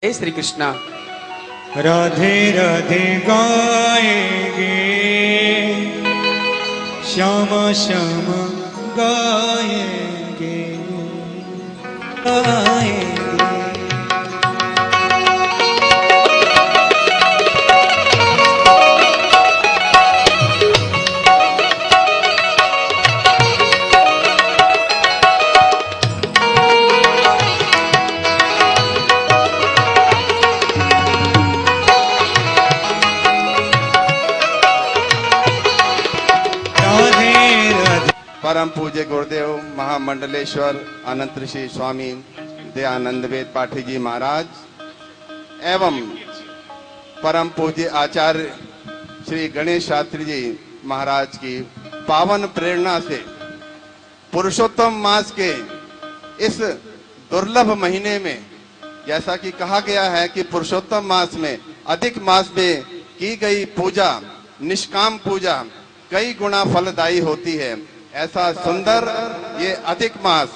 हे श्री कृष्णा। राधे राधे गाएंगे, श्यामा श्यामा गाएंगे, गाएंगे। परम पूज्य गुरुदेव महामंडलेश्वर अनंत ऋषि स्वामी दयानंद वेद पाठी जी महाराज एवं परम पूज्य आचार्य श्री गणेश शास्त्री जी महाराज की पावन प्रेरणा से पुरुषोत्तम मास के इस दुर्लभ महीने में, जैसा कि कहा गया है कि पुरुषोत्तम मास में अधिक मास में की गई पूजा, निष्काम पूजा कई गुना फलदायी होती है। ऐसा सुंदर ये अधिक मास,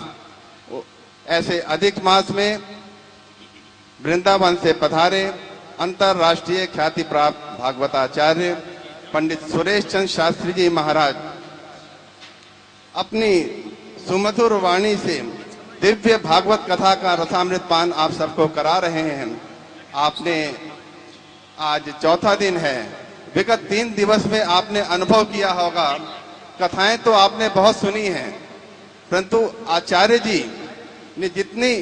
ऐसे अधिक मास में वृंदावन से पधारे अंतरराष्ट्रीय ख्याति प्राप्त भागवताचार्य पंडित सुरेश चंद्र शास्त्री जी महाराज अपनी सुमधुर वाणी से दिव्य भागवत कथा का रसामृत पान आप सबको करा रहे हैं। आपने आज चौथा दिन है, विगत 3 दिवस में आपने अनुभव किया होगा, कथाएं तो आपने बहुत सुनी हैं, परंतु आचार्य जी ने जितनी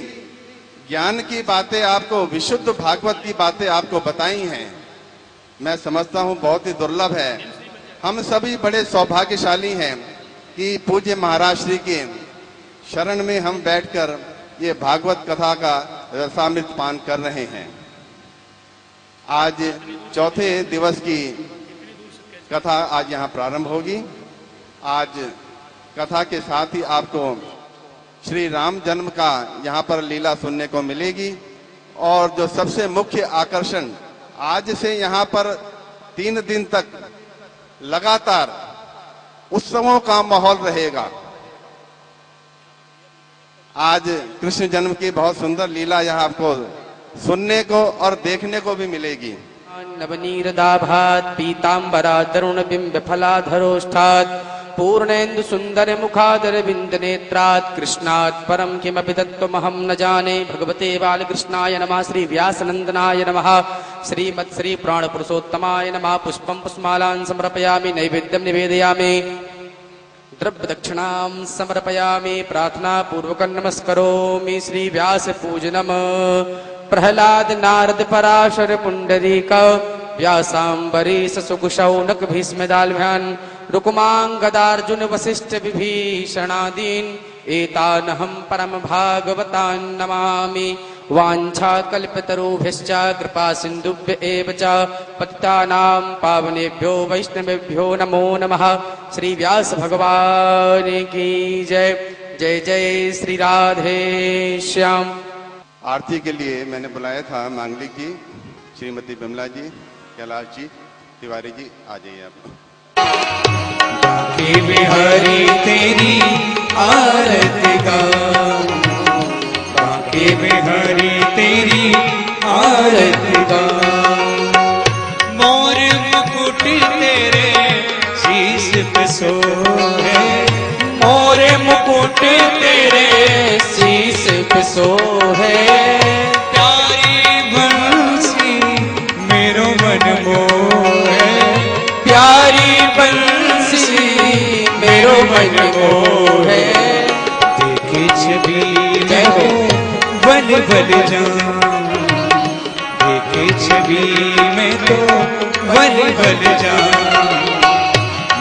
ज्ञान की बातें आपको, विशुद्ध भागवत की बातें आपको बताई हैं, मैं समझता हूं बहुत ही दुर्लभ है। हम सभी बड़े सौभाग्यशाली हैं कि पूज्य महाराज श्री के शरण में हम बैठकर ये भागवत कथा का रसामृत पान कर रहे हैं। आज चौथे दिवस की कथा आज यहाँ प्रारंभ होगी। आज कथा के साथ ही आपको श्री राम जन्म का यहाँ पर लीला सुनने को मिलेगी और जो सबसे मुख्य आकर्षण, आज से यहाँ पर 3 दिन तक लगातार उत्सवों का माहौल रहेगा। आज कृष्ण जन्म की बहुत सुंदर लीला यहाँ आपको सुनने को और देखने को भी मिलेगी। नवनीरदाभात पीतांबरा तरुण बिंब फलाधरोष्ठात् पूर्णेन्दु सुंदर मुखादर बिंद नेत्रात् कृष्णात् परम किमपि तत्त्वमहं न जाने। भगवते बालकृष्णाय नमः। श्री व्यासनंदनाय नमः। श्रीमत् श्री प्राण पुरुषोत्तमाय नमः। पुष्पं पुष्पमालां समर्पयामि, नैवेद्यं निवेदयामि, द्रव्य दक्षिणां समर्पयामि, प्रार्थना पूर्वकं नमस्करोमि। श्री व्यास पूजनम प्रहलाद नारद पराशर पुंडरीक व्यासांबरीश सुकुशौनक भीष्म दाल्भ्यान् रुकुमांगदार्जुन वसिष्ठ विभीषणादीन् एतानहं परम भागवतान् नमामि। वाञ्छा कल्पतरुभ्यश्च कृपा सिन्धुभ्य एव च पतितानां पावनेभ्यो वैष्णवेभ्यो नमो नमः। श्री व्यास भगवान की जय। जय जय श्री राधे श्याम। आरती के लिए मैंने बुलाया था मांगलिक जी, श्रीमती बिमला जी, कैलाश जी, तिवारी जी, आ जाइए आप। बांके बिहारी तेरी आरती गाऊं, बांके बिहारी तेरी आरती गाऊं, मोर मुकुट तेरे शीश पे सोहे, मोर मुकुट तेरे शीश पे सोहे, प्यारी बंसी मेरो मन मोहे, प्यारी बंसी मेरो मन मोहे, देखे छवि में बल बल जाऊं, देखे छवि में तो बल बल जाऊं,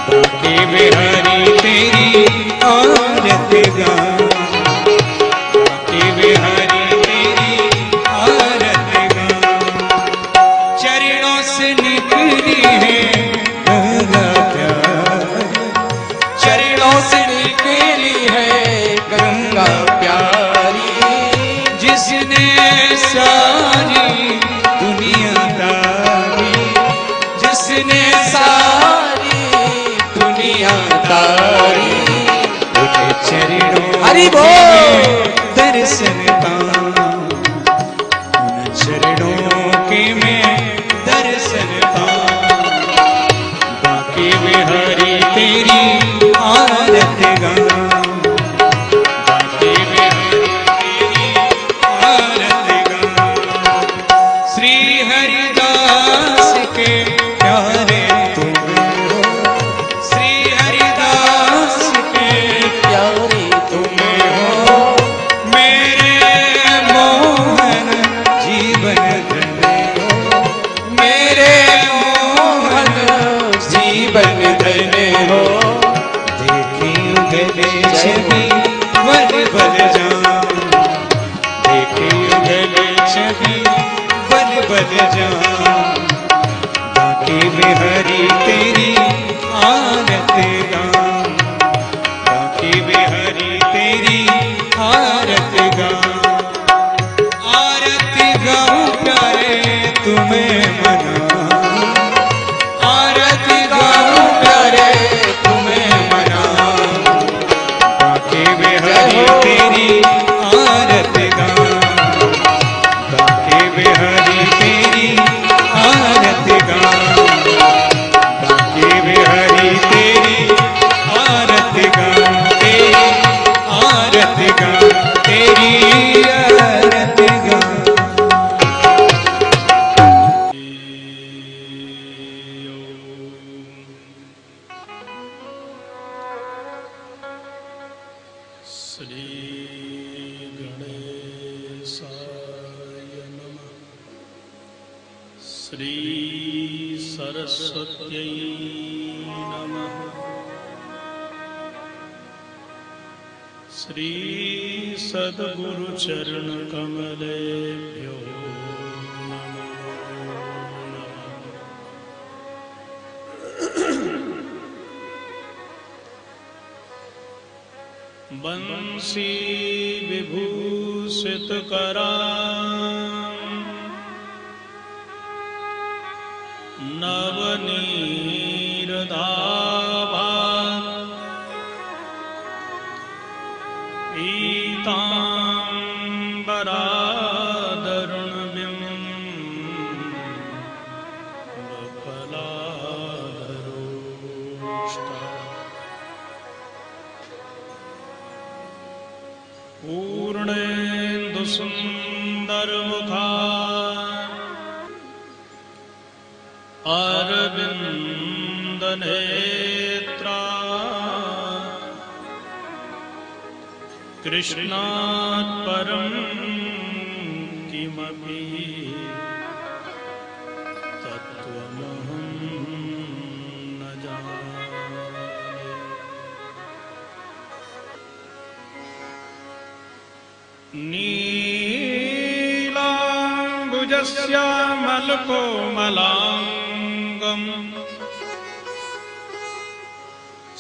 बांके बिहारी तेरी आरती गाऊं, बांके बिहारी तेरी आरती गाऊं, चरणों से निकली है गंगा प्यारी, चरणों से निकली है गंगा प्यारी, जिसने सारी दुनिया तारी, जिसने सारी दुनिया तारी, उनके चरणों हरि बोल दर्शन पाऊं, उन चरणों आरत गाऊं, बांके बिहारी तेरी आरत गाऊं, बांके बिहारी तेरी आरत गाऊं, आरत गाऊं प्यारे तुम्हें मनाऊं, आरत गाऊं प्यारे तुम्हें मनाऊं, बांके बिहारी तेरी आरत गाऊं, बांके बिहारी तेरी आरत गाऊं, बांके बिहारी तेरी आरत गाऊं, तेरी आरत गाऊं, तेरी आरत गाऊं। श्री गणेशाय नमः। श्री सरस्वत्यै नमः। श्री सद्गुरु चरण कमलेभ्यो नमो नमः। बंसी विभूषित करां नवनीरदाभा पीताम्बराधरुणबिम्बफलाधरोष्टा पूर्णेन्दुसुन्दरमुखा अरविन्दनेत्रा कृष्णात् परं किमपि तत्त्वमहं न जाने। नीलाम्बुजश्यामलकोमलाङ्गम्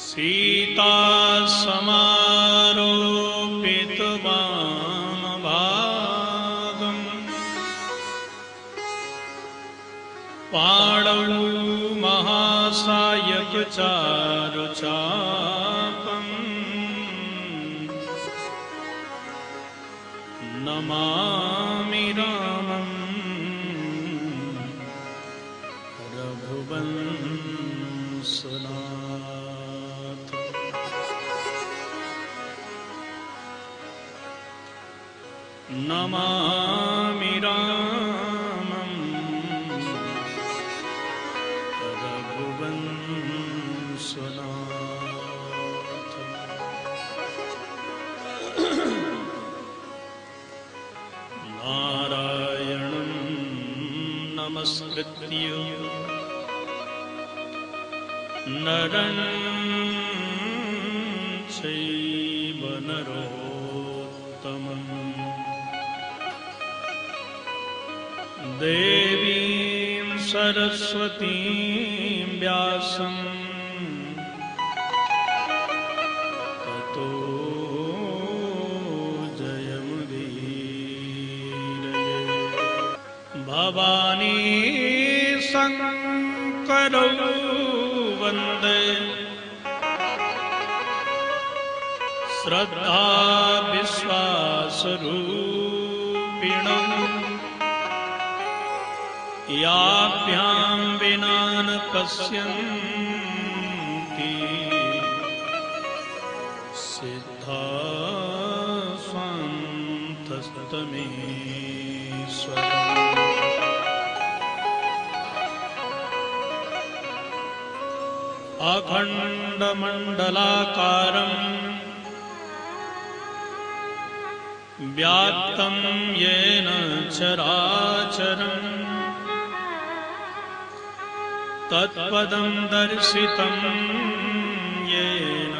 सीतासमारोपितवामभागम् पाणौ महासायकचारुचापम् नमामि रामं रघुवंशनाथम्। नमामि रामं रघुवंशनाथम्। नारायणं नमस्कृत्य नरं चैव नरोत्तमं देवीं सरस्वतीं व्यासं ततो भवानी शंकरौ वन्दे श्रद्धा विश्वासरूपिणौ याभ्यां विना न पश्यन्ति सिद्धा स्वान्तस्तमेश्वरम्। अखण्डमण्डलाकारं व्याप्तं येन चराचरं तत्पदं दर्शितं येन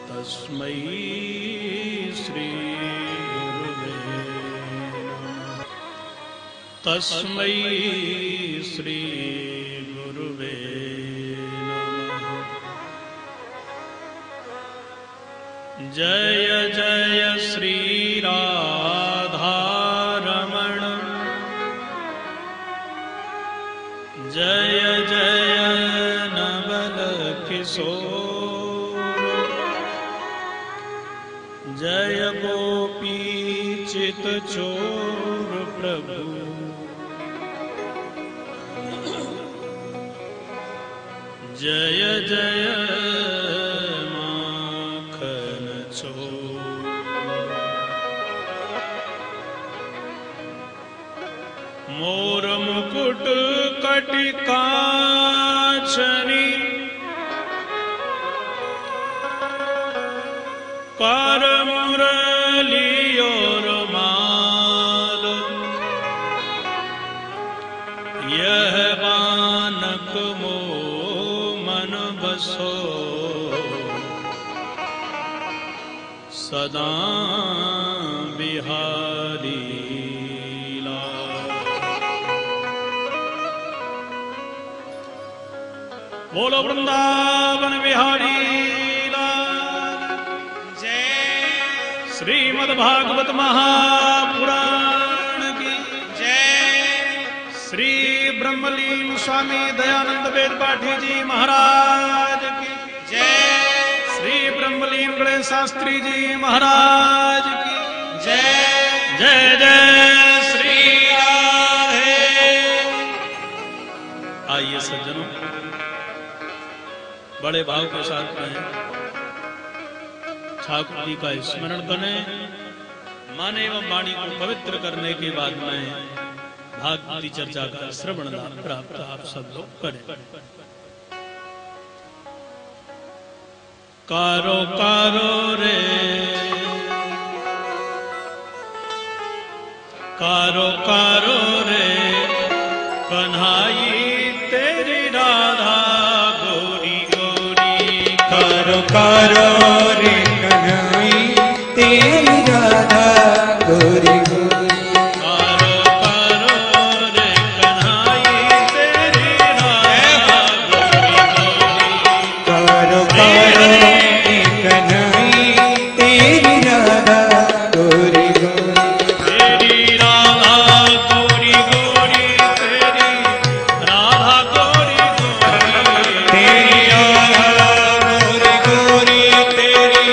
तस्मै श्री गुरुवे नमः। तस्मै श्री गुरुवे नमः। जय जय श्री राधारमण, जय जय नवल किशोर, जय गोपी चित चोर प्रभु, जय जय माखन चोर। मोर मुकुट कटिकाचनी, कर मुरली और माल, यह बानक मो मन बसो, सदा बिहारी लाल। बोलो वृंदावन बिहारी लाल। जय श्रीमद्भागवत महापुराण की जय। श्री ब्रह्मलीन स्वामी दयानंद वेद पाठी जी महाराज की जय। श्री ब्रह्मलीन गणेश शास्त्री जी महाराज की जय। जय जय श्री राधे। आइए सज्जनों, बड़े भाव के साथ में ठाकुर जी का स्मरण करें। मन एवं वाणी को पवित्र करने के बाद में भागवती चर्चा का श्रवण लाभ प्राप्त आप सब लोग करें। कारो कारो रे, कारो कारो रे कन्हाई तेरी राधा गोरी गोरी। कारो कारो रे कन्हाई तेरी राधा गोरी गोरी। कारो कारो रे कन्हाई तेरी राधा गोरी गोरी। कारो कारो रे कन्हाई तेरी राधा गोरी गोरी। तेरी राधा गोरी गोरी, तेरी राधा गोरी गोरी। तेरी राधा गोरी गोरी, तेरी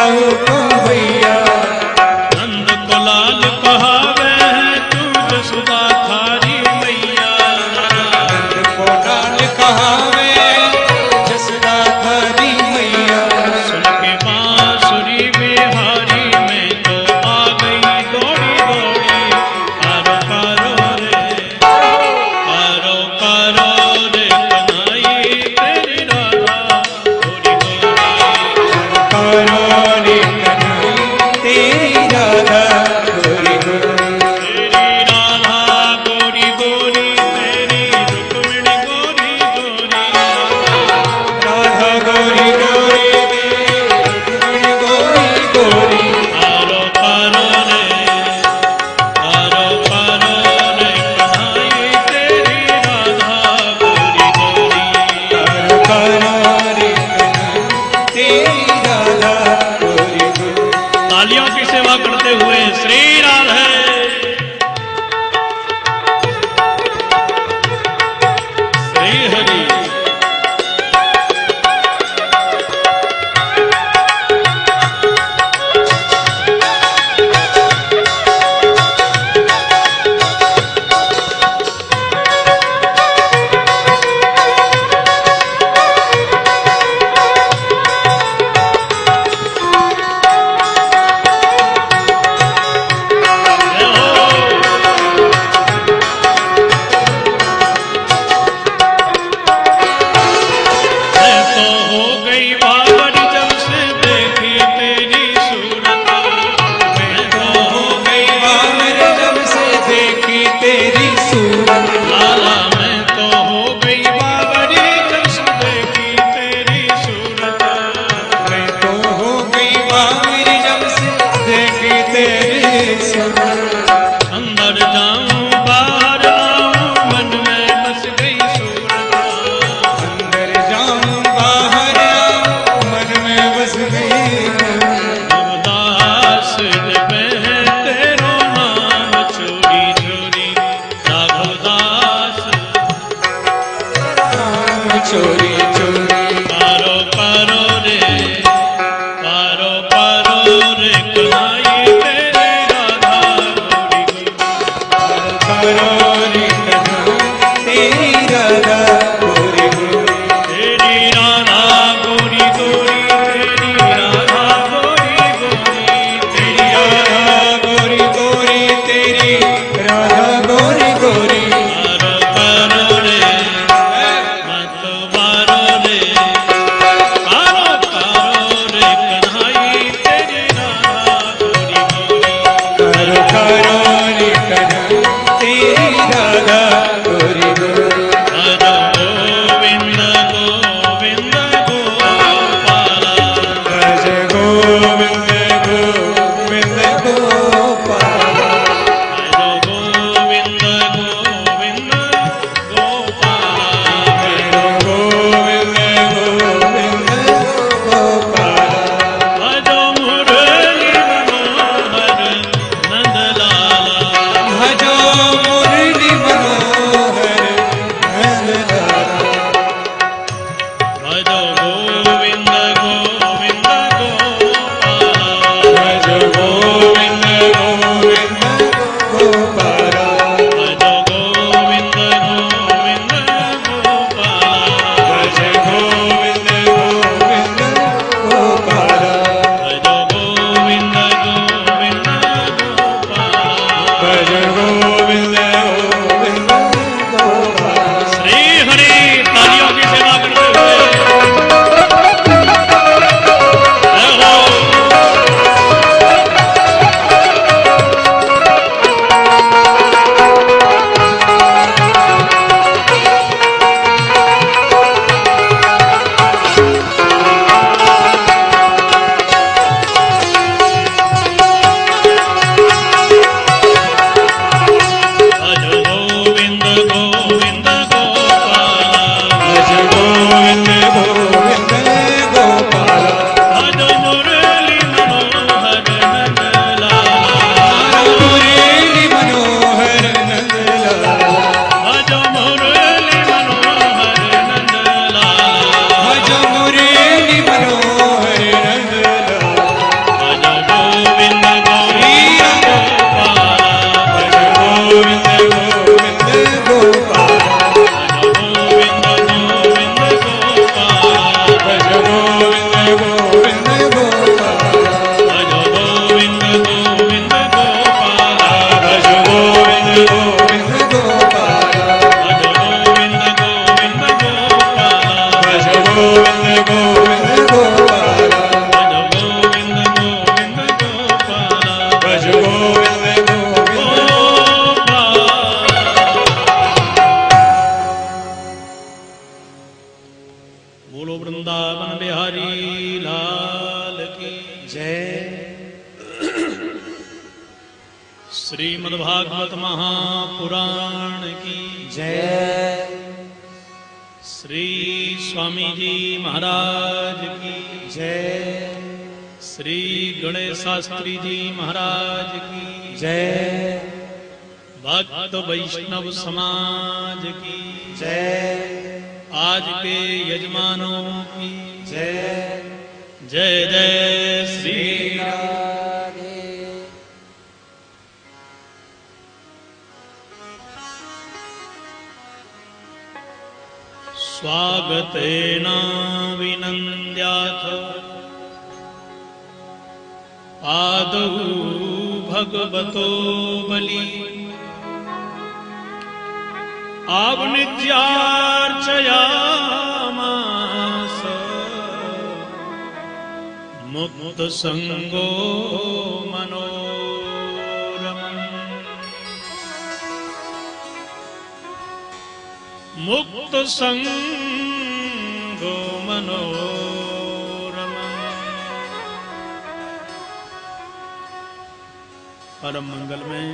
जाऊ भैया नंद को लाल कहावे है तू जसुदा थारी मैया नंद को लाल कहावे जसुदा थारी मैया सुन के बांसुरी बिहारी में तो आ गई दौड़ी दौड़ी पारो पारो रे कन्हई तेरी राधा गोरी गोरी कारो रे कन्हई तेरी राधा गोरी गोरी तेरी राधा गोरी गोरी तेरी रुक्मिणी गोरी गोरी राधा गोरी गोरी तेरी गोरी गोरी पारो पारो रे कन्हई तेरी राधा गोरी गोरी कारो रे कन्हई तेरी राधा गोरी गोरी तालियों की सेवा करते हुए श्री राधे श्री हरि जय हो मैं तो हो गई बाबरी जब से देखी तेरी सूरत मैं तो हो गई बाबर जब से देखी तेरी सूरत लाला मैं तो हो गई बाबरी जब से देखी तेरी सूरत मैं तो हो गई बाबर जब से देखी तेरी सूरत अंदर जाऊं बाहर आऊं मन में बस गई सूरत अंदर जाऊं बाहर आऊं मन में बस गई राघवदास में तेरो नाम चोरी चोरी राघवदास चोरी चोरी पारो पारो रे कन्हई तेरी राधा गोरी गोरी करो रे कन्हई तेरी राधा गोरी गोरी तेरी राधा गोरी गोरी तेरी राधा जय। श्रीमद्भागवत महापुराण की जय। श्री स्वामी जी महाराज की जय। श्री गणेश शास्त्री जी महाराज की जय। भक्त वैष्णव समाज की जय। आज के यजमानों की जय। जय जय श्री राधे। स्वागतेन विनन्द्याथ आदौ भगवतो बलि आवनिज्यार्चयामास मुक्त संगो मनोरमम् मुक्त संगो मनोरमम्। परम मंगल में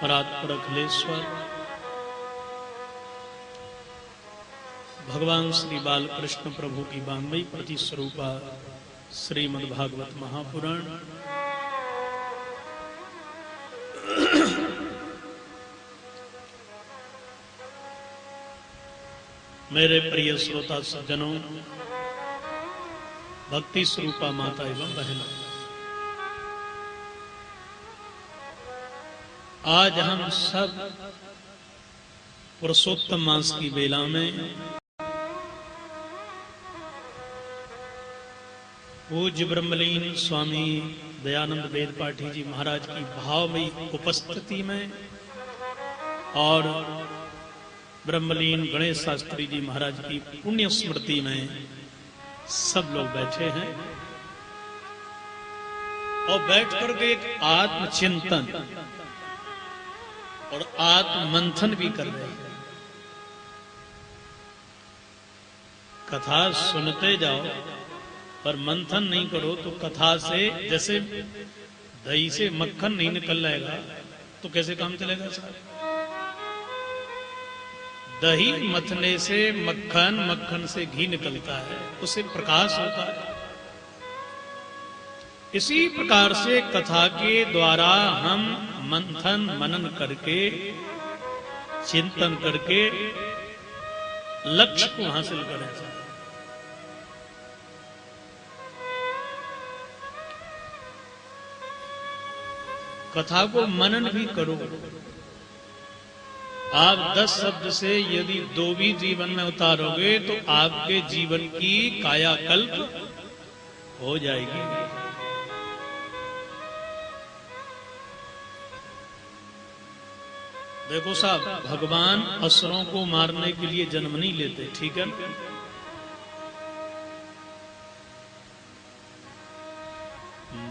परात्पर अखिलेश्वर भगवान श्री बालकृष्ण प्रभु की 92 प्रति स्वरूपा श्रीमद्भागवत महापुराण मेरे प्रिय श्रोता सज्जनों, भक्ति स्वरूपा माता एवं बहनों, आज हम सब पुरुषोत्तम मास की बेला में पूज्य ब्रह्मलीन स्वामी दयानंद वेद पाठी जी महाराज की भावमयी उपस्थिति में और ब्रह्मलीन गणेश शास्त्री जी महाराज की पुण्य स्मृति में सब लोग बैठे हैं और बैठ करके एक आत्मचिंतन और आत्म मंथन भी कर रहे हैं। कथा सुनते जाओ पर मंथन नहीं करो तो कथा से जैसे दही से मक्खन नहीं निकल जाएगा तो कैसे काम चलेगा साहब? दही मथने से मक्खन, मक्खन से घी निकलता है, उससे प्रकाश होता है। इसी प्रकार से कथा के द्वारा हम मंथन मनन करके चिंतन करके लक्ष्य को हासिल करें। कथा को मनन भी करो। आप 10 शब्द से यदि 2 भी जीवन में उतारोगे तो आपके जीवन की कायाकल्प हो जाएगी। देखो साहब, भगवान असुरों को मारने के लिए जन्म नहीं लेते, ठीक है?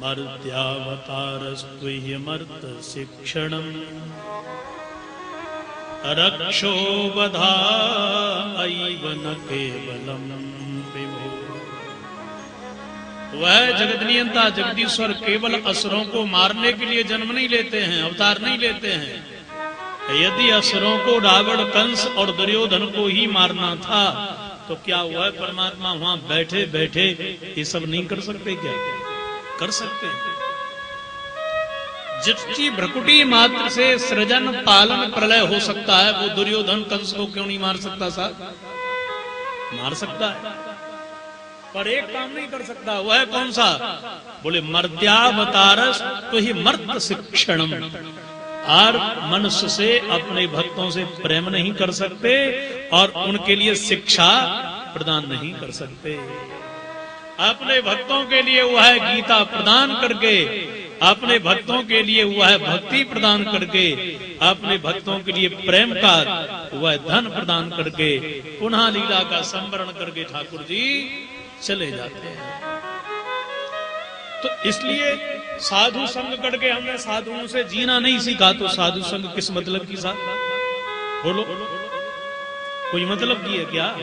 मर्त्यावतारस्त्वह्यमर्त शिक्षणम् रक्षो बधाइव न केवलम विभो। वह जगदनियंता जगदीश्वर केवल असुरों को मारने के लिए जन्म नहीं लेते हैं, अवतार नहीं लेते हैं। यदि असुरों को रावण, कंस और दुर्योधन को ही मारना था तो क्या वह परमात्मा वहां बैठे बैठे ये सब नहीं कर सकते? क्या कर सकते हैं? जिसकी भ्रकुटी मात्र से सृजन पालन प्रलय हो सकता है, वो दुर्योधन कंस को क्यों नहीं मार सकता साहब? मार सकता है, पर एक काम नहीं कर सकता। वह कौन सा? बोले मर्त्यावतारस तो ही मर्त शिक्षणम। और मनुष्य से अपने भक्तों से प्रेम नहीं कर सकते और उनके लिए शिक्षा प्रदान नहीं कर सकते। अपने भक्तों के लिए वह गीता प्रदान करके, अपने भक्तों के लिए वह भक्ति प्रदान करके, अपने भक्तों के लिए प्रेम का वह धन प्रदान करके पुनः लीला का संवरण करके ठाकुर जी चले जाते हैं। तो इसलिए साधु संग करके हमने साधुओं से जीना नहीं सीखा। तो साधु संग किस मतलब की साथ? बोलो, कोई मतलब की है क्या?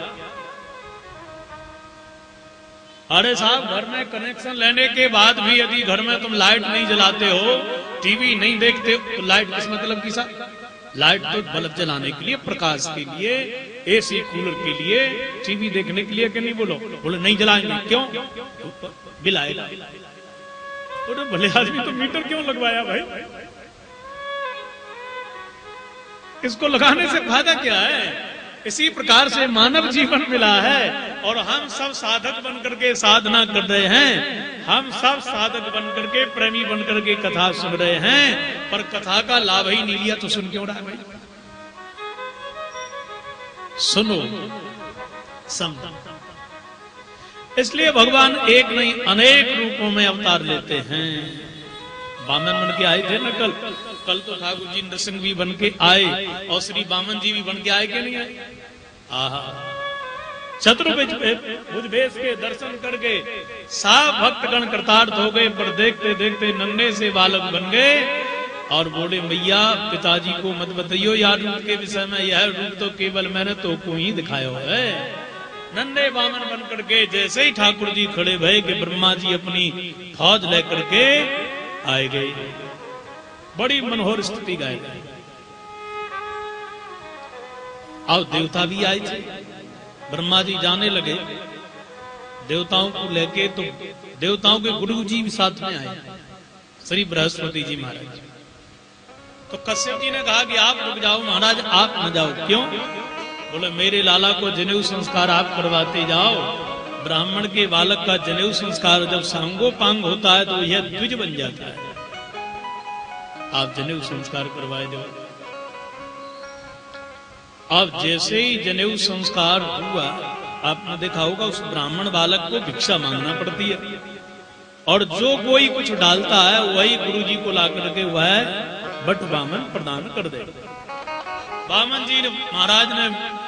अरे साहब, घर में कनेक्शन लेने के बाद भी यदि घर में तुम लाइट नहीं जलाते हो, टीवी नहीं देखते हो, तो लाइट किस मतलब की साहब? लाइट तो बल्ब जलाने के लिए, प्रकाश के लिए, एसी कूलर के लिए, टीवी देखने के लिए, कि नहीं? बोलो बोले नहीं जलाएंगे, क्यों? बिल आएगा। तो भले आदमी तो मीटर क्यों लगवाया भाई? इसको लगाने से फायदा क्या है? इसी प्रकार से मानव जीवन मिला है और हम सब साधक बन करके साधना कर रहे हैं। हम सब साधक बन करके, प्रेमी बन करके कथा सुन रहे हैं, पर कथा का लाभ ही नहीं लिया तो सुन क्यों रहा है भाई? सुनो, समझो। इसलिए भगवान एक नहीं अनेक रूपों में अवतार लेते हैं। बामन बन के आए थे ना कल तो ठाकुर जी नरसिंह भी बन के आए और श्री बामन जी भी बन के आए कि नहीं आए? आहा, चतुर्भुज भेष के दर्शन करके सब भक्तगण कृतार्थ हो गए, पर देखते देखते नन्हे से बालक बन गए और बोले मैया पिताजी को मत बताइयो यार रूप के विषय में, यह रूप तो केवल मैंने तो को ही दिखाया है। नन्हे बामन बन करके जैसे ही ठाकुर जी खड़े भये कि ब्रह्मा जी अपनी फौज लेकर के आए गए। बड़ी मनोहर स्थिति गाई गई। और देवता भी आए थे। ब्रह्मा जी जाने लगे देवताओं को लेके, तो देवताओं के गुरु जी भी साथ में आए, श्री बृहस्पति जी महाराज। तो कश्यप जी ने कहा कि आप रुक जाओ महाराज, आप न जाओ। क्यों? बोले मेरे लाला को जनेऊ संस्कार आप करवाते जाओ। ब्राह्मण के बालक का जनेऊ संस्कार जब सांगोपांग होता है तो यह द्विज बन जाता है। आप जनेऊ संस्कार करवाए दो। अब जैसे ही जनेऊ संस्कार हुआ, आपने देखा होगा उस ब्राह्मण बालक को भिक्षा मांगना पड़ती है, और जो कोई कुछ डालता है वही गुरु जी को ला करके वह बट बामन प्रदान कर दे। बामन जी महाराज ने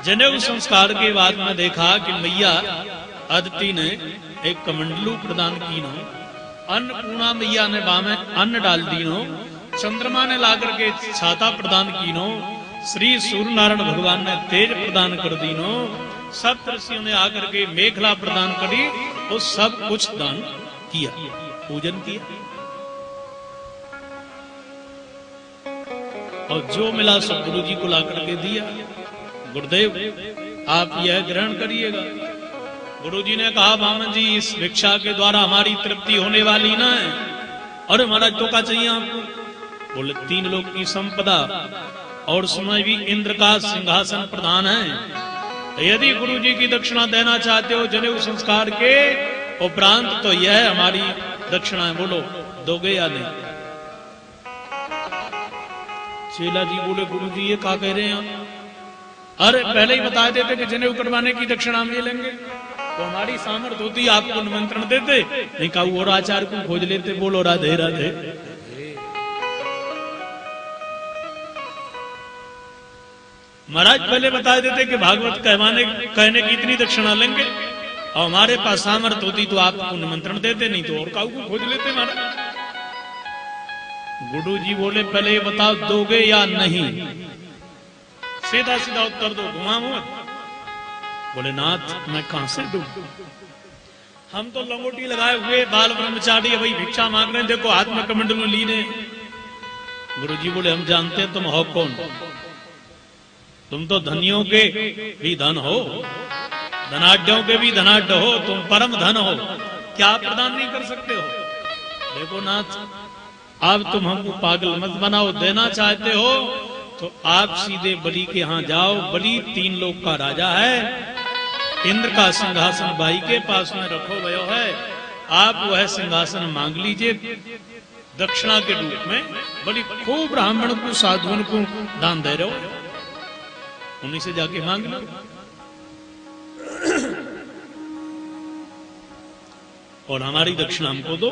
जनेऊ संस्कार के बाद में देखा कि मैया अदिति ने एक कमंडलू प्रदान की नो, अन्नपूर्णा मैया ने बामे अन्न डाल दी नो, चंद्रमा ने ला करके छाता प्रदान की नो, श्री सूर्य नारायण भगवान ने तेज प्रदान कर दी नो, सब ऋषियों ने आकर के मेखला प्रदान करी, वो सब कुछ दान किया, पूजन किया, और जो मिला सब गुरु जी को ला करके दिया। गुरुदेव आप यह ग्रहण करिएगा। गुरु जी ने कहा बामन जी इस भिक्षा के द्वारा हमारी तृप्ति होने वाली ना है। अरे महाराज तो क्या चाहिए आपको? बोले 3 लोक की संपदा और उसमें भी इंद्र का सिंहासन प्रधान है। यदि गुरु जी की दक्षिणा देना चाहते हो जनेऊ संस्कार के उपरांत तो यह हमारी दक्षिणा है, बोलो दोगे या नहीं? चेला जी बोले गुरु जी ये क्या कह रहे हैं? अरे पहले ही बता देते कि जनेऊ करवाने की दक्षिणा हम ले लेंगे तो हमारी सामर्थ्य होती, आपको निमंत्रण देते, नहीं कहा और आचार्य को खोज लेते। बोलो राधे राधे। महाराज पहले बता देते कि भागवत कहने की इतनी दक्षिणा लेंगे, और हमारे पास सामर्थ्य होती तो आपको निमंत्रण देते, नहीं तो और काऊ को खोज लेते। महाराज गुरु जी बोले पहले ये बताओ दोगे या नहीं? सीधा सीधा उत्तर दो, घुमा मत। बोले नाथ मैं कहां से दूं? हम तो लंगोटी लगाए हुए बाल ब्रह्मचारी वही भिक्षा मांग रहे हैं, देखो हाथ में कमंडलू लीने। गुरु जी बोले हम जानते हैं तुम हो कौन, तुम तो धनियों के भी धन हो, धनाढ्यों के भी धनाढ्य हो, तुम परम धन हो, क्या प्रदान नहीं कर सकते हो? देखो नाथ अब तुम हमको पागल मत बनाओ, देना चाहते हो तो आप सीधे बलि के यहाँ जाओ। बलि 3 लोक का राजा है, इंद्र का सिंहासन भाई के पास में रखो गयो है, आप वह सिंहासन मांग लीजिए दक्षिणा के रूप में। बलि खूब ब्राह्मण को साधुओं को दान दे रहे हो, उन्हीं से जाके मांग लो। और हमारी दक्षिणा हमको दो।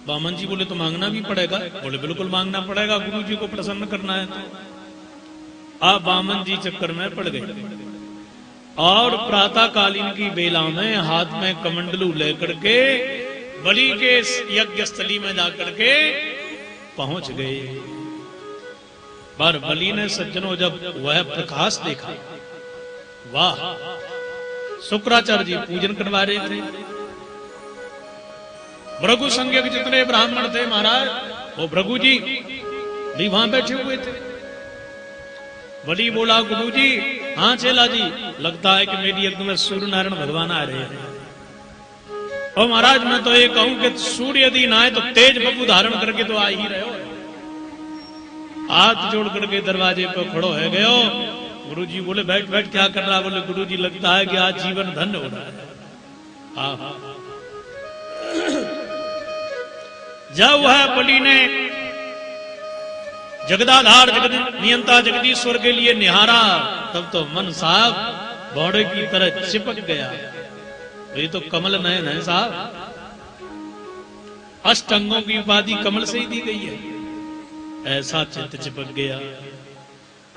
बामन जी बोले तो मांगना भी पड़ेगा। बोले बिल्कुल मांगना पड़ेगा, गुरु जी को प्रसन्न करना है तो। आप बामन जी चक्कर में पड़ गए और प्रातः कालीन की बेला में हाथ में कमंडलू लेकर के बलि के यज्ञ स्थली में जाकर के पहुंच गए। पर बलि ने सज्जनों जब वह प्रकाश देखा, वाह शुक्राचार्य जी पूजन करवा रहे थे। भृगु संज्ञ के जितने ब्राह्मण थे महाराज, वो भृगु जी भी वहां बैठे हुए थे। बलि बोला, गुरु जी, हाँ चेला जी, लगता है कि मेरी यज्ञ में सूर्य नारायण भगवान आ रहे हैं। और महाराज मैं तो ये कहूं कि सूर्य यदि ना आए तो तेज बबू धारण करके तो आ ही रहे हो। हाथ जोड़ करके दरवाजे पर खड़ो है गयो। गुरु जी बोले, बैठ बैठ क्या कर रहा? बोले, गुरु जी लगता है कि आज जीवन धन्य हो रहा है। हाँ जब वह बलि ने जगदाधार जगद नियंता जगदीश्वर के लिए निहारा, तब तो मन साहब घोड़े की तरह चिपक गया। ये तो कमल नयन है साहब, अष्टंगों की उपाधि कमल से ही दी गई है। ऐसा चित्त चिपक गया।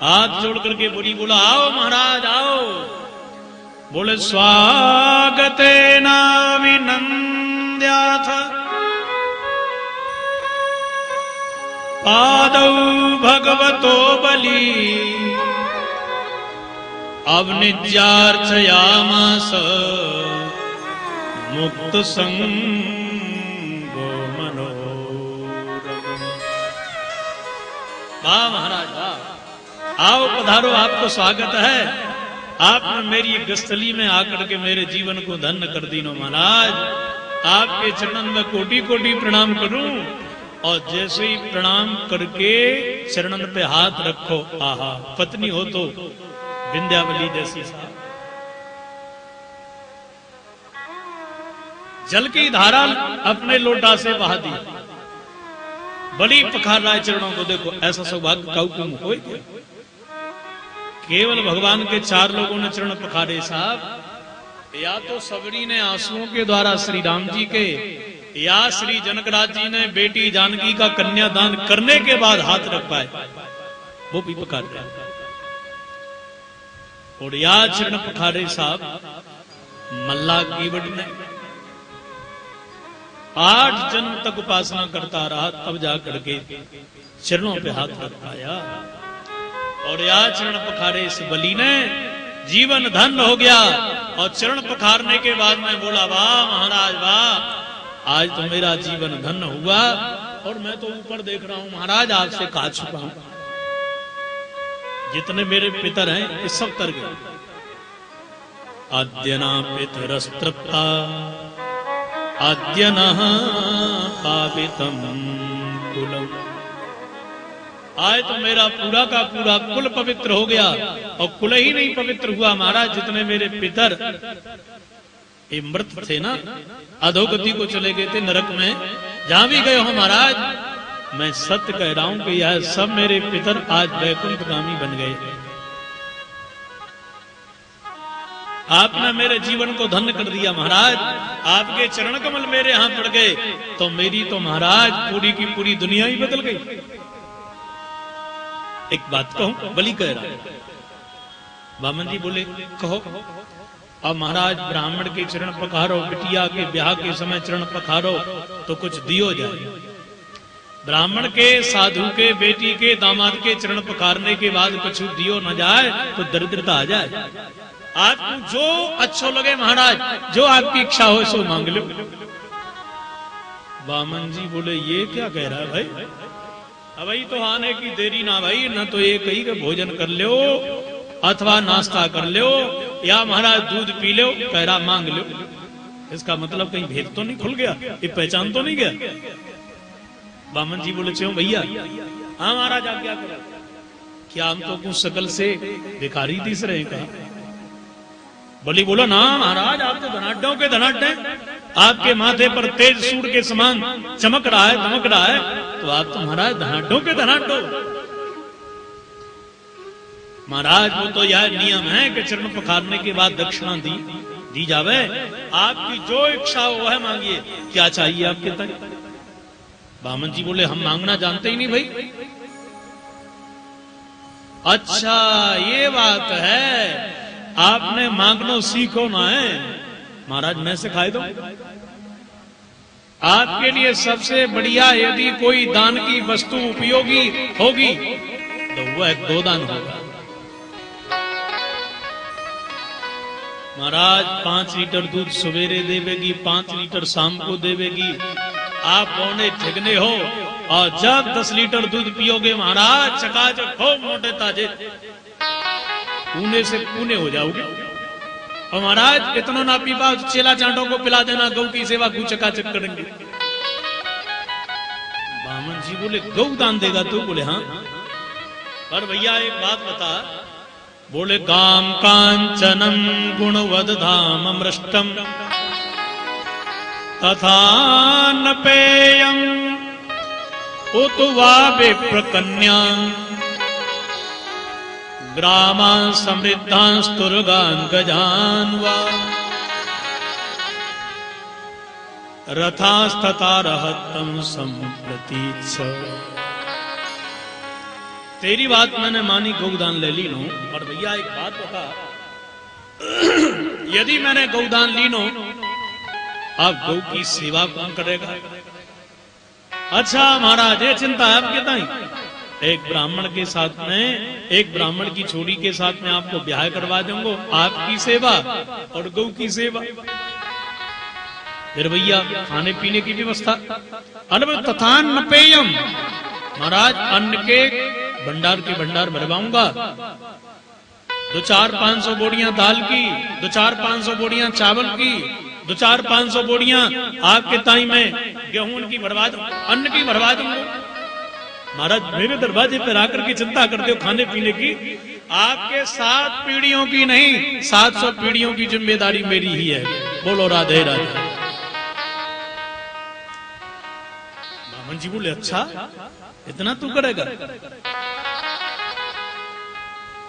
हाथ जोड़ करके बोली बोला, आओ महाराज आओ। बोले, स्वागते नाभिनन्द्याथ पादौ भगवतो बलि अवनिज्यार्चयामास मुक्त संगो मनोरम। वाह महाराज वाह, आओ पधारो, आपको स्वागत है। आपने मेरी गस्थली में आकर के मेरे जीवन को धन्य कर दीनो महाराज। आपके चरणन में कोटि कोटि प्रणाम करूं। और जैसे ही प्रणाम करके चरणन पे हाथ रखो, आहा, पत्नी हो तो विंध्यावली जैसी साहब। जल की धारा अपने लोटा से बहा दी। बलि पखार रहा है चरणों को। देखो ऐसा सौभाग्य काऊ को हो क्या? केवल भगवान के 4 लोगों ने चरण पखारे साहब। या तो सबरी ने आंसुओं के द्वारा श्री राम जी के, या श्री जनकराज जी ने बेटी जानकी का कन्यादान करने के बाद हाथ रख पाए, वो भी पखार रहे। और या चरण पखारे साहब मल्ला कीवट ने 8 जन्म तक उपासना करता रहा, तब जाकर के चरणों पे हाथ रख पाया। और या चरण पखारे इस बलि ने जीवन धन्य हो गया। और चरण पखारने के बाद मैं बोला, वाह महाराज वाह, आज तो मेरा जीवन धन्य हुआ। और मैं तो ऊपर देख रहा हूं महाराज, आपसे कहा छुपा हूं, जितने मेरे पितर हैं ये सब तर गए। अद्यना पितरस्तृप्ता अद्य नः पावितम कुलम। आज तो मेरा पूरा का पूरा कुल पवित्र हो गया। और कुल ही नहीं पवित्र हुआ महाराज, जितने मेरे पितर ये मृत थे ना, अधोगति को चले गए थे नरक में, जहां भी गए हो महाराज, मैं सत्य कह रहा हूं कि यह सब मेरे पितर आज वैकुंठगामी बन गए। आपने मेरे जीवन को धन्य कर दिया महाराज। आपके चरण कमल मेरे यहां पड़ गए तो मेरी तो महाराज पूरी की पूरी दुनिया ही बदल गई। एक बात कहूं, बलि कह रहा है। वामन जी बोले, कहो। अब महाराज ब्राह्मण के चरण पखारो, बिटिया के ब्याह के समय चरण पखारो तो कुछ दियो जाए। ब्राह्मण के, साधु के, बेटी के, दामाद के चरण पखारने के बाद कुछ दियो न जाए तो दरिद्रता आ जाए। आपको जो अच्छा लगे महाराज, जो आपकी इच्छा हो सो मांग लो। वामन जी बोले, ये क्या कह रहा है भाई? अब भाई तो आने की देरी ना भाई, न तो ये कही के भोजन कर लो अथवा नाश्ता कर लो, या महाराज दूध पी लो, कह रहा मांग लो। इसका मतलब कहीं भेद तो नहीं खुल गया, ये पहचान तो नहीं गया? वामन जी बोले, क्यों भैया? हाँ महाराज आप क्या करो? क्या हम तो कुछ शकल से भिखारी दिस रहे हैं कहा? बलि बोला, ना महाराज आप तो धनाढ्यों के धनाढ्य, आपके माथे पर तेज सूर्य के समान चमक रहा है, दमक रहा है, तो आप तो महाराज धनाढ्यों के धनाढ्य। महाराज वो तो यह नियम है कि चरण पखारने के बाद दक्षिणा दी जावे। आपकी जो इच्छा हो वह मांगिए। क्या चाहिए आपके तक? वामन जी बोले, हम मांगना जानते ही नहीं भाई। अच्छा ये बात है, आपने मांगना सीखो ना है। महाराज मैं सिखाए दो। आपके लिए सबसे बढ़िया यदि कोई दान की वस्तु उपयोगी होगी तो वह 2 दान होगा। महाराज 5 लीटर दूध सवेरे देवेगी, 5 लीटर शाम को देवेगी। आप पौने ठिगने हो और जब 10 लीटर दूध पियोगे महाराज चकाचक हो मोटे ताजे पूने से पूने हो जाओगे। और महाराज इतना ना पी पाओ चेला चांटों को पिला देना, गौ की सेवा को चकाचक करेंगे। बामन जी बोले गौ दान देगा तू? बोले हाँ। पर भैया एक बात बता, बोले काम कांचनम गुणवद धाम अमृष्टम तथा न पेयम उतवा विप्रकन्या ग्रामा समृद्धांस्तुर्गान गजान वा रथास्तथा रहतम संप्रतीच्छ। तेरी बात मैंने मानी, गौदान ले ली नो। और भैया एक बात बता, यदि मैंने गौदान ली नो, अब गौ की सेवा कौन करेगा? अच्छा महाराज ये चिंता है आपके ताई, एक ब्राह्मण के साथ में, एक ब्राह्मण की छोरी के साथ में आपको ब्याह करवा दूंगा, आपकी सेवा और गौ की सेवा। फिर भैया खाने पीने की व्यवस्था, अन्न तथा न पेयम, महाराज अन्न के भंडार भरवाऊंगा। 2-4-500 बोरियां दाल की, 2-4-500 बोरियां चावल की, 2-4-500 बोरियां आपके ताई में गेहूं की भरवा दूं, अन्न की भरवा दूंगा। महाराज मेरे दरवाजे पर आकर के चिंता करते हो खाने पीने की, आपके 7 पीढ़ियों की नहीं 700 पीढ़ियों की जिम्मेदारी मेरी ही है। बोलो राधे राधे। बामन जी बोले अच्छा इतना तू करेगा?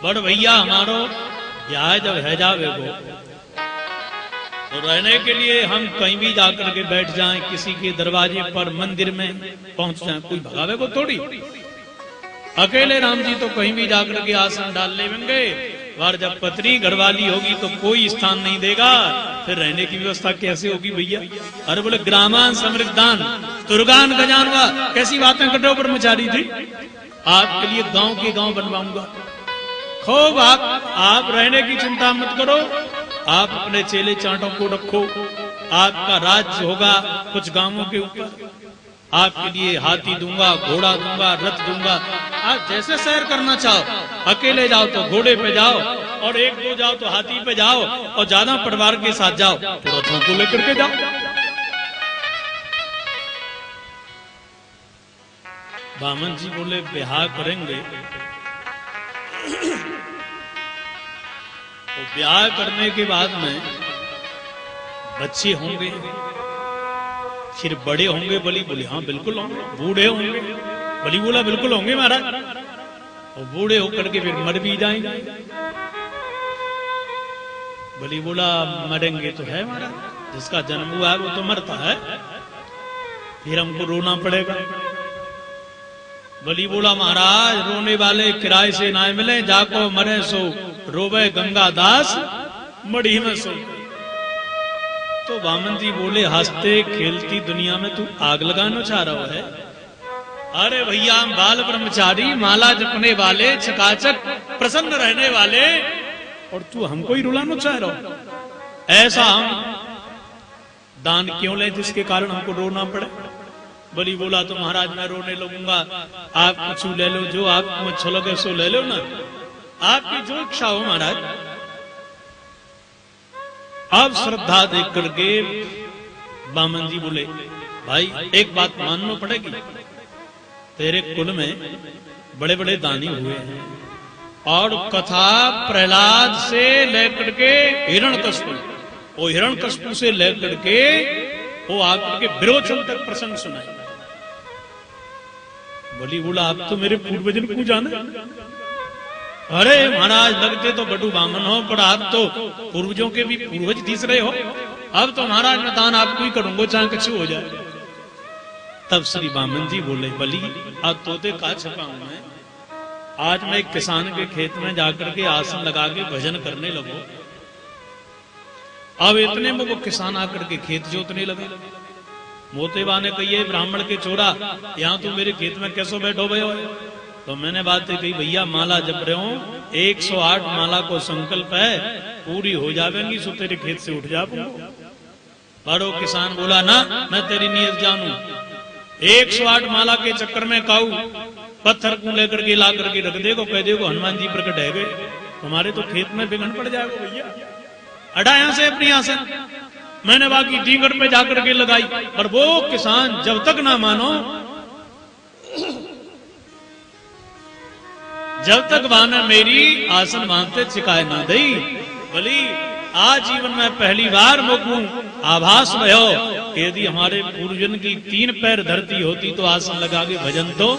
बड़ भैया हमारो ब्याह जब है जावेगो तो रहने के लिए हम कहीं भी जाकर के बैठ जाएं, किसी के दरवाजे पर मंदिर में पहुंच जाएं, कोई भगावेगो थोड़ी। अकेले राम जी तो कहीं भी जाकर के आसन डाल लेंगे, और जब पत्नी घरवाली होगी तो कोई स्थान नहीं देगा, फिर रहने की व्यवस्था कैसे होगी भैया? अरे बोले ग्रामान समृद्धान तुर्गान गजानवा, कैसी बातें कर रहे हो ब्रह्मचारी जी? आपके लिए गांव के गांव बनवाऊंगा खूब। आप रहने की चिंता मत करो, आप अपने चेले चांटों को रखो, आपका राज्य होगा कुछ गांवों के ऊपर। आपके लिए हाथी दूंगा, घोड़ा दूंगा, रथ दूंगा, आप जैसे सैर करना चाहो। अकेले जाओ तो घोड़े पे जाओ, और 1-2 जाओ तो हाथी पे जाओ, और ज्यादा परिवार के साथ जाओ तो रथों को लेकर के जाओ। बामन जी बोले ब्याह करेंगे तो ब्याह करने के बाद में बच्चे होंगे, फिर बड़े होंगे। बलि बोले हाँ बिल्कुल होंगे। बूढ़े होंगे? बलि बोला बिल्कुल होंगे महाराज। और बूढ़े होकर के फिर मर भी जाएंगे। बलि बोला मरेंगे तो है महाराज, जिसका जन्म हुआ है वो तो मरता है, फिर हमको रोना पड़ेगा। बलि बोला महाराज रोने वाले किराए से ना मिले, जाको मरे सो रोवे गंगा दास मड़ी में सो। तो वामन जी बोले हंसते खेलती दुनिया में तू आग लगाना चाह रहा है? अरे भैया हम बाल ब्रह्मचारी, माला जपने वाले, चकाचक प्रसन्न रहने वाले, और तू हमको ही रुलाना चाह रहा हो? ऐसा हम दान क्यों ले जिसके कारण हमको रोना पड़े? बलि बोला तो महाराज मैं रोने लगूंगा, आप कुछ ले लो, जो आपको अच्छा लगे सो ले लो ना, आपकी जो इच्छा हो महाराज। अब श्रद्धा देख करके बामन जी बोले भाई एक बात मानना पड़ेगी, तेरे कुल में बड़े बड़े दानी हुए हैं, और कथा प्रहलाद से लेकर के हिरण्यकश्यप, वो हिरण्यकश्यप से लेकर के वो आपके विरोचन तक प्रसंग सुनाए। बलि बोला आप तो मेरे पूर्वजन को जाने। अरे महाराज लगते तो बटू बामन हो, पर आप तो पूर्वजों के भी पूर्वज दिस रहे हो। अब तो महाराज मैं दान आपको ही करूंगा चाहे कुछ हो जाए। तब श्री बामन जी बोले बलि आज तोते का छपाऊं मैं, आज मैं एक किसान के खेत में जाकर के आसन लगा के भजन करने लगो। अब इतने में वो किसान आकर के खेत जोतने लगे। मोतेबा ने कही ब्राह्मण के चोरा यहाँ तू मेरे खेत में कैसो बैठो भय? तो मैंने बात कही, भैया माला जप रहे हो, 108 माला को संकल्प है, पूरी हो जाएंगी सो तेरे खेत से उठ जाऊंगा। बड़ो किसान बोला ना, मैं तेरी नीयत जानू, 108 माला के चक्कर में काऊ पत्थर को लेकर के ला करके रख देगो, कह देगो हनुमान जी प्रकट है गए, तुम्हारे तो खेत में बिगड़ पड़ जाएगा भैया। हटाया से अपनी आसन, मैंने बाकी टींगर पे जाकर के लगाई, पर वो किसान जब तक ना मानो, जब तक वाना मेरी आसन मानते चिकाय ना दई। बोली आज जीवन में पहली बार मुकू आभास भयो, यदि हमारे पूर्वजन की 3 पैर धरती होती तो आसन लगा के भजन तो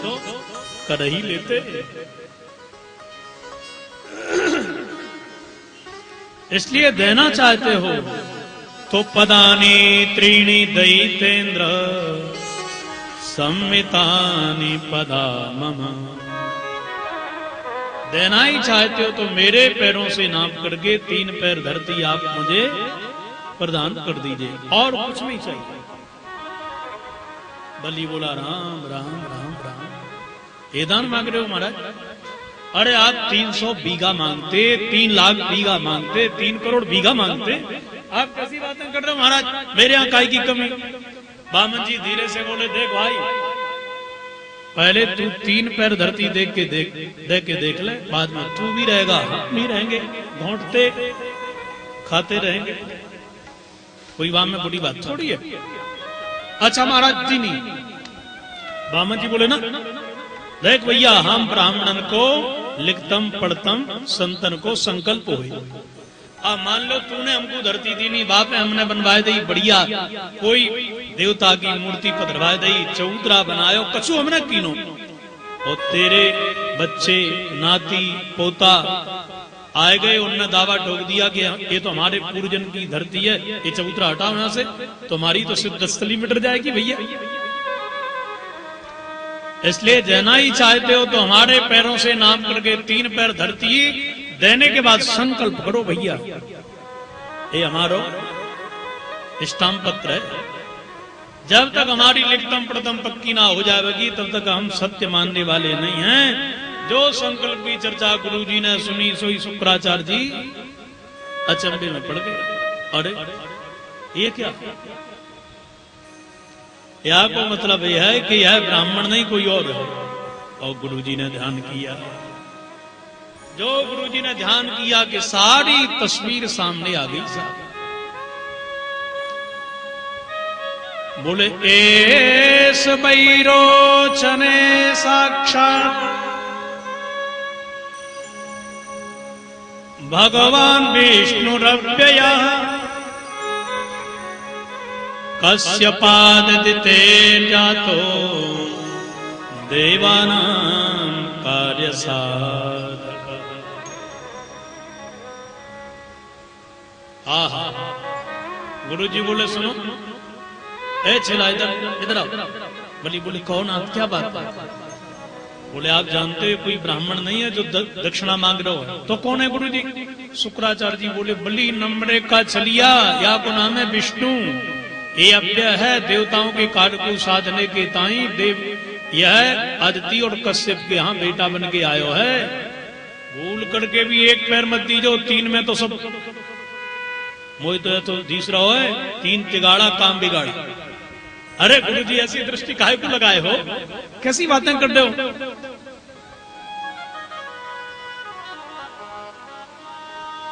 कर ही लेते। इसलिए देना चाहते हो तो पदानी त्रीणी दैतेन्द्र सम्मितानि पदा मम। देना ही चाहते हो तो मेरे पैरों से नाप करके 3 पैर धरती आप मुझे प्रदान कर दीजिए, और कुछ नहीं चाहिए। बलि बोला राम राम राम राम, ये दान मांग रहे हो महाराज? अरे आप 300 बीघा मांगते, 3 लाख बीघा मांगते, 3 करोड़ बीघा मांगते, आप कैसी बातें कर रहे हो महाराज? मेरे यहाँ काय की कमी? बामन जी धीरे से बोले, देख भाई, पहले तू 3 पैर धरती देख के देख ले, बाद में तू भी रहेगा, हम भी रहेंगे, घोंटते खाते रहेंगे, कोई वहां में बड़ी बात थोड़ी है। अच्छा महाराज जी नहीं, बामन जी बोले ना, देख भैया, हम ब्राह्मणन को लिखतम पढ़तम संतन को संकल्प हुई। अब मान लो तूने हमको धरती दी नहीं, बाप ने हमने बनवाए दी बढ़िया, कोई देवता की मूर्ति पधरवाए दी, चौतरा बनायो, कछु हमने कीनो, और तेरे बच्चे नाती पोता आए गए, उनने दावा ठोक दिया कि ये तो हमारे पूर्वजन की धरती है, ये चबूतरा हटाओ यहां से, तुम्हारी तो सिर्फ 10 तली मिट जाएगी भैया। इसलिए देना ही चाहते हो तो हमारे पैरों से नाम करके 3 पैर धरती देने के बाद संकल्प करो भैया, ये हमारो स्टाम्प पत्र है। जब तक हमारी लिखतम पढ़तम पक्की ना हो जाएगी तब तक हम सत्य मानने वाले नहीं हैं। जो संकल्प की चर्चा गुरु जी ने सुनी सोई शुक्राचार्य जी अचंभे में पड़ गए। अरे ये क्या? यह को मतलब यह है कि यह ब्राह्मण नहीं कोई और है। और गुरु जी ने ध्यान किया, जो गुरु जी ने ध्यान किया कि सारी तस्वीर सामने आ गई साहब। बोले एस बैरोचने साक्षात भगवान विष्णुरव्ययः कश्यपादिते जातो देवानां कार्यसाधक। आहा, गुरु जी बोले सुनो, ए चला इधर आओ। बोली बोली कौन आप, क्या बात? बोले आप जानते हो कोई ब्राह्मण नहीं है जो दक्षिणा मांग रहा हो। तो कौन है गुरु जी? शुक्राचार्य जी बोले बलि नम्रे का चलिया, या को नाम है विष्णु, ये अव्यय है, देवताओं के कार्य को साधने के ताई देव यह अदिति और कश्यप के यहाँ बेटा बन के आयो है। भूल करके भी 1 पैर मत दीजो, 3 में तो सब मोहित तो तीसरा हो है, 3 तिगाड़ा काम बिगाड़ा। अरे गुरु जी ऐसी दृष्टि काहे को लगाए हो, कैसी बातें कर रहे हो?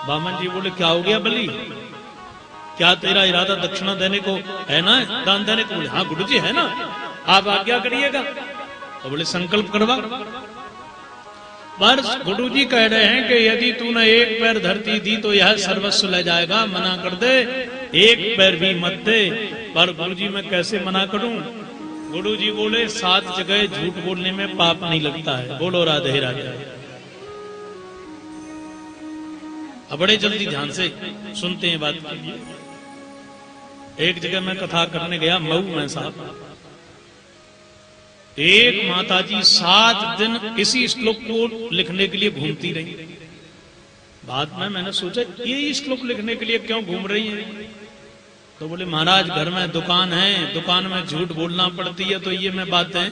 बामन जी बोले क्या हो गया बलि, क्या तेरा इरादा दक्षिणा देने को है ना, दान देने को? बोले हाँ गुरु जी है ना, आप आज्ञा करिएगा। तो बोले संकल्प करवा। पर गुरु जी कह रहे हैं कि यदि तूने 1 पैर धरती दी तो यह सर्वस्व ले जाएगा, मना कर दे, 1 पैर भी मत दे। पर गुरु जी मैं कैसे मना करूं? गुरु जी बोले 7 जगह झूठ बोलने में पाप नहीं लगता है। बोलो राधे राधे। अब बड़े जल्दी ध्यान से सुनते हैं बात के लिए। एक जगह मैं कथा करने गया मऊ में साहब, एक माताजी 7 दिन इसी श्लोक को लिखने के लिए घूमती रही। बाद में मैंने सोचा ये श्लोक लिखने के लिए क्यों घूम रही है? तो बोले महाराज घर में दुकान है, दुकान में झूठ बोलना पड़ती है, तो ये मैं बात है।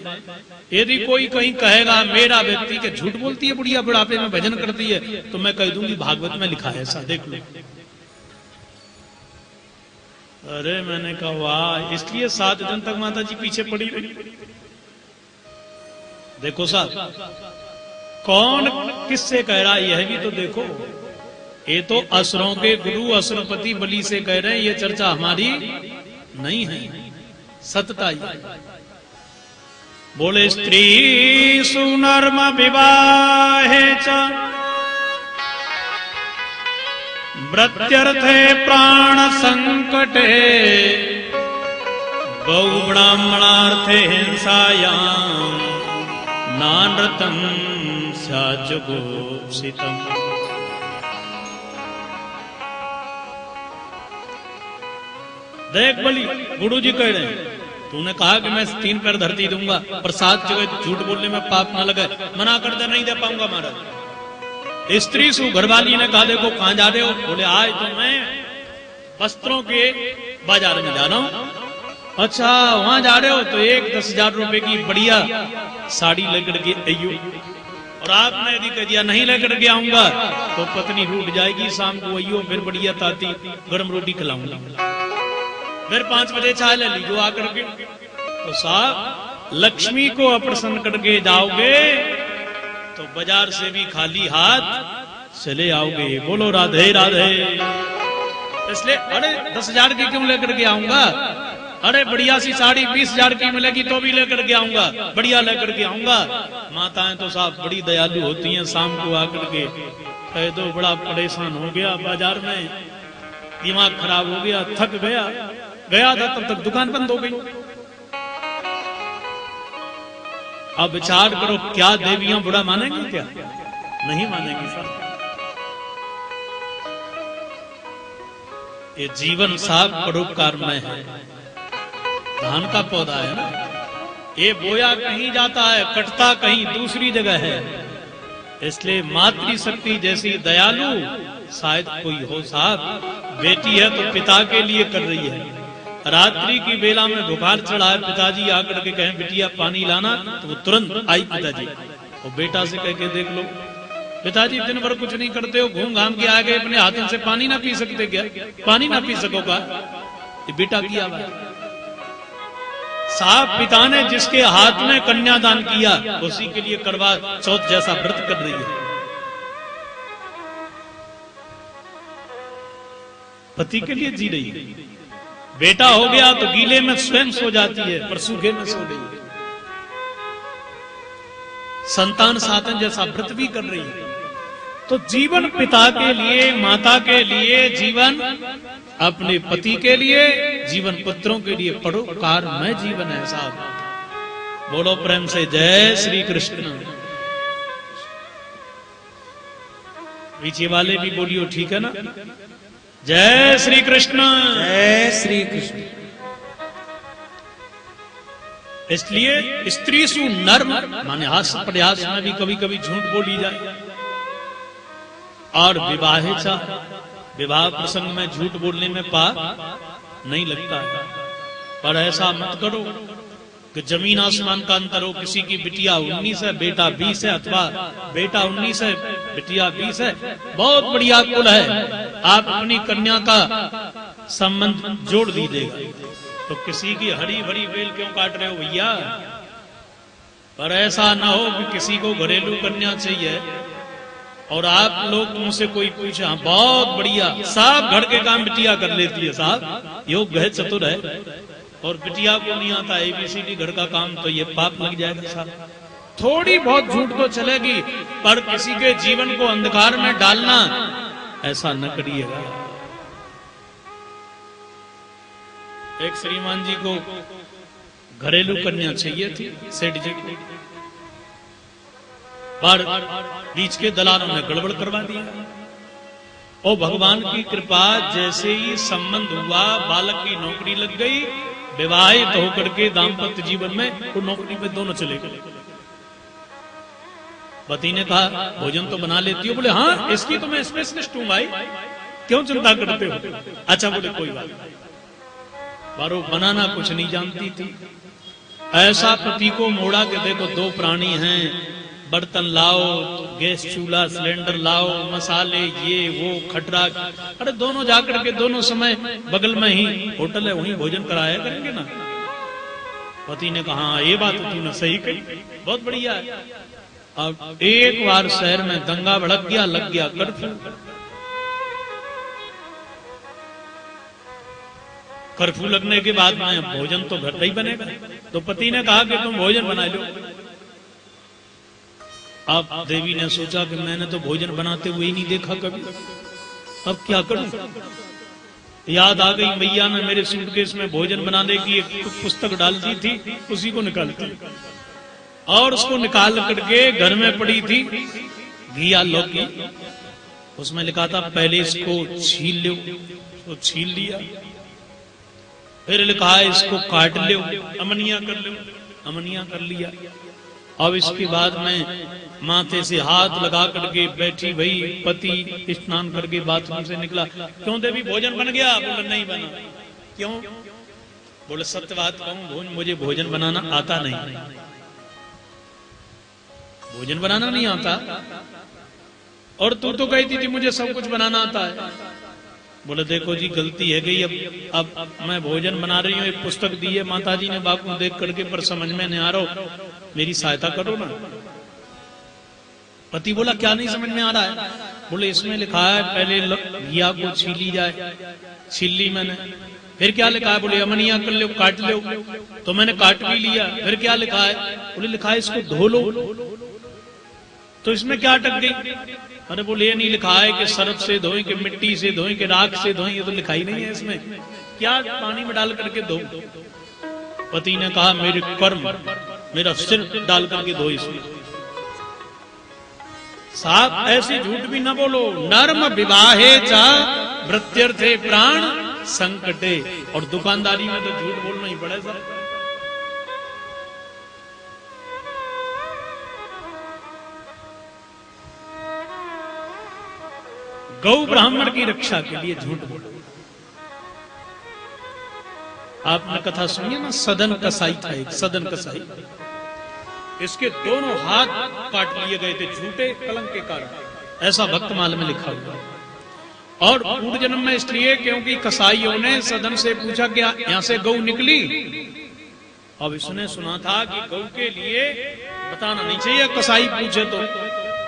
यदि कोई कहीं कहेगा मेरा व्यक्ति के झूठ बोलती है बुढ़िया, बुढ़ापे में भजन करती है, तो मैं कह दूंगी भागवत में लिखा है ऐसा, देख लो। अरे मैंने कहा वाह, इसलिए 7 दिन तक माता जी पीछे पड़ी रही। देखो साहब, कौन किससे कह रहा है यह भी तो देखो। ये तो असुरों के गुरु असुरपति बलि से कह रहे हैं, ये चर्चा हमारी नहीं है, सतता ही। बोले स्त्री सुनर्म विवाहे च व्रत्यर्थे प्राण संकटे गौ ब्राह्मणार्थे हिंसायाम नानृतम स्याजुगोप्सितम। देख बलि, गुरु जी कह रहे हैं तूने कहा कि मैं 3 पैर धरती दूंगा, पर 7 जगह झूठ बोलने में पाप ना लगे, मना कर दे, नहीं दे पाऊंगा महाराज। स्त्री सु घरवाली ने कहा देखो कहां जा रहे हो? बोले आज तो मैं वस्त्रों के बाजार में जा रहा हूं। अच्छा वहां जा रहे हो तो एक 10,000 रुपए की बढ़िया साड़ी लेकर के आइयो, और आपने यदि कह दिया नहीं लेकर के आऊंगा तो पत्नी रूठ जाएगी, शाम को आइयो फिर बढ़िया ताती गर्म रोटी खिलाऊंगा, फिर 5 बजे चाय ले लीजिए आकर के। तो साहब लक्ष्मी को अप्रसन्न करके जाओगे तो बाजार से भी खाली हाथ चले आओगे। बोलो राधे राधे। इसलिए अरे 10,000 की क्यों लेकर के आऊंगा, अरे बढ़िया सी साड़ी 20,000 की मिलेगी तो भी लेकर के आऊंगा, बढ़िया लेकर के आऊंगा। माताएं तो साहब बड़ी दयालु होती हैं, शाम को आकर के कह दो बड़ा परेशान हो गया बाजार में, दिमाग खराब हो गया, थक गया था, तब तक दुकान बंद हो गई। अब विचार करो क्या देवियां बुरा मानेंगी? क्या नहीं मानेंगी साहब। ये जीवन साहब परोपकारमय है, धान का पौधा है ना, ये बोया कहीं जाता है, कटता कहीं दूसरी जगह है। इसलिए मातृशक्ति जैसी दयालु शायद कोई हो साहब। बेटी है तो पिता के लिए कर रही है। रात्रि की बेला में बुखार चढ़ा है, पिताजी आकर के कहें बिटिया पानी लाना, तो वो तुरंत आई पिताजी। और बेटा से कह के देख लो, पिताजी दिन भर कुछ नहीं करते हो, घूम घाम के आ गए, अपने हाथों से पानी ना पी सकते क्या? पानी ना पी सकोगा? ये बेटा किया हुआ साहब। पिता ने जिसके हाथ में कन्यादान किया उसी के लिए करवा चौथ जैसा व्रत कर रही है। पति के लिए जी रही है। बेटा हो गया तो गीले में स्वयं सो जाती है, पर सूखे में सो रही है। संतान साधन जैसा व्रत भी कर रही है। तो जीवन पिता के लिए, माता के लिए, जीवन अपने पति के लिए, जीवन पुत्रों के लिए परोपकारमय जीवन है साहब। बोलो प्रेम से जय श्री कृष्ण। पीछे वाले भी बोलियो ठीक है ना? जय श्री कृष्ण। जय श्री कृष्ण। इसलिए स्त्री सु नर्म माने हास्य प्रयास में भी कभी कभी झूठ बोली जाए, और विवाह प्रसंग में झूठ बोलने में पाप नहीं लगता है। पर ऐसा मत करो कि जमीन आसमान का अंतर हो, किसी की बिटिया 19 है बेटा 20 है, अथवा बेटा 19 है बिटिया 20 है, बहुत बढ़िया कुल है, आप अपनी कन्या का संबंध जोड़ दीजिएगा। तो किसी की हरी भरी बेल क्यों काट रहे हो भैया? पर ऐसा ना हो कि किसी को घरेलू कन्या चाहिए और आप लोग मुझसे कोई पूछे, हाँ बहुत बढ़िया साहब घर के काम बिटिया कर लेती है साहब, योग है चतुर है, और बिटिया को नहीं आता ABCD घर का काम, तो ये पाप लग जाएगा साहब। थोड़ी बहुत झूठ तो चलेगी, पर किसी के जीवन को अंधकार में डालना ऐसा न करिएगा। एक श्रीमान जी को घरेलू कन्या चाहिए थी सेठ जी को, पर बीच के दलालों ने गड़बड़ करवा दिया। और भगवान की कृपा, जैसे ही संबंध हुआ, बालक की नौकरी लग गई, विवाहित होकर के दाम्पत्य जीवन में वो नौकरी पे दोनों चले गए। पति ने कहा भोजन तो बना लेती हो? बोले हाँ इसकी तो मैं स्पेशलिस्ट हूं भाई, क्यों चिंता करते हो? अच्छा बोले कोई बात नहीं। पर वो बनाना कुछ नहीं जानती थी। ऐसा पति को मोड़ा कि देखो दो प्राणी हैं, बर्तन लाओ, गैस चूल्हा सिलेंडर लाओ, मसाले ये वो खटरा, अरे दोनों जाकर के दोनों समय बगल में ही होटल है वहीं भोजन कराया करेंगे ना। पति ने कहा ये बात तूने सही कही, बहुत बढ़िया है। अब एक बार शहर में दंगा भड़क गया, लग गया कर्फ्यू। कर्फ्यू लगने के बाद में भोजन तो घर पे ही बनेगा। तो पति ने कहा कि तुम भोजन बना लो। अब देवी ने सोचा कि मैंने तो भोजन बनाते हुए ही नहीं देखा कभी, अब क्या करूं। याद आ गई मैया ने मेरे सूटकेस में भोजन बनाने की एक पुस्तक डाल दी थी, उसी को निकाल दी और उसको निकाल करके घर में पड़ी थी घिया लौकी। उसमें लिखा था पहले इसको छील लो, तो छील लिया। फिर लिखा है इसको काट लो, अमनिया कर लो, अमनिया कर लिया। अब इसके बाद में माथे से हाथ लगा करके बैठी भई, पति स्नान करके बाथरूम से निकला। क्यों देवी भोजन बन गया? बोले नहीं बना। क्यों? बोले सत्य बात कहूं, मुझे भोजन बनाना आता नहीं। भोजन बनाना नहीं आता और तू तो कहती थी मुझे सब कुछ बनाना आता है। बोले देखो जी गलती है गई, अब मैं भोजन बना रही हूँ, एक पुस्तक दी है माता जी ने बापू देख करके, पर समझ में नहीं आ रहा, मेरी सहायता करो ना। पति बोला क्या नहीं समझ में आ रहा है? बोले इसमें लिखा है पहले घिया को छीली जाए, छील ली मैंने। फिर क्या लिखा है? बोले अमनिया कर लो, काट लो, तो मैंने काट भी लिया। फिर क्या लिखा है? बोले लिखा है इसको धो लो, तो इसमें क्या अटक गई? अरे बोले ये नहीं लिखा है कि सर्फ से धोएं, कि मिट्टी से धोएं, कि राख से धोएं, ये तो लिखा ही नहीं है इसमें, क्या पानी में डाल करके धो। पति ने कहा मेरे कर्म, मेरा सिर डाल करके धो इसमें। साहब ऐसे झूठ भी न बोलो। नर्म विवाहे चा वृत्यर्थे प्राण संकटे, और दुकानदारी में तो झूठ बोलना ही पड़े सर। गौ ब्राह्मण की रक्षा के लिए झूठ बोलो। आपने कथा सुनी ना, सदन कसाई था एक, सदन कसाई, इसके दोनों हाथ काट लिए गए थे झूठे कलंक के कारण, ऐसा भक्तमाल में लिखा हुआ। और पूर्व जन्म में इसलिए क्योंकि कसाईयों ने सदन से पूछा क्या यहां से गौ निकली। अब इसने सुना था कि गौ के लिए बताना नहीं चाहिए, कसाई पूछे तो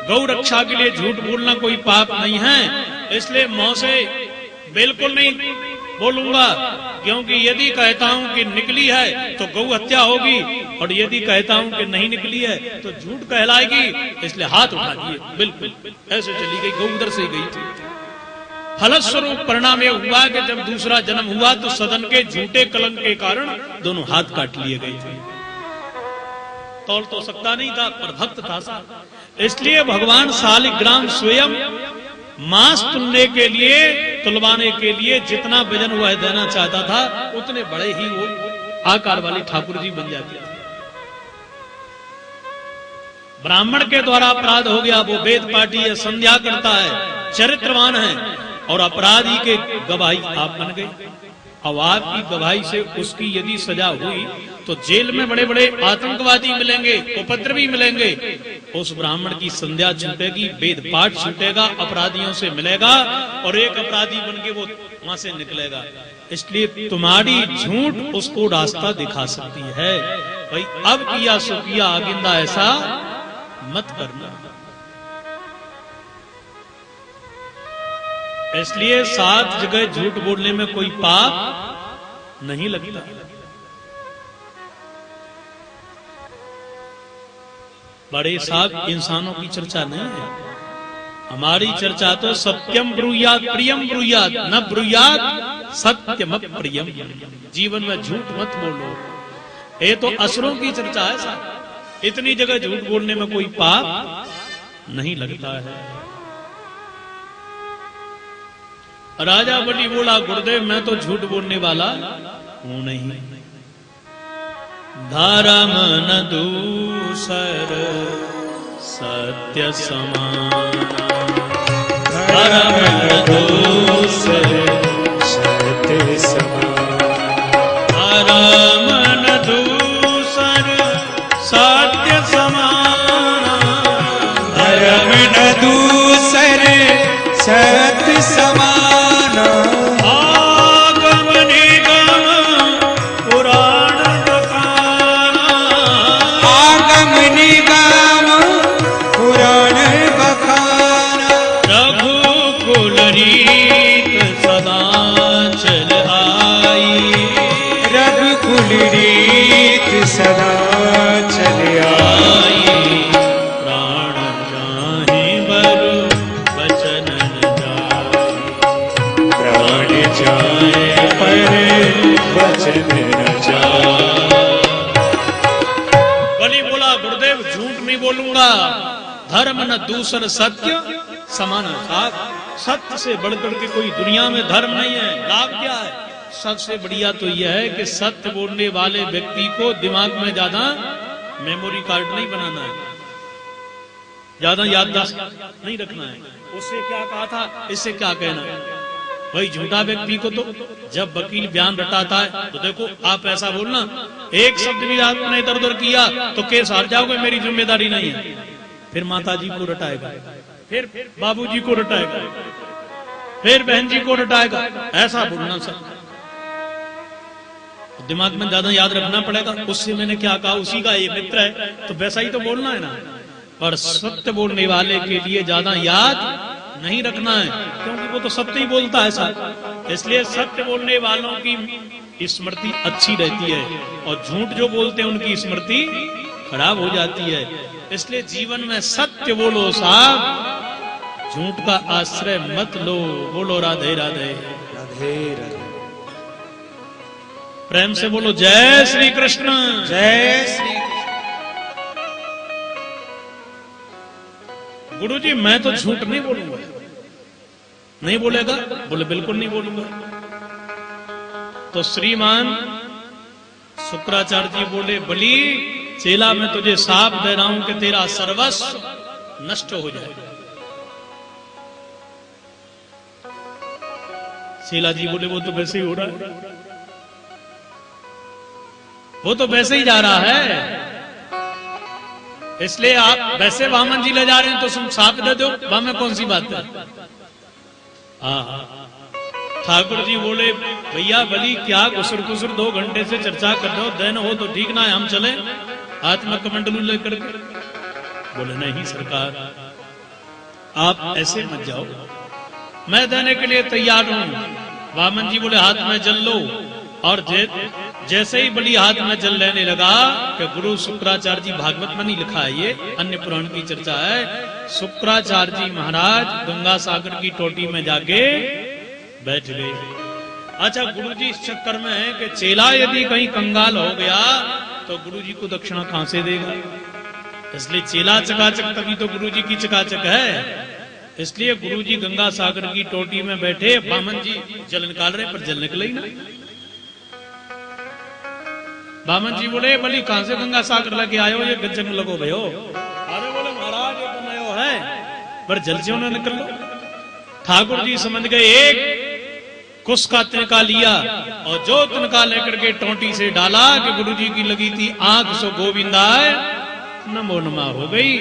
गौ रक्षा के लिए झूठ बोलना कोई पाप नहीं है, इसलिए मुंह से बिल्कुल नहीं बोलूंगा, क्योंकि यदि कहता हूं कि निकली है तो गौ हत्या होगी, और यदि कहता हूं कि नहीं निकली है तो झूठ कहलाएगी, इसलिए हाथ उठा दिए। बिल्कुल ऐसे चली गई, गौ उधर से गई थी। फलस्वरूप परिणाम यह हुआ कि जब दूसरा जन्म हुआ तो सदन के झूठे कलंक के कारण दोनों हाथ काट लिए गए थे। तौल तो सकता नहीं था, पर भक्त था साहब। इसलिए भगवान शालिग्राम स्वयं मांस तुलवाने के लिए जितना वजन वह देना चाहता था, उतने बड़े ही वो आकार वाले ठाकुर जी बन जाते थे। ब्राह्मण के द्वारा अपराध हो गया, वो वेद पाठी है, संध्या करता है, चरित्रवान है, और अपराधी के गवाही आप बन गए। अब आपकी गवाही से उसकी यदि सजा हुई तो जेल में बड़े बड़े आतंकवादी मिलेंगे, उपद्रवी मिलेंगे, उस ब्राह्मण की संध्या छूटेगी, वेद पाठ छूटेगा, अपराधियों से मिलेगा, और एक अपराधी बन के वो वहां से निकलेगा। इसलिए तुम्हारी झूठ उसको रास्ता दिखा सकती है। भाई अब किया सो किया, आगिंदा ऐसा मत करना। इसलिए 7 जगह झूठ बोलने में कोई पाप नहीं लगता। बड़े साहब इंसानों की चर्चा नहीं है, हमारी चर्चा तो सत्यम ब्रूयात प्रियम ब्रूयात, न ब्रूयात सत्यम प्रियम। जीवन में झूठ मत बोलो, ये तो असुरों की चर्चा है साहब। इतनी जगह झूठ बोलने में कोई पाप नहीं लगता है। राजा बलि बोला गुरुदेव मैं तो झूठ बोलने वाला हूं नहीं। धर्म न दूसर सत्य समान, धर्म न दूसर सत्य समान, बोली रीत सदा चले आई। प्राण जाहि बर बचन न जाए, प्राण जाए पर वचन न जाए। बलि बोला गुरुदेव झूठ नहीं बोलूंगा, धर्म न दूसर सत्य समान। साहब सत्य से बढ़कर के कोई दुनिया में धर्म नहीं है। लाभ क्या है? सबसे बढ़िया तो यह है कि सत्य बोलने वाले व्यक्ति को दिमाग में ज्यादा मेमोरी कार्ड नहीं बनाना है, ज्यादा याददाश्त नहीं रखना है। उससे क्या कहा था, इससे क्या कहना है। भाई झूठा व्यक्ति को तो जब वकील बयान रटाता है तो देखो आप ऐसा बोलना, एक शब्द भी आपने इधर उधर किया तो केस हार जाओगे, मेरी जिम्मेदारी नहीं है। फिर माता जी को रटाएगा, फिर बाबूजी को रटाएगा, फिर बहन जी को रटाएगा, ऐसा बोलना सर। दिमाग में ज्यादा याद रखना पड़ेगा। उससे मैंने क्या कहा, उसी का ये मित्र है तो वैसा ही तो बोलना है ना। पर सत्य बोलने वाले के लिए ज्यादा याद नहीं रखना है, क्योंकि वो तो सत्य ही बोलता है साहब। इसलिए सत्य बोलने वालों की स्मृति अच्छी रहती है और झूठ जो बोलते हैं उनकी स्मृति खराब हो जाती है। इसलिए जीवन में सत्य बोलो साहब, झूठ का आश्रय मत लो। बोलो राधे राधे। राधे राधे। प्रेम से बोलो जय श्री कृष्ण। जय श्री गुरु जी मैं तो झूठ नहीं बोलूंगा। नहीं बोलेगा? बोले बिल्कुल नहीं बोलूंगा। तो श्रीमान शुक्राचार्य जी बोले, बलि चेला मैं तुझे साफ दे रहा हूं कि तेरा सर्वस्व नष्ट हो जाए। चेला जी बोले वो तो वैसे ही हो रहा है, वो तो वैसे ही जा रहा है। इसलिए आप वैसे वामन जी ले जा रहे हैं तो तुम साफ दे दो, वामन कौन सी बात है। ठाकुर जी बोले, भैया बलि क्या गुसर गुसर 2 घंटे से चर्चा कर रहे हो, दिन हो तो ठीक ना है, हम चले हाथ में कमंडलू लेकर के। बोले नहीं सरकार आप ऐसे मत जाओ, मैं देने के लिए तैयार हूं। वामन जी बोले हाथ में जल लो। और जैसे ही बलि हाथ में जल लेने लगा कि गुरु शुक्राचार्य जी, भागवत में नहीं लिखा है, ये अन्य पुराण की चर्चा है। शुक्राचार्य जी महाराज गंगा सागर की टोटी में जाके बैठ गए। अच्छा गुरु जी इस चक्कर में है कि चेला यदि कहीं कंगाल हो गया तो गुरु जी को दक्षिणा कहां से देगा। इसलिए चेला चकाचक तभी तो गुरु जी की चकाचक है। इसलिए गुरु जी गंगा सागर की टोटी में बैठे, वामन जी जल निकाल रहे पर जल निकले ही ना। वामन जी बोले, बलि कहां से गंगा सागर लेके आयो, ये गज्जन लगो भयो। अरे बोले महाराज ये तो नयो है, पर जल से उन्हें निकल लो। ठाकुर जी समझ गए, एक कुश का तिनका लिया और जो तिनका लेकर के टोटी से डाला कि गुरु जी की लगी थी आंख सो गोविंदाय नमो नमा हो गई।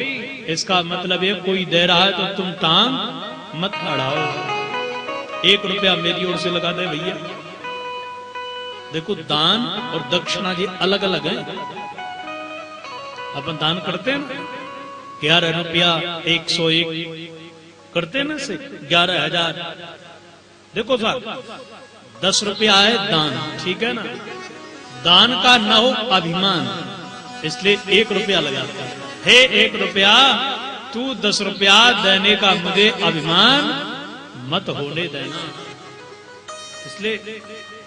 इसका मतलब है कोई दे रहा है तो तुम टांग मत अड़ाओ। 1 रुपया मेरी ओर से लगा दे भैया। देखो दान और दक्षिणा जी अलग अलग है। अपन दान करते हैं ना 11 रुपया 101 करते हैं ना से 11,000। देखो साहब 10 रुपया है दान, ठीक है ना। दान का न हो अभिमान, इसलिए 1 रुपया लगाता है। हे 1 रुपया तू 10 रुपया देने का मुझे अभिमान मत होने देना। इसलिए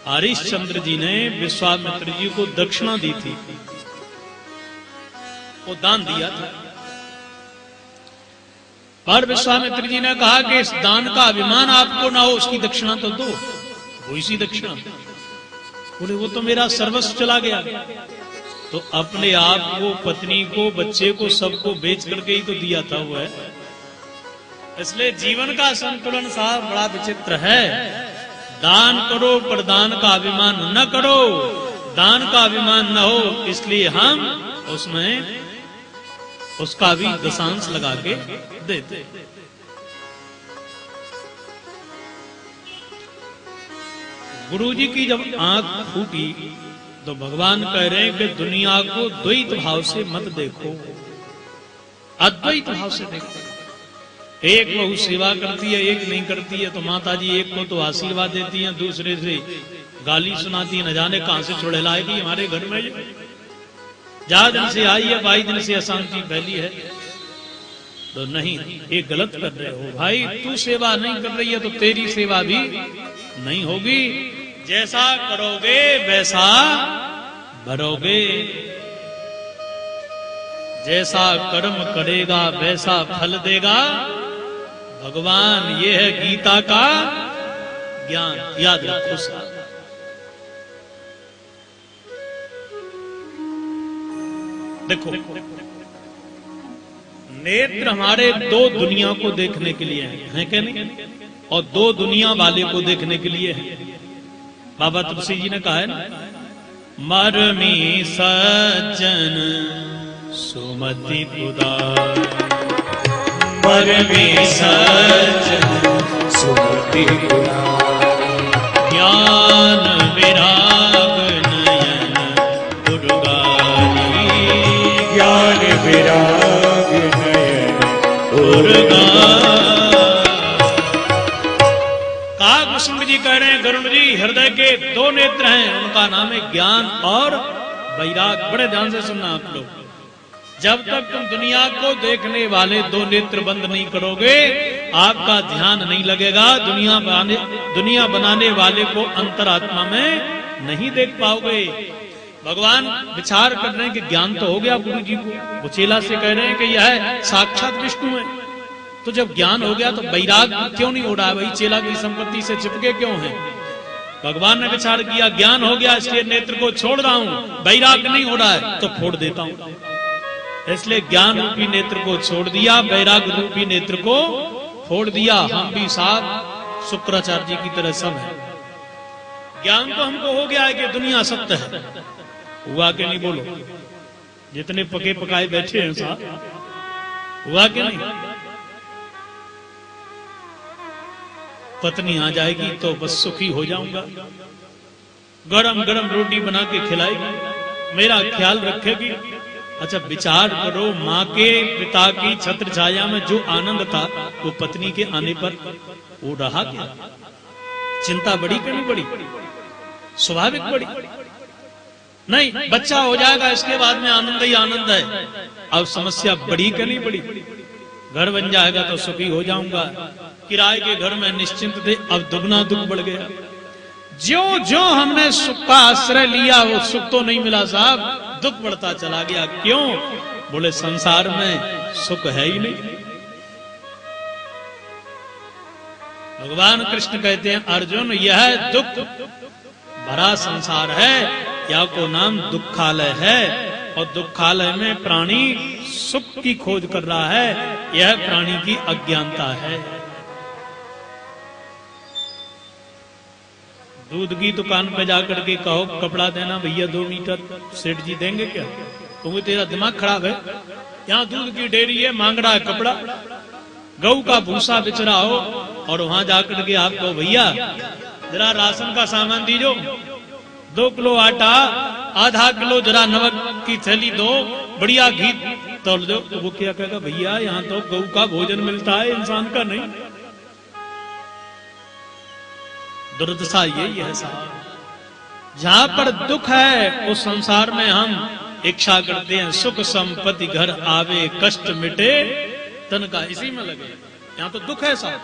हरिश्चंद्र जी ने विश्वामित्र जी को दक्षिणा दी थी, वो दान दिया था। पर विश्वामित्र जी ने कहा कि इस दान का अभिमान आपको ना हो, उसकी दक्षिणा तो दो। वो इसी दक्षिणा बोले, वो तो मेरा सर्वस्व चला गया। तो अपने आप को, पत्नी को, बच्चे को, सबको बेच करके ही तो दिया था वो है। इसलिए जीवन का संतुलन साहब बड़ा विचित्र है। दान करो पर दान का अभिमान न करो। दान का अभिमान न हो इसलिए हम उसमें उसका भी दशांश लगा के देते। गुरु जी की जब आंख फूटी तो भगवान कह रहे हैं कि दुनिया को द्वैत भाव से मत देखो, अद्वैत भाव से देखो। एक बहू सेवा करती है, एक नहीं करती है, तो माता जी एक को तो आशीर्वाद देती हैं, दूसरे से गाली सुनाती, न जाने कहां से चुड़ैल आएगी हमारे घर में। ये ज्यादा दिन से आई है, 22 दिन से अशांति फैली है। तो नहीं, ये गलत कर रहे हो भाई। तू सेवा नहीं कर रही है तो तेरी सेवा भी नहीं होगी। जैसा करोगे वैसा भरोगे, जैसा कर्म करेगा वैसा फल देगा भगवान। ये है गीता का ज्ञान, याद रखो साहब। देखो, नेत्र हमारे दो दुनिया को देखने के लिए हैं क्या नहीं? और दो दुनिया वाले को देखने के लिए है। बाबा तुलसी जी ने कहा है ना, मरमी सज्जन सुमति उदार, मरमी सज्जन सुमति उदार, ज्ञान विराग नयन दुर्गारी, ज्ञान विराग नयन दुर्गा। कुसुम जी कह रहे हैं, गरुड़ जी हृदय के दो नेत्र हैं, उनका नाम है ज्ञान और वैराग। बड़े ध्यान से सुनना आप लोग। जब तक तुम दुनिया को देखने वाले दो नेत्र बंद नहीं करोगे, आपका ध्यान नहीं लगेगा। दुनिया बनाने वाले को अंतरात्मा में नहीं देख पाओगे। भगवान विचार कर रहे हैं कि ज्ञान तो हो गया गुरु जी को, वो चेला से कह रहे हैं कि यह साक्षात विष्णु है। तो जब ज्ञान हो गया तो वैराग क्यों नहीं हो रहा है? भाई चेला की संपत्ति से चिपके क्यों है? भगवान ने विचार किया, ज्ञान हो गया इसलिए नेत्र को छोड़ रहा हूं, वैराग नहीं हो रहा है तो फोड़ देता हूं। इसलिए ज्ञान रूपी नेत्र को छोड़ दिया, वैराग रूपी नेत्र को फोड़ दिया। हम भी साथ शुक्राचार्य जी की तरह सब है। ज्ञान तो हमको हो गया है कि दुनिया सत्य है। हुआ कि नहीं बोलो? जितने पके पकाए बैठे हैं साहब, हुआ कि नहीं? पत्नी आ जाएगी तो बस सुखी हो जाऊंगा, गरम गरम रोटी बना के खिलाएगी, मेरा ख्याल रखेगी। अच्छा विचार करो, माँ के पिता की छत्र छाया में जो आनंद था वो पत्नी के आने पर वो रहा क्या? चिंता बड़ी कि नहीं बड़ी? स्वाभाविक बड़ी नहीं। बच्चा हो जाएगा इसके बाद में आनंद ही आनंद है। अब समस्या बड़ी कि नहीं बड़ी? घर बन जाएगा तो सुखी हो जाऊंगा। किराए के घर में निश्चिंत थे, अब दुगना दुख बढ़ गया। जो जो हमने सुख का आश्रय लिया वो सुख तो नहीं मिला साहब, दुख बढ़ता चला गया। क्यों? बोले संसार में सुख है ही नहीं। भगवान कृष्ण कहते हैं, अर्जुन यह दुख भरा संसार है, या को नाम दुखालय है, और दुखालय में प्राणी सुख की खोज कर रहा है। यह प्राणी की अज्ञानता है। दूध की दुकान पे जाकर के कहो कपड़ा देना भैया 2 मीटर, सेठ जी देंगे क्या? क्योंकि तेरा दिमाग खराब है। यहाँ दूध की डेयरी है, मांग रहा है कपड़ा। गऊ का भूसा बिच रहा हो और वहां जाकर के आप कहो भैया जरा राशन का सामान दीजो, 2 किलो आटा, आधा किलो जरा नमक की थैली दो, बढ़िया घी तोल दो। तो वो क्या कहेगा, भैया यहाँ तो गऊ का भोजन मिलता है, इंसान का नहीं। दुर्दशा यही है साहब। जहां पर दुख है उस संसार में हम इच्छा करते हैं सुख संपत्ति घर आवे, कष्ट मिटे तन का, इसी में लगे। यहाँ तो दुख है साहब।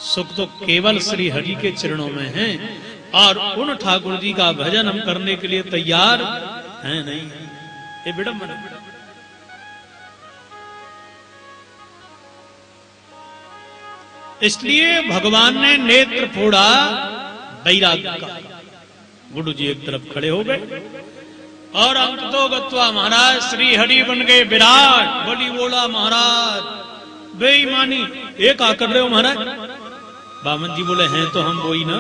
सुख तो केवल श्री हरि के चरणों में है, और उन ठाकुर जी का भजन हम करने के लिए तैयार हैं नहीं। ये विडंबना। इसलिए भगवान ने नेत्र फोड़ा वैराग्य का। गुरु जी एक तरफ खड़े हो गए और अंत तो गत्वा महाराज श्री हरि बन गए विराट। बलि बोला महाराज बेईमानी ये क्या कर रहे हो महाराज? बामन जी बोले हैं तो हम वही ना,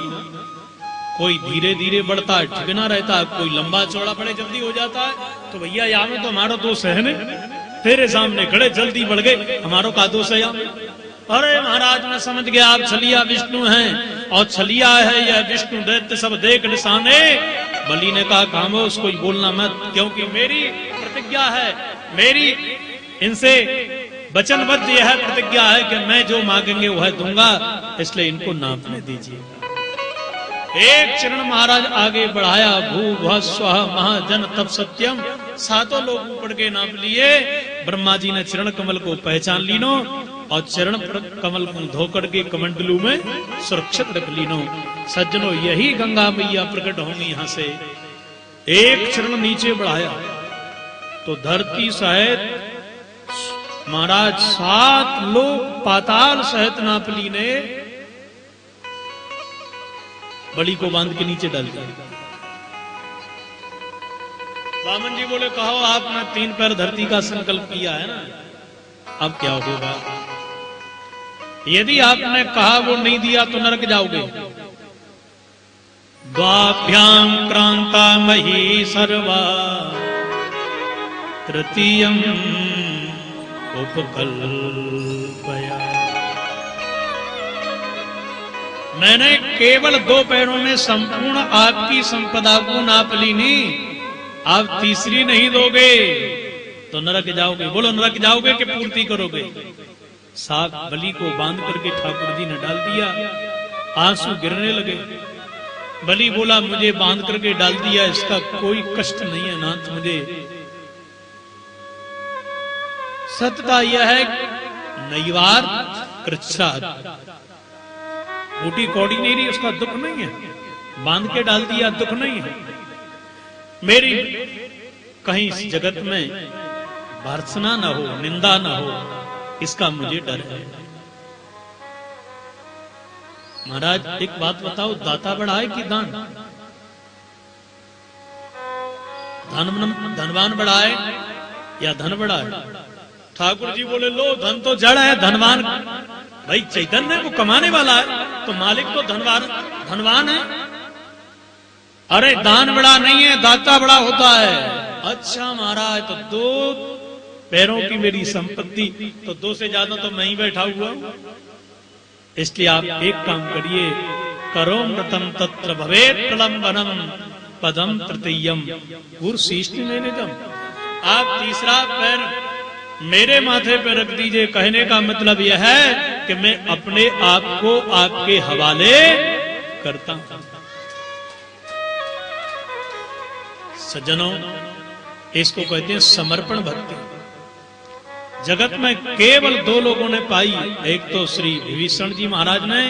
कोई धीरे धीरे बढ़ता है ठिकना रहता है, कोई लंबा चौड़ा बड़े जल्दी हो जाता है। तो भैया यहाँ में तो हमारा दोष है नहीं, तेरे सामने खड़े जल्दी बढ़ गए, हमारा का दोष है यहाँ? अरे महाराज मैं समझ गया आप छलिया विष्णु हैं, और छलिया है यह विष्णु दैत्य सब देख निशाने। बलि ने कहा खामोश, कोई बोलना मत, क्योंकि मेरी प्रतिज्ञा है, मेरी इनसे वचनबद्ध यह प्रतिज्ञा है कि मैं जो मांगेंगे वह दूंगा, इसलिए इनको नापने दीजिए। एक चरण महाराज आगे बढ़ाया, भू भुव स्वः महाजन तप सत्यम, सातों लोग ऊपर के नाप लिए। ब्रह्मा जी ने चरण कमल को पहचान लीनो और चरण कमल को धोकर के कमंडलू में सुरक्षित रख लीनो। सज्जनों, यही गंगा मैया प्रकट होंगी यहां से। एक चरण नीचे बढ़ाया तो धरती सहित महाराज 7 लोग पाताल सहित नाप ली ने बलि को बांध के नीचे डाल दिया। वामन जी बोले, कहो आपने 3 पैर धरती का संकल्प किया है ना, अब क्या होगा? यदि आपने कहा वो नहीं दिया तो नरक जाओगे। द्वाभ्याम क्रांता मही सर्वा तृतीयम उपकल्पया। मैंने केवल 2 पैरों में संपूर्ण आपकी संपदा को नाप ली नहीं, आप तीसरी नहीं दोगे तो नरक जाओगे। बोलो, नरक जाओगे कि पूर्ति करोगे? सात बलि को बांध करके ठाकुर जी ने डाल दिया। आंसू गिरने लगे। बलि बोला, मुझे बांध करके डाल दिया, इसका कोई कष्ट नहीं है नाथ मुझे। सत्यता यह है, नैवार कृच्छाद, बूटी कौड़ी नहीं रही, उसका दुख नहीं है। बांध के डाल दिया, दुख नहीं है। मेरी कहीं इस जगत में भर्त्सना न हो, निंदा न हो, इसका मुझे डर है। महाराज एक बात बताओ, दाता बड़ा है कि दान? धनवान बड़ा है या धन बड़ा है? ठाकुर जी बोले, लो धन तो जड़ है, धनवान भाई चैतन्य को कमाने वाला है, तो मालिक तो धनवान है। अरे दान बड़ा नहीं है, दाता बड़ा होता है। अच्छा महाराज, तो 2 पैरों की मेरी संपत्ति, तो 2 से ज्यादा तो मैं ही बैठा हुआ हूं। इसलिए आप एक काम करिए, करो मृतम तत्र भवेत प्रलंबनम पदम तृतीयम गुरुशिष्टनिजम। आप तीसरा पैर मेरे माथे पर रख दीजिए। कहने का मतलब यह है कि मैं अपने आप को आपके हवाले करता हूं। सज्जनों, इसको कहते हैं समर्पण भक्ति। जगत में केवल 2 लोगों ने पाई, एक तो श्री विभीषण जी महाराज ने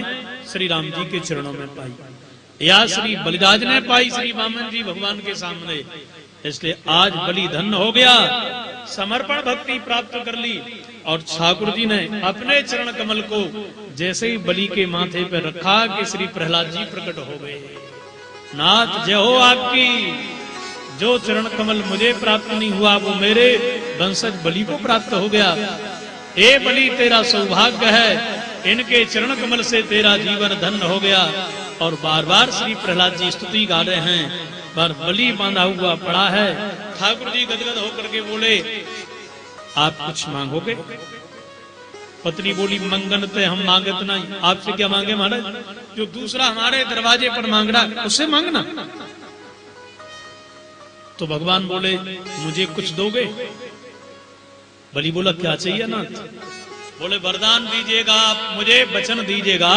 श्री राम जी के चरणों में पाई, या श्री बलिराज ने पाई श्री वामन जी भगवान के सामने। इसलिए आज बलि धन्य हो गया, समर्पण भक्ति प्राप्त कर ली। और ठाकुर जी ने अपने चरण कमल को जैसे ही बलि के माथे पर रखा कि श्री प्रहलाद जी प्रकट हो गए। नाथ जय हो आपकी, जो चरण कमल मुझे प्राप्त नहीं हुआ वो मेरे वंशज बलि को प्राप्त हो गया। ए बलि, तेरा सौभाग्य है, इनके चरण कमल से तेरा जीवन धन्य हो गया। और बार बार श्री प्रहलाद जी स्तुति गा रहे हैं, पर बलि बांधा हुआ पड़ा है। ठाकुर जी गदगद होकर के बोले, आप कुछ मांगोगे? पत्नी बोली, मंगन ते हम मांगत नहीं। आपसे क्या मांगे महाराज? जो दूसरा हमारे दरवाजे पर मांग रहा है उससे मांगना। तो भगवान बोले, मुझे कुछ दोगे? बलि बोला, क्या चाहिए नाथ? बोले, वरदान दीजिएगा, आप मुझे वचन दीजिएगा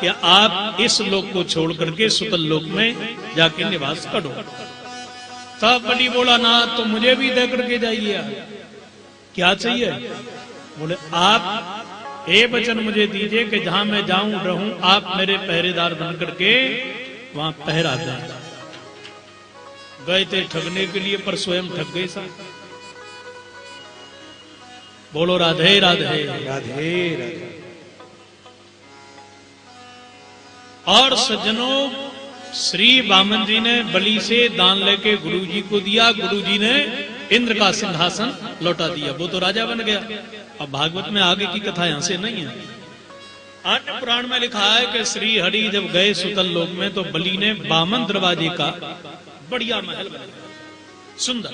कि आप इस लोक को छोड़ करके सुतल लोक में जाके निवास करो। तब बलि बोला, नाथ तो मुझे भी दे करके जाइए। क्या चाहिए? बोले, आप ये वचन मुझे दीजिए कि जहां मैं जाऊं रहूं, आप मेरे पहरेदार बन करके वहां पहरा दें। गए थे ठगने के लिए, पर स्वयं ठग गए साहब। बोलो राधे राधे राधे राधे। और सज्जनों, श्री वामन जी ने बलि से दान लेके गुरु जी को दिया। गुरु जी ने इंद्र का सिंहासन लौटा दिया, वो तो राजा बन गया। अब भागवत में आगे की कथा यहां से नहीं है। अन्य पुराण में लिखा है कि श्री हरि जब गए सुतल लोक में तो बलि ने वामन दरवाजे का बढ़िया महल बनाया, सुंदर।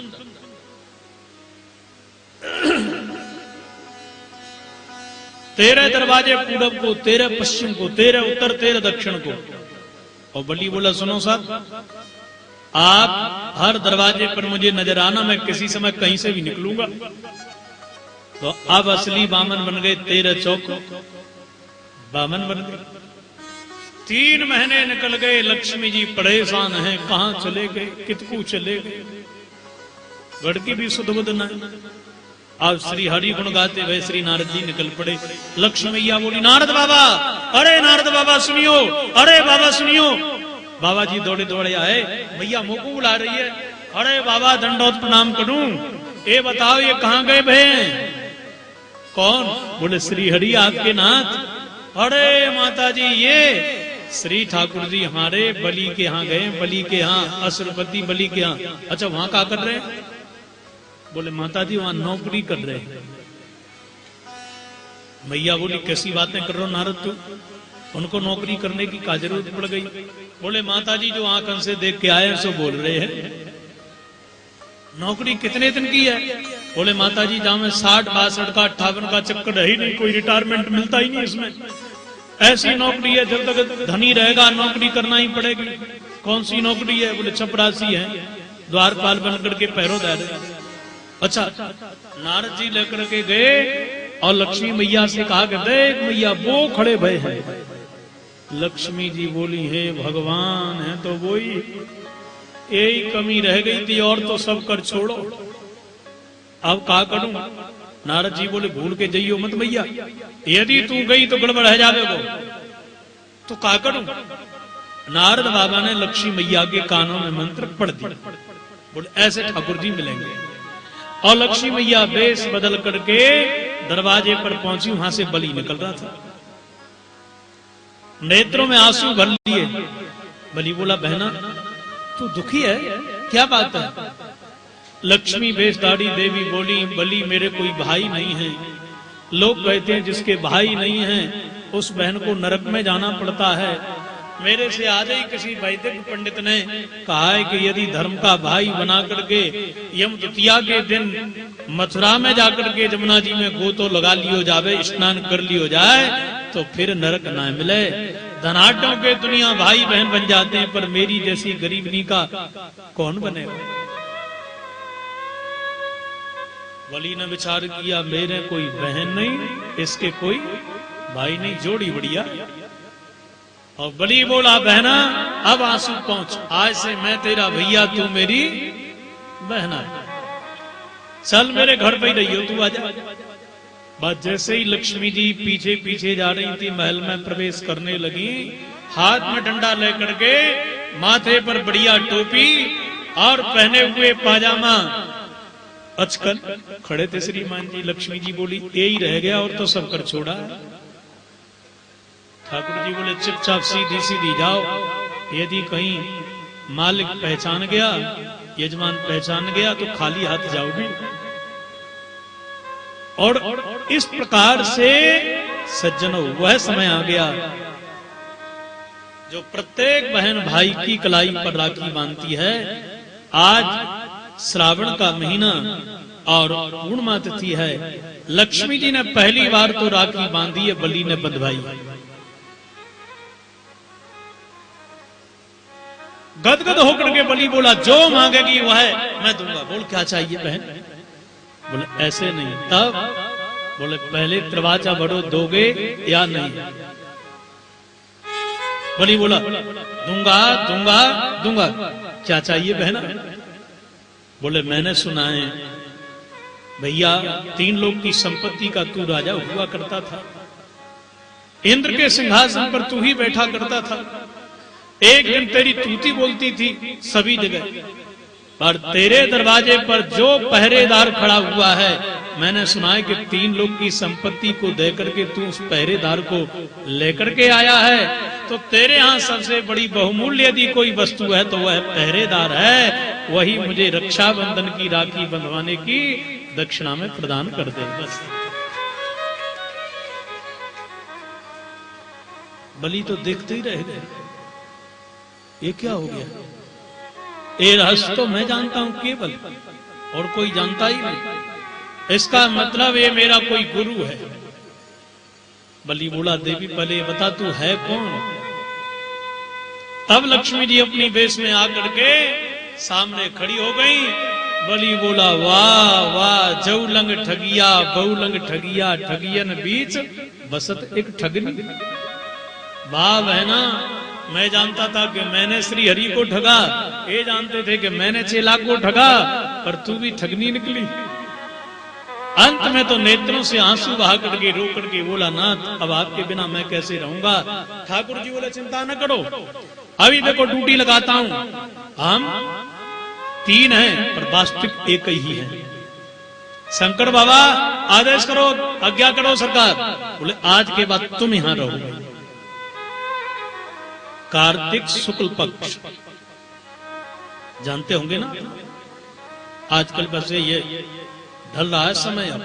13 दरवाजे पूरब को, 13 पश्चिम को, 13 उत्तर, 13 दक्षिण को। और बलि बोला, सुनो साहब, आप हर दरवाजे पर मुझे नजर आना, मैं किसी समय कहीं से भी निकलूंगा। तो अब असली वामन बन गए, 13 चौक वामन बन गए। 3 महीने निकल गए, लक्ष्मी जी परेशान हैं, कहां चले गए, कितकू चले गए, गढ़ की भी सुध बुध न। अब श्री हरि गुण गाते हुए श्री नारद जी निकल पड़े। लक्ष्मी मैया बोली, नारद बाबा, अरे नारद बाबा सुनियो, अरे बाबा सुनियो। बाबा जी दौड़े दौड़े आए, मैया मुंह को बुला रही है। अरे बाबा दंडोत प्रणाम करूं, ये बताओ ये कहां गए भे? कौन? बोले श्री हरि आपके नाथ। अरे माता जी ये श्री ठाकुर जी हमारे बलि के यहाँ गए, बलि के यहाँ, असुरपति बलि के यहाँ। अच्छा वहां क्या कर रहे हैं? बोले माता जी वहां नौकरी कर रहे हैं। मैया बोली कैसी बातें कर रहे हो नारद तू, उनको नौकरी करने की क्या जरूरत पड़ गई? बोले माता जी जो आंखन से देख के आए सो बोल रहे हैं। नौकरी कितने दिन की है? बोले माता जी जहां में 60, 62 का 58 का चक्कर है ही नहीं, कोई रिटायरमेंट मिलता ही नहीं इसमें। ऐसी नौकरी है जब तक धनी रहेगा नौकरी करना ही पड़ेगी। कौन सी नौकरी है? बोले चपरासी है, द्वारपाल बनकर के पैरोदार। अच्छा नारद जी लेकर के गए और लक्ष्मी मैया से कहा कि देख मैया वो खड़े भय हैं। लक्ष्मी जी बोली हे भगवान, है तो वो ही, यही कमी रह गई थी और तो सब कर छोड़ो, अब क्या करूं? नारद जी बोले भूल के जाइयो मत मैया, यदि तू गई तो गड़बड़ है जावे वो, तो क्या करूं? नारद बाबा ने लक्ष्मी मैया के कानों में मंत्र पढ़ दिया। बोले ऐसे ठाकुर जी मिलेंगे। और लक्ष्मी मैया वेश बदल करके दरवाजे पर पहुंची, वहां से बलि निकल रहा था, नेत्रों में आंसू भर लिए। बलि बोला बहना तू दुखी है, क्या बात है? लक्ष्मी वेशधारी देवी बोली बलि मेरे कोई भाई नहीं है, लोग कहते हैं जिसके भाई नहीं है उस बहन को नरक में जाना पड़ता है। मेरे से आज ही किसी वैदिक पंडित ने कहा है कि यदि धर्म का भाई बना करके यम द्वितीया के दिन मथुरा में जाकर के जमुना जी में गोतो लगा लियो जावे, स्नान कर लियो जाए तो फिर नरक ना मिले। धनाढ्यों के दुनिया भाई बहन बन जाते हैं, पर मेरी जैसी गरीबनी का कौन बनेगा? बलि ने विचार किया मेरे कोई बहन नहीं, इसके कोई भाई नहीं, जोड़ी बढ़िया। और बलि बोला बहना अब आंसू पहुंच, आज से मैं तेरा भैया, तू मेरी बहना, चल मेरे घर पे ही रहियो, तू आजा। बस जैसे ही लक्ष्मी जी पीछे पीछे जा रही थी, महल में प्रवेश करने लगी, हाथ में डंडा लेकर के, माथे पर बढ़िया टोपी और पहने हुए पाजामा, अचकन खड़े थे श्रीमान जी। लक्ष्मी जी बोली यही रह गया और तो सब कर छोड़ा। ठाकुर जी बोले चुपचाप सीधी सीधी जाओ, यदि कहीं मालिक पहचान गया, यजमान पहचान गया तो खाली हाथ जाओगी। और इस प्रकार से सज्जनों वह समय आ गया जो प्रत्येक बहन भाई की कलाई पर राखी बांधती है। आज श्रावण का महीना और पूर्णिमा तिथि है। लक्ष्मी जी ने पहली बार तो राखी बांधी है, बलि ने बंधवाई। गदगद होकर के बलि बोला जो मांगेगी वह मैं दूंगा। बोल क्या चाहिए बहन? बोले ऐसे नहीं। तब बोले पहले दरवाजा बढ़ो, दोगे या नहीं? बलि बोला दूंगा दूंगा दूंगा। क्या चाहिए बहना? बोले मैंने सुना है भैया 3 लोग की संपत्ति का तू राजा हुआ करता था, इंद्र के सिंहासन पर तू ही बैठा करता था। एक दिन तेरी तूती बोलती थी सभी जगह, पर तेरे दरवाजे पर जो पहरेदार खड़ा हुआ है, मैंने सुना है कि 3 लोग की संपत्ति को देकर के तू उस पहरेदार को लेकर के आया है। तो तेरे यहाँ सबसे बड़ी बहुमूल्य यदि कोई वस्तु है तो वह पहरेदार है, वही मुझे रक्षाबंधन की राखी बंधवाने की दक्षिणा में प्रदान कर दे। बस बलि तो देखते ही रह गए, ये क्या हो गया? ये रहस्य तो मैं जानता हूं केवल, और कोई जानता ही नहीं। इसका मतलब ये मेरा कोई गुरु है। बलि बोला देवी पहले बता तू है कौन? तब लक्ष्मी जी अपनी वेश में आकर के सामने खड़ी हो गई। बलि बोला वाह वाह, जऊ लंग ठगिया बहु लंग ठगिया, ठगियन बीच बसत एक ठगनी। वाह बहना मैं जानता था कि मैंने श्री हरि को ठगा, ये जानते थे कि मैंने 6 लाख को ठगा, पर तू भी ठगनी निकली। अंत में तो नेत्रों से आंसू बहा करके रो करके बोला, नाथ अब आपके बिना मैं कैसे रहूंगा। ठाकुर जी बोले, चिंता न करो, अभी देखो ड्यूटी लगाता हूं। हम 3 हैं पर वास्तविक एक ही है। शंकर बाबा आदेश करो, आज्ञा करो सरकार। बोले आज के बाद तुम यहां रहोगे। कार्तिक शुक्ल पक्ष जानते होंगे ना, आजकल बस ये ढल रहा है समय। अब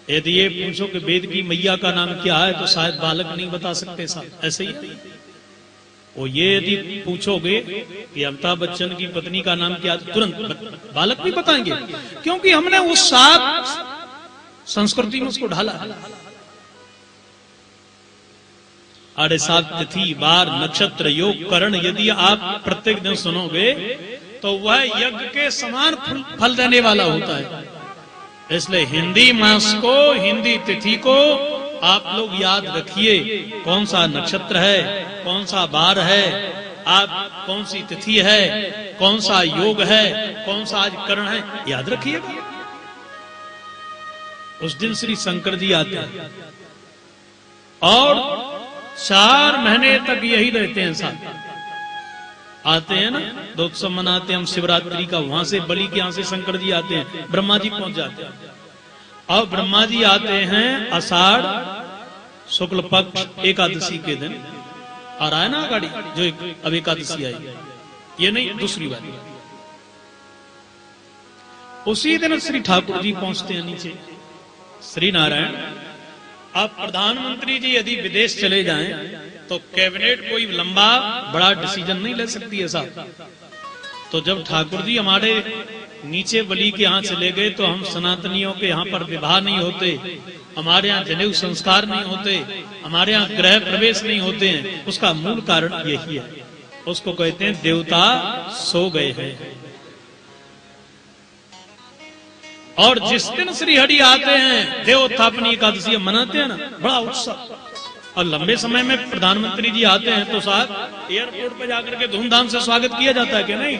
यदि ये पूछो कि वेद की मैया का नाम क्या है तो शायद बालक नहीं बता सकते साहब, ऐसे ही। वो ये यदि पूछोगे कि अमिताभ बच्चन की पत्नी का नाम क्या, तुरंत बालक नहीं बताएंगे, क्योंकि हमने उस सात संस्कृति में उसको ढाला। 7 तिथि वार नक्षत्र योग करण यदि आप प्रत्येक दिन सुनोगे तो वह यज्ञ के समान फल देने वाला होता है। इसलिए हिंदी मास को, हिंदी तिथि को आप लोग याद रखिए, कौन सा नक्षत्र है, कौन सा वार है, आप कौन सी तिथि है, कौन सा योग है, कौन सा आज करण है, याद रखिएगा। उस दिन श्री शंकर जी आते हैं और 4 महीने तक यही रहते हैं साथ। आते हैं ना, दो उत्सव मनाते हैं हम शिवरात्रि का, वहां से बलि के यहां से शंकर जी आते हैं, ब्रह्मा जी पहुंच जाते हैं। और ब्रह्मा जी आते हैं आषाढ़ शुक्ल पक्ष एकादशी के दिन। आ रहा है ना गाड़ी, जो अब एकादशी आई, ये नहीं दूसरी बात। उसी दिन श्री ठाकुर जी पहुंचते हैं नीचे, श्री नारायण। अब प्रधानमंत्री जी यदि विदेश चले जाएं तो कैबिनेट कोई लंबा बड़ा डिसीजन नहीं ले सकती है साहब। तो जब ठाकुर जी हमारे नीचे बलि के यहाँ चले गए तो हम सनातनियों के यहाँ पर विवाह नहीं होते, हमारे यहाँ जनेऊ संस्कार नहीं होते, हमारे यहाँ गृह प्रवेश नहीं होते हैं। उसका मूल कारण यही है, उसको कहते हैं देवता सो गए हैं। और जिस दिन श्री हरि आते हैं, देवोत्थापनी एकादशी मनाते हैं ना, बड़ा उत्साह। और लंबे समय में प्रधानमंत्री जी आते हैं तो साहब एयरपोर्ट पर जाकर के धूमधाम से स्वागत किया जाता है कि नहीं?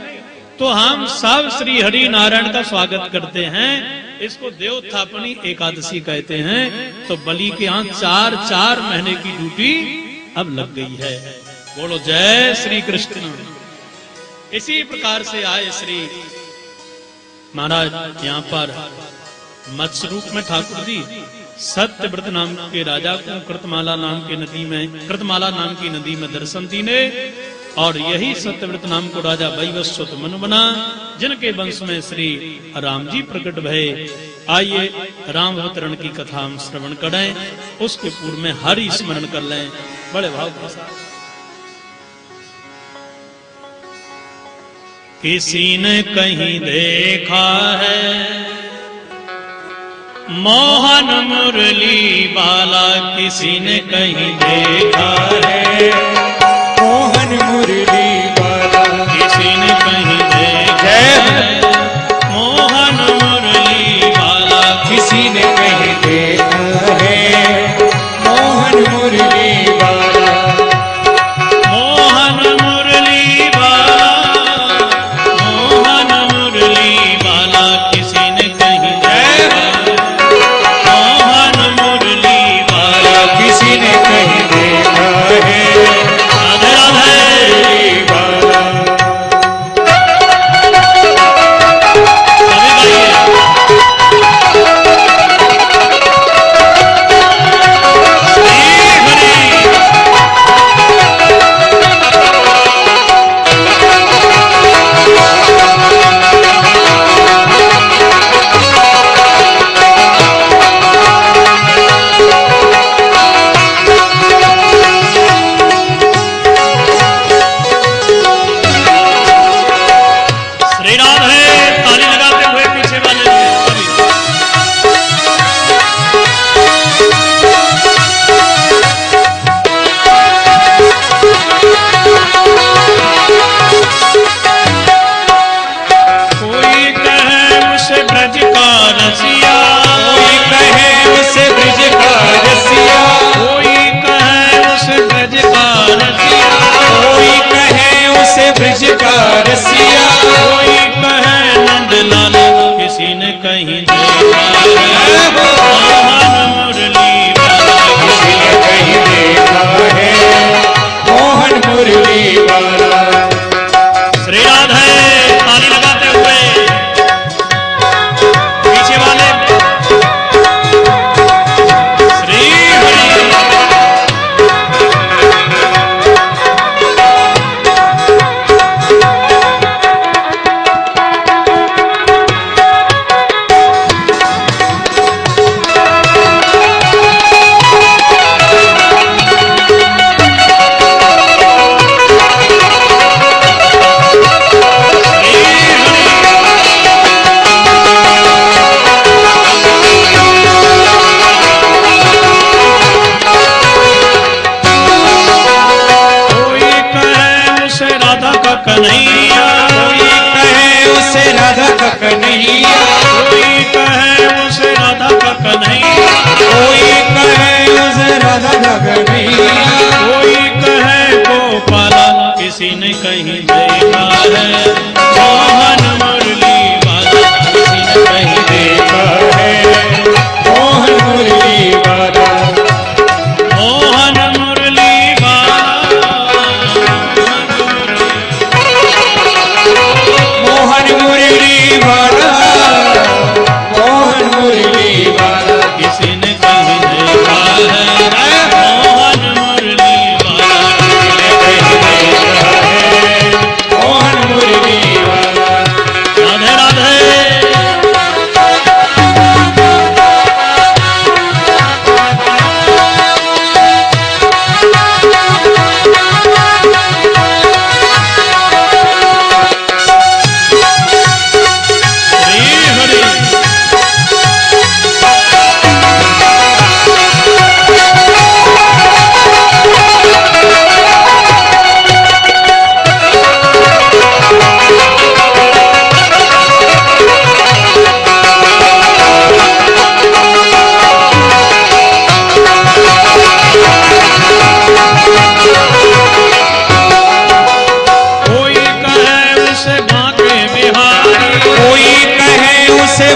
तो हम सब श्री हरि नारायण का स्वागत करते हैं। इसको देवोत्थापनी एकादशी कहते हैं। तो बलि के यहाँ 4 महीने की ड्यूटी अब लग गई है। बोलो जय श्री कृष्ण। इसी प्रकार से आए श्री महाराज यहाँ पर मत्स्य रूप में ठाकुर जी सत्यव्रत नाम के राजा को कृतमाला नाम की नदी में दर्शन दीने। और यही सत्यव्रत नाम को राजा वैवस्वत मनु बना, जिनके वंश में श्री राम जी प्रकट भये। आइए राम अवतरण की कथा हम श्रवण करें, उसके पूर्व में हरि स्मरण कर लें बड़े भाव के साथ। किसी ने कहीं देखा है मोहन मुरली बाला, किसी ने कहीं देखा है मोहन मुरली बाला, किसी ने कहीं देखा है मोहन मुरली बाला, किसी ने कहीं देखा है मोहन मुरली बाला, मोहन मुरली बाला, मोहन मुरली बाला, किसी ने कहीं देखा मोहन मुरली बाला, किसी ने कहीं देखा है उसे राधा का कन्हैया, कोई कहे उसे राधा का कन्हैया, कोई कहे उसे राधा का कन्हैया, कोई कहे गोपाला, किसी ने कहीं देखा है मोहन मुरली वाला, किसी ने कहीं देखा है मोहन मुरली वाला, मोहन मुरली वाला, मोहन मुरली वाला, मोहन मुरली वाला, किसी ने कहीं देखा है मोहन मुरली वाला, मोहन मुरली वाला। राधे राधे।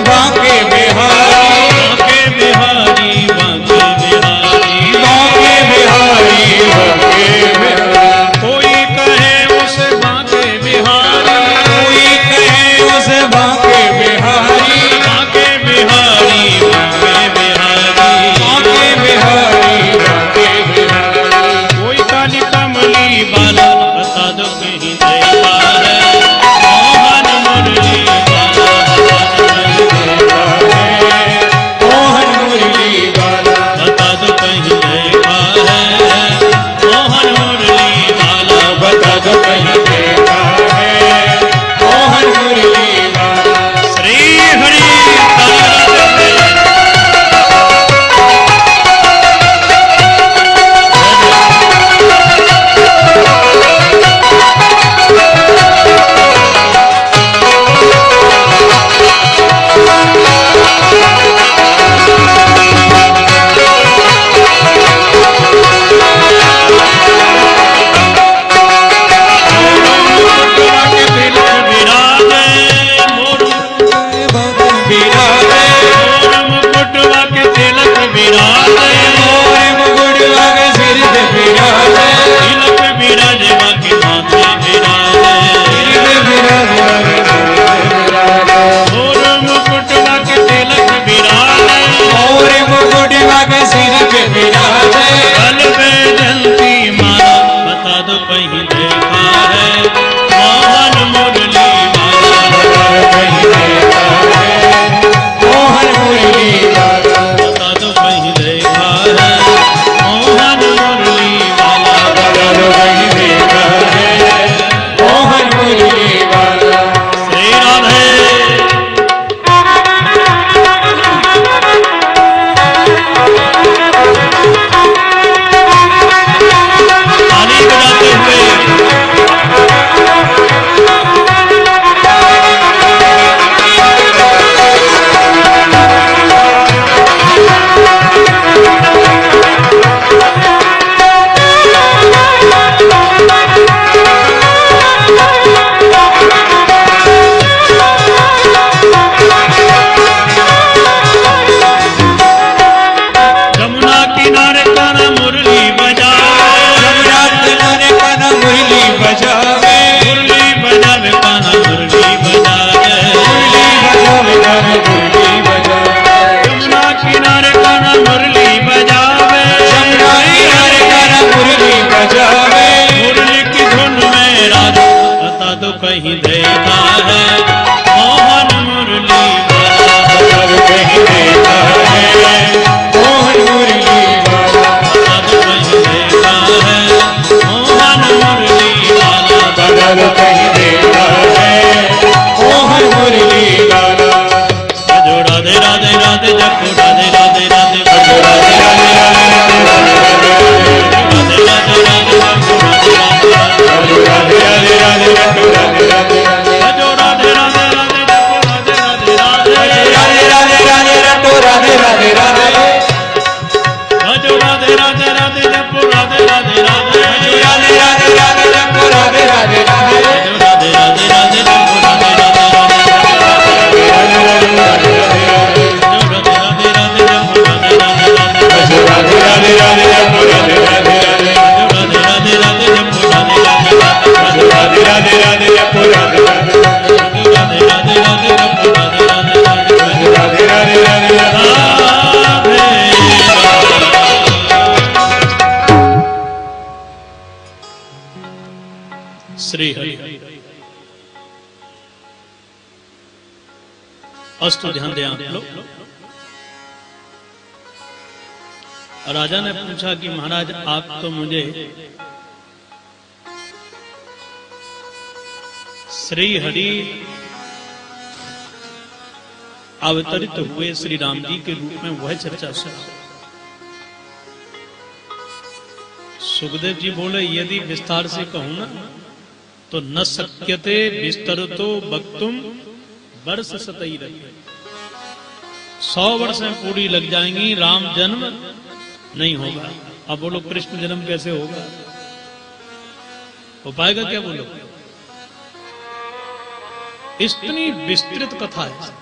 बांके बिहारी, बांके बिहारी, बांके बिहारी, बांके बिहारी, बांके बिहारी, कोई कहे उसे बांके बिहारी, कोई कहे उसे बांके बिहारी, बांके बिहारी, बांके बिहारी, बांके बिहारी, बांके बिहारी, कोई काली कमली बाला, बता दो कहीं देखा है मोहन मुरली वाला, मोहन मुरली वाला, बता दो कहीं देखा है मोहन मुरली वाला, बता दो कहीं देखा है मोहन मुरली वाला। श्री हरि तारा कहीं देखा है मोहन मुरली वाला, कहीं देखा है मोहन मुरली वाला, कहीं देखा है मोहन मुरली वाला, बगल कहीं देखा है मोहन मुरली वाला। जो राधे राधे राधे जपो राधे राधे राधे राधे राधे राधे राधे राधे राधे राधे जपो राधे राधे राधे राधे राधे राधे राधे राधे राधे जो राधे राधे राधे अस्तु, ध्यान दें आप लोग। राजा ने पूछा कि महाराज आप तो मुझे श्री हरि अवतरित हुए श्री राम जी के रूप में वह चर्चा सुना। सुखदेव जी बोले यदि विस्तार से कहूं ना तो न शक्यते विस्तरतो वक्तुम वर्ष सतई रहे। 100 वर्षें पूरी लग जाएंगी, राम जन्म नहीं होगा। अब बोलो कृष्ण जन्म कैसे होगा? हो पाएगा क्या? बोलो, इतनी विस्तृत कथा है।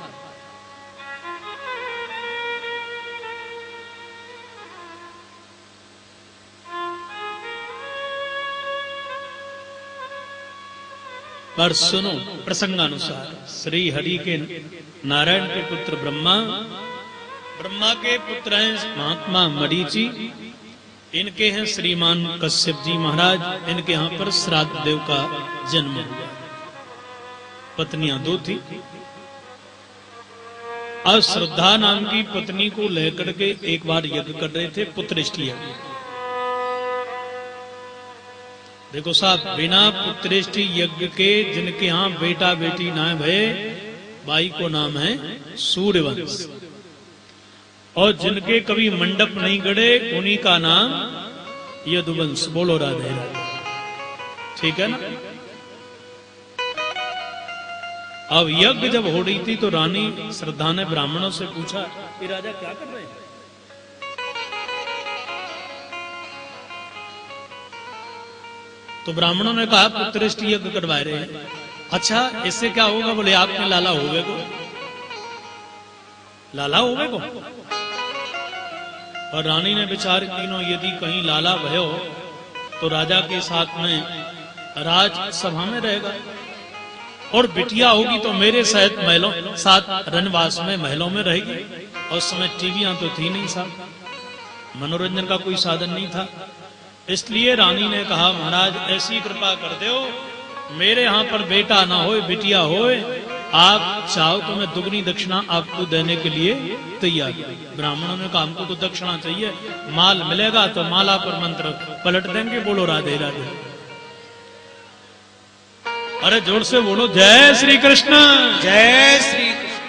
पर सुनो प्रसंगानुसार, श्री हरि के नारायण के पुत्र ब्रह्मा, ब्रह्मा के पुत्र हैं महात्मा मरीचि, इनके हैं श्रीमान कश्यप जी महाराज। इनके यहाँ पर श्राद्ध देव का जन्म हुआ। पत्नियां 2 थी। अब श्रद्धा नाम की पत्नी को लेकर के एक बार यज्ञ कर रहे थे, पुत्रेष्टि यज्ञ। देखो साहब, बिना पुत्रेष्टि यज्ञ के जिनके यहाँ बेटा बेटी ना भय, बाई को नाम है सूर्यवंश। और जिनके कभी मंडप नहीं गड़े उन्हीं का नाम यदुवंश। बोलो राधे राधे, ठीक है ना? अब यज्ञ जब हो रही थी तो रानी श्रद्धा ने ब्राह्मणों से पूछा कि राजा क्या कर रहे हैं? तो ब्राह्मणों ने कहा पुत्रेष्टि यज्ञ करवा रहे हैं। अच्छा, इससे क्या होगा? बोले आपके लाला होवे को, लाला होवे को। और रानी ने विचार तीनों, यदि कहीं लाला भयो तो राजा के साथ में राज सभा में रहेगा, और बिटिया होगी तो मेरे साथ महलों, साथ रनवास में महलों में रहेगी। और उस समय टीवियां तो थी नहीं साहब, मनोरंजन का कोई साधन नहीं था। इसलिए रानी ने कहा महाराज ऐसी कृपा कर दो, मेरे यहाँ पर बेटा ना होए बिटिया होए, आप चाहो तो मैं दुगनी दक्षिणा आपको देने के लिए तैयार। ब्राह्मणों ने कहा हमको तो दक्षिणा चाहिए, माल मिलेगा तो माला पर मंत्र पलट देंगे। बोलो राधे राधे। अरे जोर से बोलो जय श्री कृष्ण, जय श्री कृष्ण।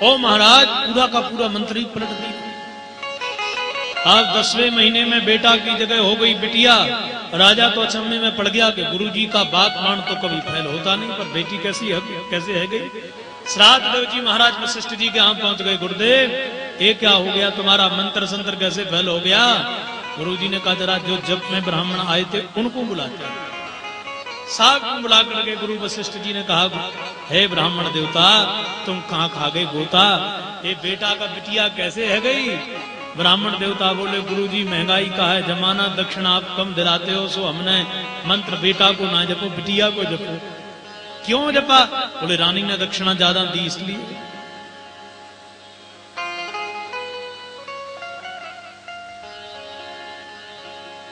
ओ महाराज पूरा का पूरा मंत्र ही पलट दिया। आज 10वें महीने में बेटा की जगह हो गई बिटिया। राजा तो अचंभे में पड़ गया कि गुरुजी का बात मान तो कभी फैल होता नहीं, पर बेटी कैसे है गई। श्राद्ध देव जी महाराज वशिष्ठ जी के यहाँ पहुंच गए। गुरुदेव ये क्या हो गया, तुम्हारा मंत्र संत्र कैसे फैल हो गया? गुरुजी ने कहा जरा जो जब में ब्राह्मण आए थे उनको बुलाते। साहब को बुला करके गुरु वशिष्ठ जी ने कहा हे ब्राह्मण देवता, तुम कहाँ खा गए गोता? ये बेटा का बिटिया कैसे है गई? ब्राह्मण देवता बोले गुरुजी महंगाई का है जमाना, दक्षिणा आप कम दिलाते हो, सो हमने मंत्र बेटा को ना जपो बिटिया को जपो। क्यों जपा? बोले रानी ने दक्षिणा ज्यादा दी इसलिए।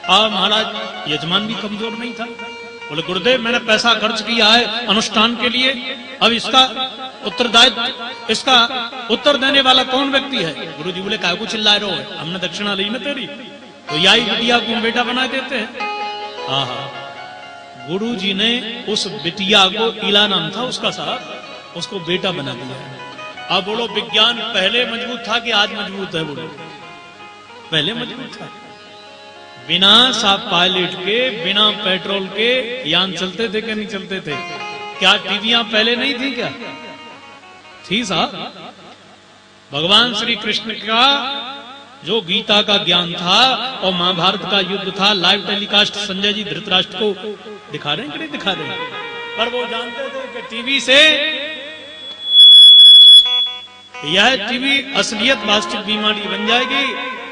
महाराज यजमान भी कमजोर नहीं था। बोले गुरुदेव मैंने पैसा खर्च किया है अनुष्ठान के लिए, अब इसका उत्तरदायित्व, इसका उत्तर देने वाला कौन व्यक्ति है? गुरुजी बोले काय को चिल्लाए रहो, हमने दक्षिणा ली ना तेरी, तो याई बिटिया को बेटा बना देते हैं। गुरुजी ने उस बिटिया को, इला नाम था उसका साहब, उसको बेटा बना दिया। अब बोलो विज्ञान पहले मजबूत था कि आज मजबूत है? बोलो पहले मजबूत था। बिना साहब पायलट के, बिना पेट्रोल के यान चलते थे क्या नहीं चलते थे? क्या टीवियां पहले नहीं थी क्या? थी साहब। भगवान श्री कृष्ण का जो गीता का ज्ञान था और महाभारत का युद्ध था, लाइव टेलीकास्ट संजय जी धृतराष्ट्र को दिखा रहे हैं कि नहीं दिखा रहे हैं? पर वो जानते थे कि टीवी से यह टीवी असलियत वास्तविक बीमारी बन जाएगी,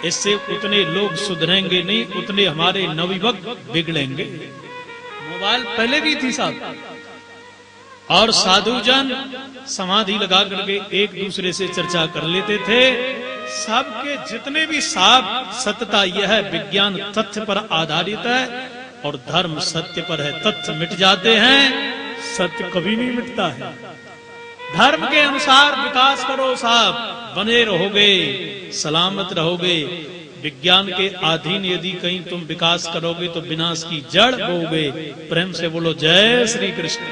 इससे उतने लोग सुधरेंगे नहीं, उतने हमारे नवयुवक बिगड़ेंगे। मोबाइल पहले भी थी साहब, और साधुजन समाधि लगा करके एक दूसरे से चर्चा कर लेते थे। सबके जितने भी साफ सत्यता यह है, विज्ञान तथ्य पर आधारित है और धर्म सत्य पर है। तथ्य मिट जाते हैं, सत्य कभी नहीं मिटता है। धर्म के अनुसार विकास करो साहब, बने रहोगे, सलामत रहोगे। विज्ञान के अधीन यदि कहीं तुम विकास करोगे तो विनाश की जड़ बोगे। प्रेम से बोलो जय श्री कृष्ण।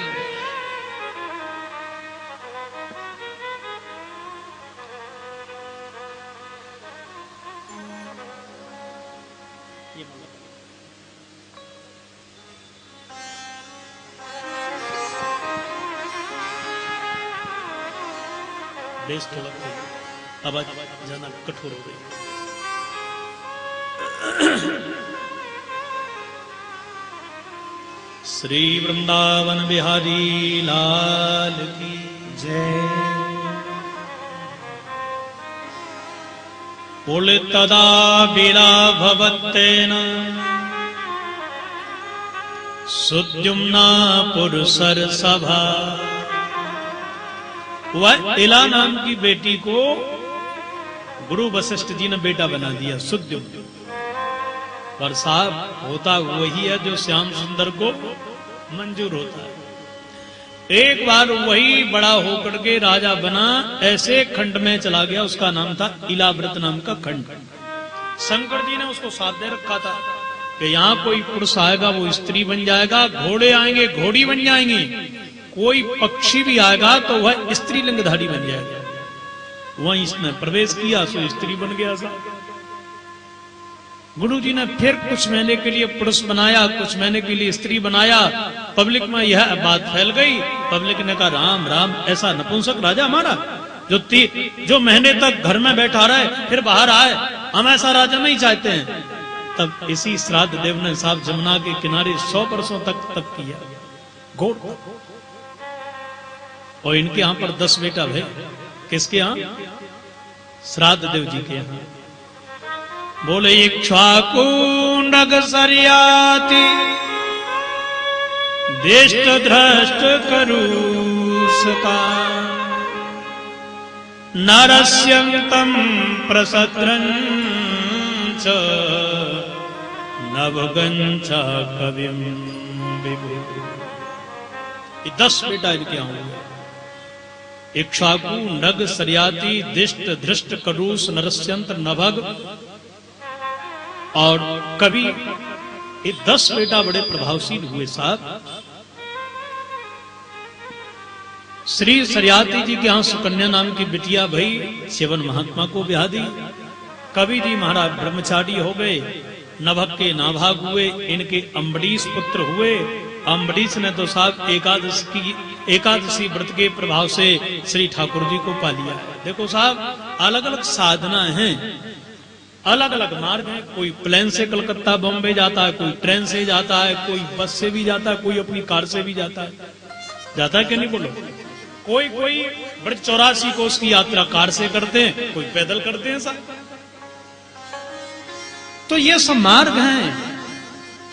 बेस थोड़ा आवाज ज्यादा कठोर हो गई। श्री वृंदावन बिहारी लाल की जय। बोले तदा बिला भवत्तेन सुद्युम्ना पुरुषर सभा। वह इला नाम की बेटी को गुरु वशिष्ठ जी ने बेटा बना दिया सुद्युम्न। पर साहब होता वही है जो श्याम सुंदर को मंजूर होता है। एक बार वही बड़ा होकर के राजा बना, ऐसे खंड में चला गया, उसका नाम था इलाव्रत नाम का खंड। शंकर जी ने उसको साथ दे रखा था कि यहाँ कोई पुरुष आएगा वो स्त्री बन जाएगा, घोड़े आएंगे घोड़ी बन जाएंगी, कोई पक्षी भी आएगा तो वह स्त्रीलिंगधारी बन जाएगा। वहीं इसने प्रवेश किया सो स्त्री बन गया साहब। गुरु जी ने फिर कुछ महीने के लिए पुरुष बनाया, कुछ महीने के लिए स्त्री बनाया। पब्लिक में यह बात फैल गई। पब्लिक ने कहा राम राम, ऐसा नपुंसक राजा हमारा जो महीने तक घर में बैठा रहे फिर बाहर आए, हम ऐसा राजा नहीं चाहते हैं। तब इसी श्राद्ध देव ने साहब जमुना के किनारे 100 वर्षों तक तप किया घोर। और इनके यहाँ पर 10 बेटा भाई। किसके यहाँ? श्राद्ध देव जी के यहाँ। बोले इक्ष्वाकु नग सरियाति दिष्ट धृष्ट करूसका नरस्यंतम प्रसत्रं च नवगंच कविम विभु। 10 बेटा इनके यहाँ हुए। इक्ष्वाकु नग सरियाति दिष्ट धृष्ट करूस नरस्यंत नभग और कवि। ये 10 बेटा बड़े प्रभावशील हुए साहब। श्री सरियाती जी के यहाँ सुकन्या नाम की बिटिया भई, सेवन महात्मा को ब्याह दी। कवि जी महाराज ब्रह्मचारी हो गए, नभग के नाभाग हुए, इनके अम्बरीश पुत्र हुए। अम्बरीश ने तो साहब एकादशी व्रत के प्रभाव से श्री ठाकुर जी को पा लिया है। देखो साहब अलग अलग साधना है, अलग अलग मार्ग है। कोई प्लेन से कलकत्ता बॉम्बे जाता है, कोई ट्रेन से जाता है, कोई बस से भी जाता है, कोई अपनी कार से भी जाता है कि नहीं बोलो। कोई बड़े 84 कोस की यात्रा कार से करते हैं, कोई पैदल करते हैं साहब। तो ये सब मार्ग हैं।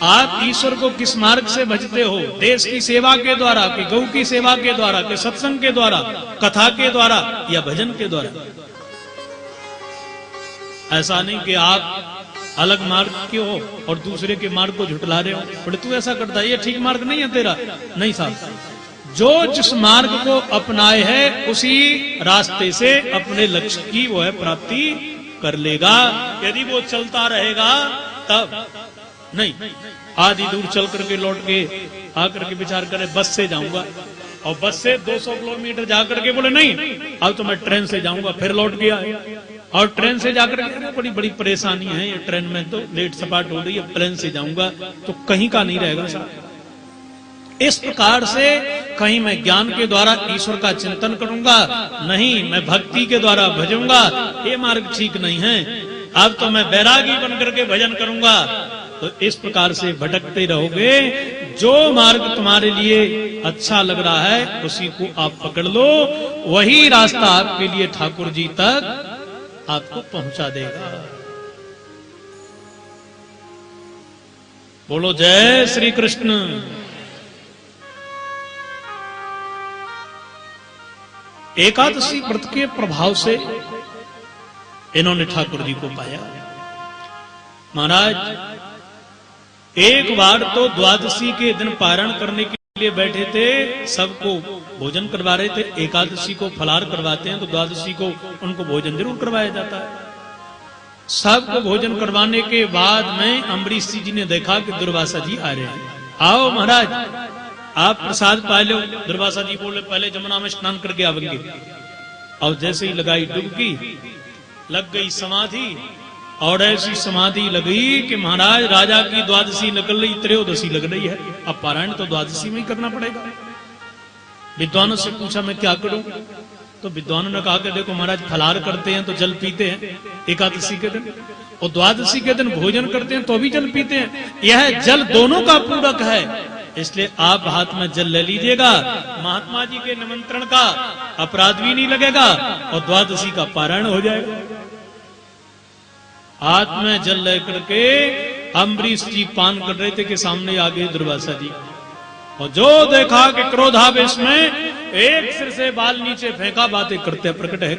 आप ईश्वर को किस मार्ग से भजते हो? देश की सेवा के द्वारा, कि गौ की सेवा के द्वारा, कि सत्संग के द्वारा, कथा के द्वारा या भजन के द्वारा? ऐसा नहीं कि आप अलग मार्ग के हो और दूसरे के मार्ग को झुटला रहे हो, पर तू ऐसा करता है, ये ठीक मार्ग नहीं है तेरा। नहीं साहब, जो जिस मार्ग को अपनाए है उसी रास्ते से अपने लक्ष्य की वो है प्राप्ति कर लेगा। यदि वो चलता रहेगा तब नहीं। आधी दूर चल करके लौट के आकर के विचार करे बस से जाऊंगा, और बस से 200 किलोमीटर जाकर के बोले नहीं अब तो मैं ट्रेन से जाऊंगा, फिर लौट गया। और ट्रेन से जाकर के बड़ी बड़ी परेशानी है, ये ट्रेन में तो लेट सपाट हो रही है, प्लेन से जाऊंगा तो कहीं का नहीं रहेगा साहब। इस प्रकार से कहीं मैं ज्ञान के द्वारा ईश्वर का चिंतन करूंगा, नहीं मैं भक्ति के द्वारा भजूंगा, ये मार्ग ठीक नहीं है। अब तो मैं बैरागी बनकर के भजन करूंगा। तो इस प्रकार से भटकते रहोगे। जो मार्ग तुम्हारे लिए अच्छा लग रहा है उसी को आप पकड़ लो, वही रास्ता आपके लिए ठाकुर जी तक आपको पहुंचा देगा। बोलो जय श्री कृष्ण। एकादशी व्रत के प्रभाव से इन्होंने ठाकुर जी को पाया। महाराज एक बार तो द्वादशी के दिन पारण करने के लिए बैठे थे, सबको भोजन करवा रहे थे। एकादशी को फलाहार करवाते हैं तो द्वादशी को उनको भोजन जरूर करवाया जाता है। सबको भोजन करवाने के बाद में अम्बरीश जी ने देखा कि दुर्वासा जी आ रहे हैं। आओ महाराज, आप प्रसाद पा लो। दुर्वासा जी बोले पहले जमुना में स्नान करके आवेंगे। और जैसे ही लगाई डुबकी, लग गई समाधि, और ऐसी समाधि लगी कि महाराज राजा की द्वादशी निकल रही, त्रयोदशी लग रही है। अब पारायण तो द्वादशी में ही करना पड़ेगा। विद्वानों से पूछा मैं क्या करूं? तो विद्वानों ने कहा कि देखो महाराज, फलाहार करते हैं तो जल पीते हैं एकादशी के दिन, और द्वादशी के दिन भोजन करते हैं तो भी जल पीते हैं। यह जल दोनों का पूरक है, इसलिए आप हाथ में जल ले लीजिएगा। महात्मा जी के निमंत्रण का अपराध भी नहीं लगेगा और द्वादशी का पारायण हो जाएगा। हाथ में जल लेकर के अम्बरीश जी पान कर रहे थे कि सामने आ गए दुर्वासा जी, और जो देखा कि क्रोधावेश में एक सिर से बाल नीचे फेंका, बातें करते प्रकट है।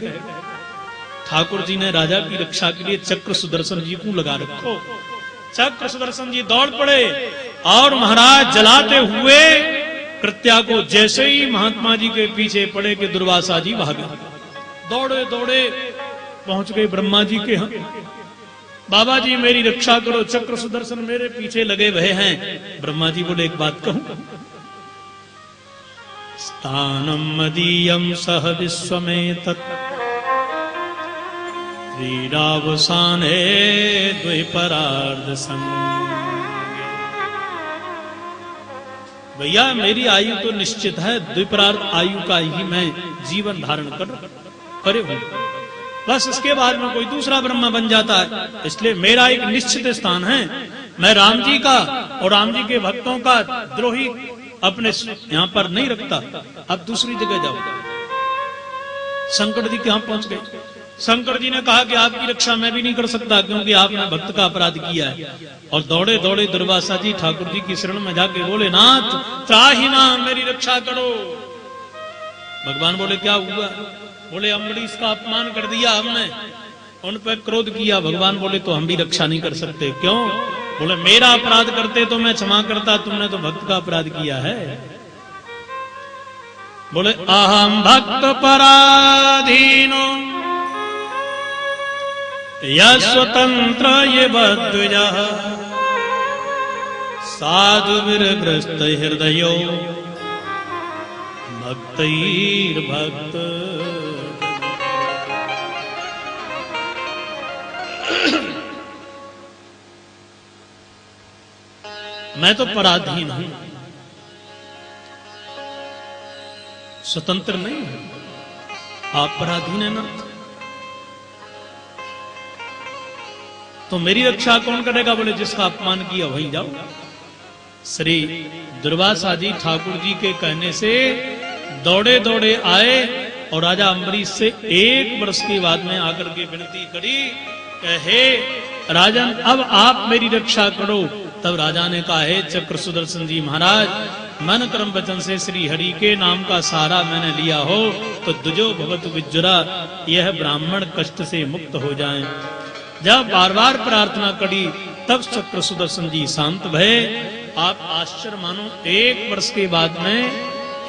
ठाकुर जी ने राजा की रक्षा के लिए चक्र सुदर्शन जी को लगा रखो। चक्र सुदर्शन जी दौड़ पड़े और महाराज जलाते हुए कृत्या को जैसे ही महात्मा जी के पीछे पड़े कि दुर्वासा जी भागे। दौड़े दौड़े पहुंच गए ब्रह्मा जी के यहाँ। बाबा जी मेरी रक्षा करो, चक्र सुदर्शन मेरे पीछे लगे हुए हैं। ब्रह्मा जी बोले एक बात कहूं, स्थानम मदीयम सह विश्वमेतत् क्रीडावसाने द्विपरार्ध संगे। भैया मेरी आयु तो निश्चित है, द्विपरार्ध आयु का ही मैं जीवन धारण करे हूं, बस इसके बाद में कोई दूसरा ब्रह्मा बन जाता है। इसलिए मेरा एक निश्चित स्थान है। मैं राम जी का और राम जी के भक्तों का द्रोही अपने यहाँ पर नहीं रखता। अब दूसरी जगह जाओ। शंकर जी के यहाँ पहुंच गए। शंकर जी ने कहा कि आपकी रक्षा मैं भी नहीं कर सकता, क्योंकि आपने भक्त का अपराध किया है। और दौड़े दौड़े दुर्वासा जी ठाकुर जी की शरण में जाके बोले, नाथ त्राहि मां, मेरी रक्षा करो। भगवान बोले क्या हुआ? बोले अम्बरीश का अपमान कर दिया हमने, उन पर क्रोध किया। भगवान बोले तो हम भी रक्षा नहीं कर सकते। क्यों? बोले मेरा अपराध करते तो मैं क्षमा करता, तुमने तो भक्त का अपराध किया है। बोले अहम भक्त पराधीनो यस्वतंत्र ये बद्विजा साधु विरग्रस्त हृदयो भक्तैर भक्त। मैं तो पराधीन हूं, स्वतंत्र नहीं हूं। आप पराधीन है ना, तो मेरी रक्षा कौन करेगा? बोले जिसका अपमान किया वही जाओ। श्री दुर्वासा जी ठाकुर जी के कहने से दौड़े दौड़े आए और राजा अम्बरीश से 1 वर्ष के बाद में आकर के विनती करी, हे राजन अब आप मेरी रक्षा करो। तब राजा ने कहा, हे चक्र सुदर्शन जी महाराज, मन कर्म वचन से श्री हरि के नाम का सहारा मैंने लिया हो तो दुजो भवतु विज्जुरा, यह ब्राह्मण कष्ट से मुक्त हो जाएं। जब बार बार प्रार्थना करी तब चक्र सुदर्शन जी शांत भये। आप आश्चर्य मानो, 1 वर्ष के बाद में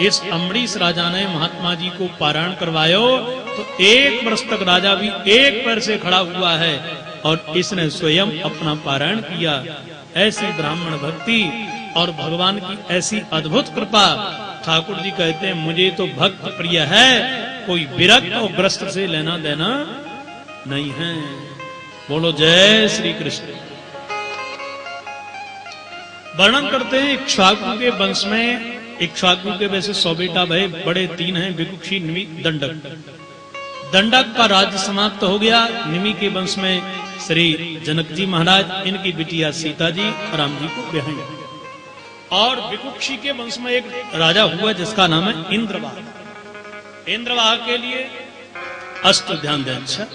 इस अम्बरीश राजा ने महात्मा जी को पारायण करवायो तो 1 वर्ष तक राजा भी एक पैर से खड़ा हुआ है और इसने स्वयं अपना पारायण किया। ऐसी ब्राह्मण भक्ति और भगवान की ऐसी अद्भुत कृपा। ठाकुर जी कहते हैं मुझे तो भक्त प्रिय है, कोई विरक्त और ग्रस्त से लेना देना नहीं है। बोलो जय श्री कृष्ण। वर्णन करते हैं इक्ष्वाकु के वंश में, इक्ष्वाकु के वैसे 100 बेटा भय, बड़े 3 हैं, विकुक्षी, निमि, दंडक। दंडक का राज्य समाप्त हो गया। निमि के वंश में श्री जनक जी महाराज, इनकी बिटिया सीता जी राम जी को ब्याही। और विकुक्षी के वंश में एक राजा हुआ जिसका नाम है इंद्रवाह। इंद्रवाह के लिए अस्त ध्यान दें। अच्छा,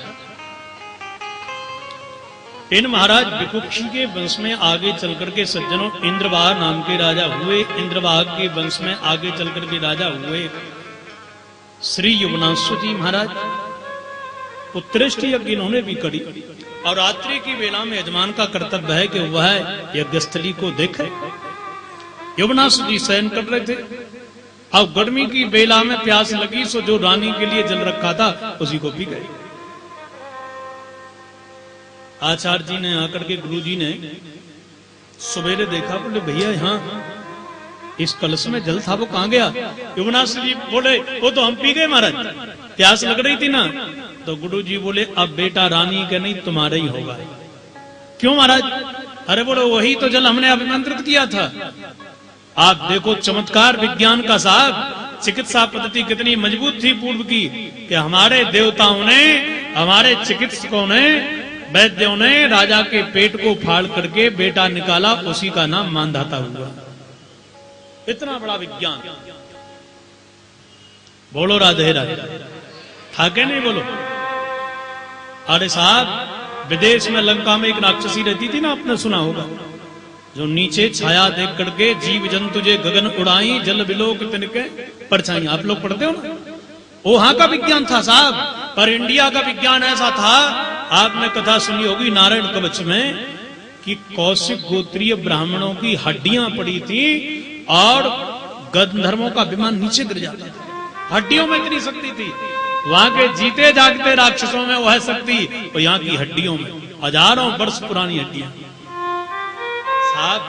इन महाराज विकुक्षी के वंश में आगे चलकर के सज्जनों इंद्रवाह नाम के राजा हुए। इंद्रवाह के वंश में आगे चलकर के राजा हुए श्री युवनांशु जी महाराज। उत्कृष्ट यज्ञ इन्होंने भी करी और रात्रि की वेला में यजमान का कर्तव्य है कि वह यज्ञस्थली को देखे। यमुनासुर जी शयन कर रहे थे। अब गर्मी की बेला में प्यास लगी, सो जो रानी के लिए जल रखा था उसी को पी गए। आचार्य जी ने आकर के गुरु जी ने सवेरे देखा, बोले भैया यहाँ इस कलश में जल था, वो कहां गया? यमुनासुर जी बोले वो तो हम पी गए महाराज, प्यास लग रही थी ना। तो गुरु जी बोले अब बेटा रानी का नहीं तुम्हारा ही होगा। क्यों महाराज? अरे बोले वही तो जल हमने अभिमंत्रित किया था। आप देखो चमत्कार विज्ञान का साहब, चिकित्सा पद्धति कितनी मजबूत थी पूर्व की, कि हमारे देवताओं ने, हमारे चिकित्सकों ने, वैद्यों ने राजा के पेट को फाड़ करके बेटा निकाला, उसी का नाम मानधाता हुआ। इतना बड़ा विज्ञान। बोलो राधे राधे, था के नहीं बोलो? अरे साहब विदेश में लंका में एक राक्षसी रहती थी ना, आपने सुना होगा, जो नीचे छाया देख करके जीव जंतु जे गगन उड़ाई, जल बिलोक तिनके परछाई। आप लोग पढ़ते हो ना? वहां का विज्ञान था साहब। पर इंडिया का विज्ञान ऐसा था, आपने कथा सुनी होगी नारायण कवच में, कि कौशिक गोत्रीय ब्राह्मणों की हड्डियां पड़ी थी और गंधर्वों का विमान नीचे गिर जाता था। हड्डियों में इतनी शक्ति थी। वहां के जीते जागते राक्षसों में वह शक्ति, और यहाँ की हड्डियों में हजारों वर्ष पुरानी हड्डियां। साहब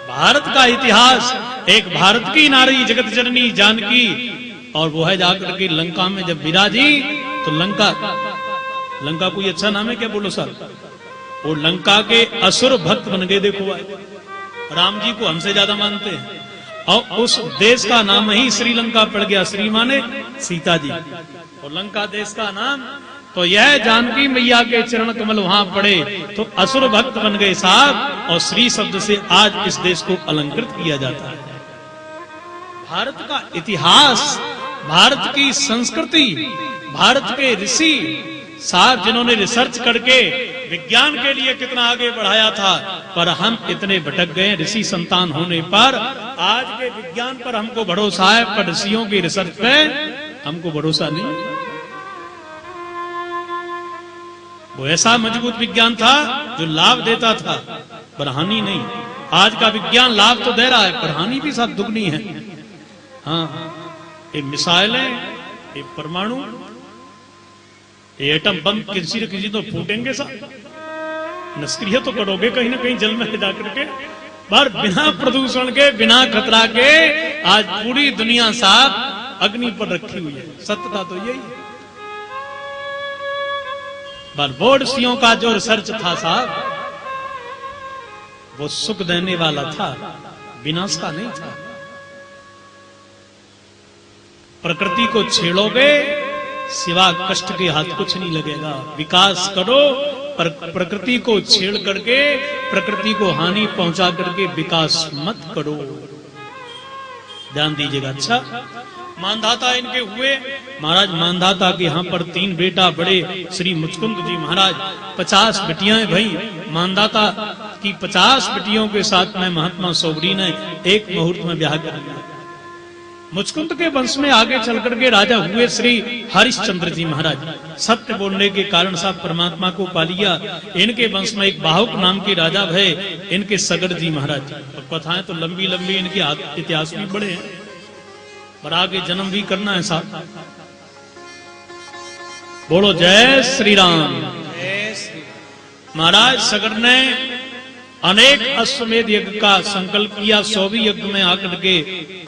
भारत का इतिहास, एक भारत की नारी जगत जननी जानकी, और वो है जाकर के लंका में जब विराजी, तो लंका कोई अच्छा नाम है क्या? बोलो सर। वो लंका के असुर भक्त बन गए। देखो राम जी को हमसे ज्यादा मानते हैं, और उस देश का नाम ही श्रीलंका पड़ गया। श्री माने सीता जी, और लंका देश का नाम। तो यह जानकी मैया के चरण कमल वहां पड़े तो असुर भक्त बन गए साहब, और श्री शब्द से आज इस देश को अलंकृत किया जाता है। भारत का इतिहास, भारत की संस्कृति, भारत के ऋषि साहब जिन्होंने रिसर्च करके विज्ञान के लिए कितना आगे बढ़ाया था, पर हम इतने भटक गए ऋषि संतान होने पर। आज के विज्ञान पर हमको भरोसा है, पर ऋषियों की रिसर्च पे हमको भरोसा नहीं। वो ऐसा मजबूत विज्ञान था जो लाभ देता था, पर हानि नहीं। आज का विज्ञान लाभ तो दे रहा है, पर हानि भी साथ दुगनी है। हाँ, ये मिसाइलें, ये परमाणु, ये एटम बम किसी न किसी तो फूटेंगे साहब, निष्क्रिय तो करोगे कहीं ना कहीं जल में जाकर के। पर बिना प्रदूषण के, बिना खतरा के आज पूरी दुनिया साहब अग्नि पर रखी हुई है। सत्यता तो यही है। पर बोर्डसियों का जो रिसर्च था साहब, वो सुख देने वाला था, विनाश का नहीं था। प्रकृति को छेड़ोगे सिवा कष्ट के हाथ कुछ नहीं लगेगा। विकास करो, पर प्रकृति को छेड़ करके, प्रकृति को हानि पहुंचा करके विकास मत करो। ध्यान दीजिएगा। अच्छा, मानधाता इनके हुए महाराज। मानधाता के यहाँ पर 3 बेटा बड़े श्री मुचकुंद जी महाराज, 50 बेटियां भाई। मानधाता की 50 बेटियों के साथ में महात्मा सौगरी ने एक मुहूर्त में ब्याह कर लिया। मुचकुंद के वंश में आगे चल करके राजा हुए श्री हरिश्चंद्र जी महाराज। सत्य बोलने के कारण साहब परमात्मा को पा लिया। इनके वंश में एक बाहुक नाम के राजा भय, इनके सगर जी महाराज। और कथाएं तो लंबी लंबी, इनके इतिहास भी बड़े हैं, पर आगे जन्म भी करना है साहब। बोलो जय श्री राम। महाराज सगर ने अनेक अश्वमेध यज्ञ का संकल्प किया। 100वीं यज्ञ में आकर के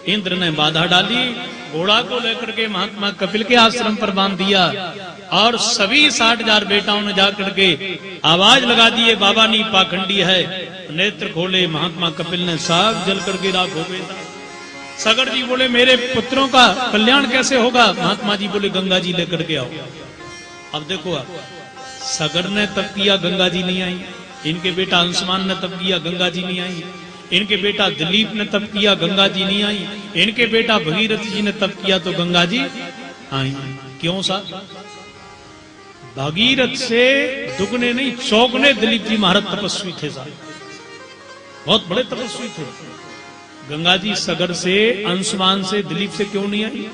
इंद्र ने बाधा डाली। घोड़ा को लेकर के महात्मा कपिल के आश्रम पर बांध दिया, और सभी 60,000 बेटाओं ने जाकर के आवाज लगा दी, बाबा नी पाखंडी है। नेत्र खोले महात्मा कपिल ने, साफ जल करके राख हो गए। सगर जी बोले मेरे पुत्रों का कल्याण कैसे होगा? महात्मा जी बोले गंगा जी लेकर के आओ। अब देखो आप, सगर ने तब किया, गंगा जी नहीं आई। इनके बेटा अंशुमान ने तब किया, गंगा जी नहीं आई। इनके बेटा दिलीप ने तब किया, गंगा जी नहीं आई। इनके बेटा भगीरथ जी ने तब किया, तो गंगा जी आई। क्यों साहब? भगीरथ से दुगने नहीं, चौगने दिलीप जी महाराज तपस्वी थे साहब, बहुत बड़े तपस्वी थे। गंगा जी सगर से, अंशुमान से, दिलीप से क्यों नहीं आई?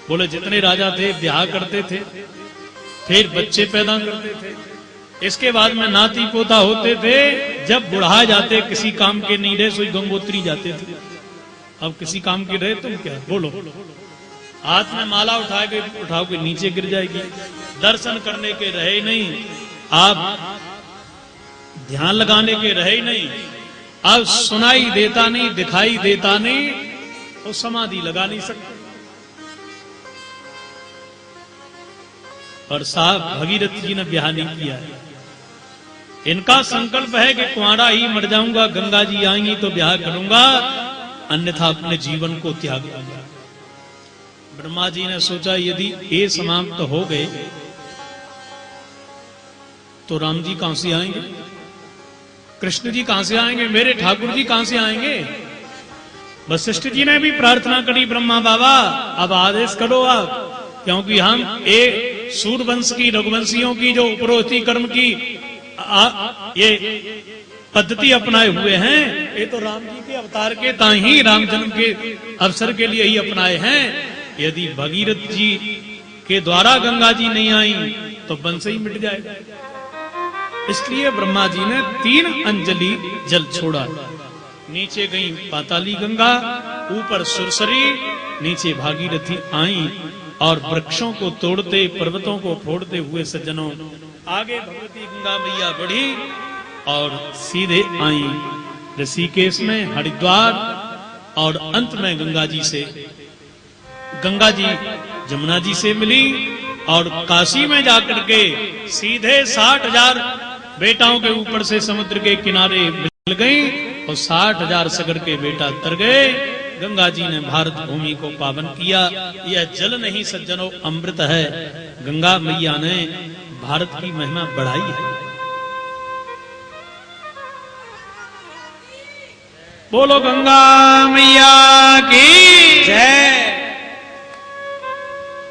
बोले जितने राजा थे ब्याह करते थे, फिर बच्चे पैदा करते थे, इसके बाद में नाती पोता होते थे। जब बुढ़ा जाते, किसी काम के नहीं रहे, सोई गंगोत्री जाते थे। अब किसी काम की रहे तुम क्या? बोलो। हाथ में माला उठाओ के नीचे गिर जाएगी। दर्शन करने के रहे नहीं, आप ध्यान लगाने के रहे नहीं, अब सुनाई देता नहीं, दिखाई देता नहीं, तो समाधि लगा नहीं सकते। और साहब भगीरथ जी ने ब्याह नहीं किया है। इनका संकल्प है कि कुंवारा ही मर जाऊंगा, गंगा जी आएंगी तो ब्याह करूंगा, अन्यथा अपने जीवन को त्याग दूंगा। ब्रह्मा जी ने सोचा यदि ये समाप्त तो हो गए तो राम जी कहां से आएंगे, कृष्ण जी कहां से आएंगे, मेरे ठाकुर जी कहां से आएंगे। वशिष्ठ जी ने भी प्रार्थना करी, ब्रह्मा बाबा अब आदेश करो आप, क्योंकि हम एक सूर्यवंश की, रघुवंशियों की जो पुरोहिती कर्म की ये पद्धति अपनाए हुए हैं, ये तो राम जी के अवतार के ताही राम जन्म के अवसर के लिए ही अपनाए हैं। यदि भगीरथ जी के द्वारा गंगा जी नहीं आई तो वंश ही मिट जाएगा। इसलिए ब्रह्मा जी ने 3 अंजलि जल छोड़ा। नीचे गई पाताली गंगा, ऊपर सुरसरी, नीचे भागीरथी आई और वृक्षों को तोड़ते, पर्वतों को फोड़ते हुए सज्जनों आगे भगवती गंगा मैया बढ़ी और सीधे आई ऋषिकेश में, हरिद्वार, और अंत में गंगा जी जमुना जी से मिली और काशी में जाकर के सीधे 60,000 बेटाओं के ऊपर से समुद्र के किनारे मिल गई और 60,000 सगर के बेटा तर गए। गंगा जी ने भारत भूमि को पावन किया। यह जल नहीं सज्जनों, अमृत है। गंगा मैया ने भारत की महिमा बढ़ाई है। बोलो गंगा मैया की जय।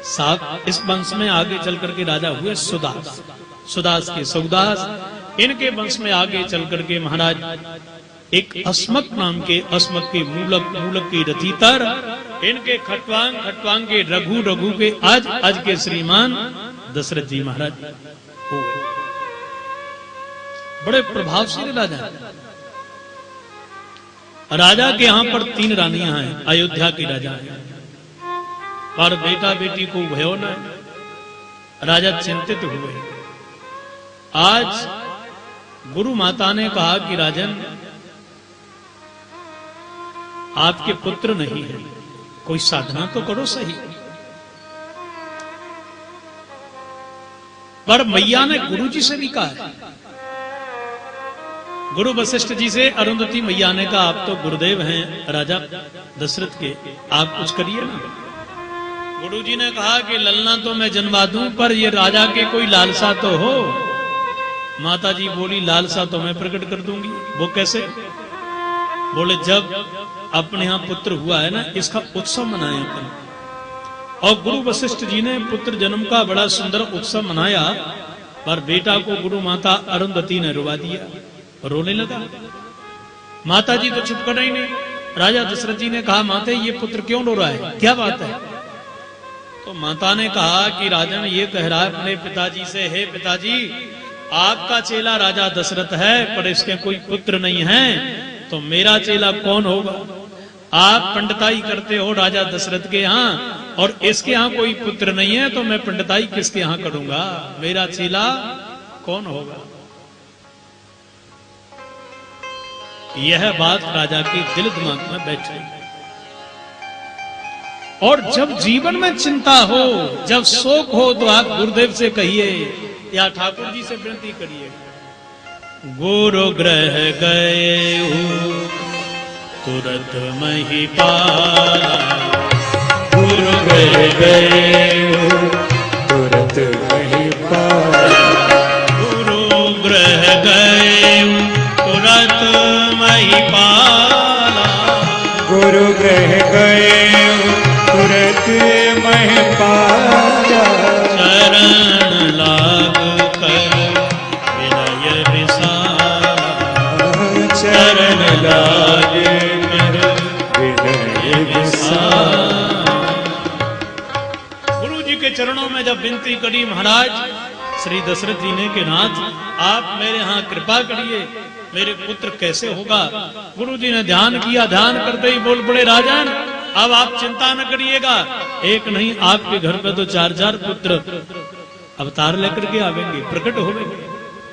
साथ इस वंश में आगे चल करके राजा हुए सुदास, सुदास के सौदास। इनके वंश में आगे चल करके महाराज एक अस्मक नाम के, अस्मक के मूलक, मूलक के रथितर, इनके खटवांग, खटवांग के रघु, रघु के आज के श्रीमान दशरथ जी महाराज हो गए। बड़े प्रभावशाली राजा। राजा के यहां पर 3 रानियां हैं, अयोध्या की राजा है, और बेटा बेटी को भयो न। राजा चिंतित हुए। आज गुरु माता ने कहा कि राजन आपके पुत्र नहीं है, कोई साधना तो करो सही। पर मैया ने गुरु जी से भी कहा, गुरु वशिष्ठ जी से अरुंधति मैया ने कहा आप तो गुरुदेव हैं राजा दशरथ के, आप कुछ करिए ना। गुरु जी ने कहा कि ललना तो मैं जन्मा दूं, पर ये राजा के कोई लालसा तो हो। माता जी बोली लालसा तो मैं प्रकट कर दूंगी। वो कैसे? बोले जब अपने यहां पुत्र हुआ है ना, इसका उत्सव मनाए अपन। और गुरु वशिष्ठ जी ने पुत्र जन्म का बड़ा सुंदर उत्सव मनाया, पर बेटा को गुरु माता अरुंधति ने रुवा दिया, रोने लगा। माता जी तो चुप कर रही नहीं। राजा दशरथ जी ने कहा माते ये पुत्र क्यों रो रहा है, क्या बात है? तो माता ने कहा कि राजन ये कह रहा है अपने पिताजी से, हे पिताजी आपका चेला राजा दशरथ है, पर इसके कोई पुत्र नहीं है, तो मेरा चेला कौन होगा? आप पंडिताई करते हो राजा दशरथ के यहाँ, और इसके यहाँ कोई पुत्र नहीं है, तो मैं पंडिताई किसके यहाँ करूंगा? मेरा चेला कौन होगा? यह बात राजा के दिल दिमाग में बैठ गई। और जब जीवन में चिंता हो, जब शोक हो, तो आप गुरुदेव से कहिए या ठाकुर जी से विनती करिए। गुरु ग्रह गए तुरंत महिपाला, गुरु ग्रह गए तुरंत महिपाला, गुरु ग्रह गए तुरंत महिपाला, गुरु ग्रह गए तुरंत महिपाला, चरण लाग कर विनय विसारा, चरण लाग कर विनय विसारा। गुरु जी के चरणों में जब विनती करी महाराज श्री दशरथ जी ने कि नाथ आप मेरे यहाँ कृपा करिए, मेरे पुत्र कैसे होगा। गुरु जी ने ध्यान किया, ध्यान करते ही बोल पड़े राजन अब आप चिंता न करिएगा, एक नहीं आपके घर पे तो 4-4 पुत्र अवतार लेकर के आवेंगे, प्रकट होंगे।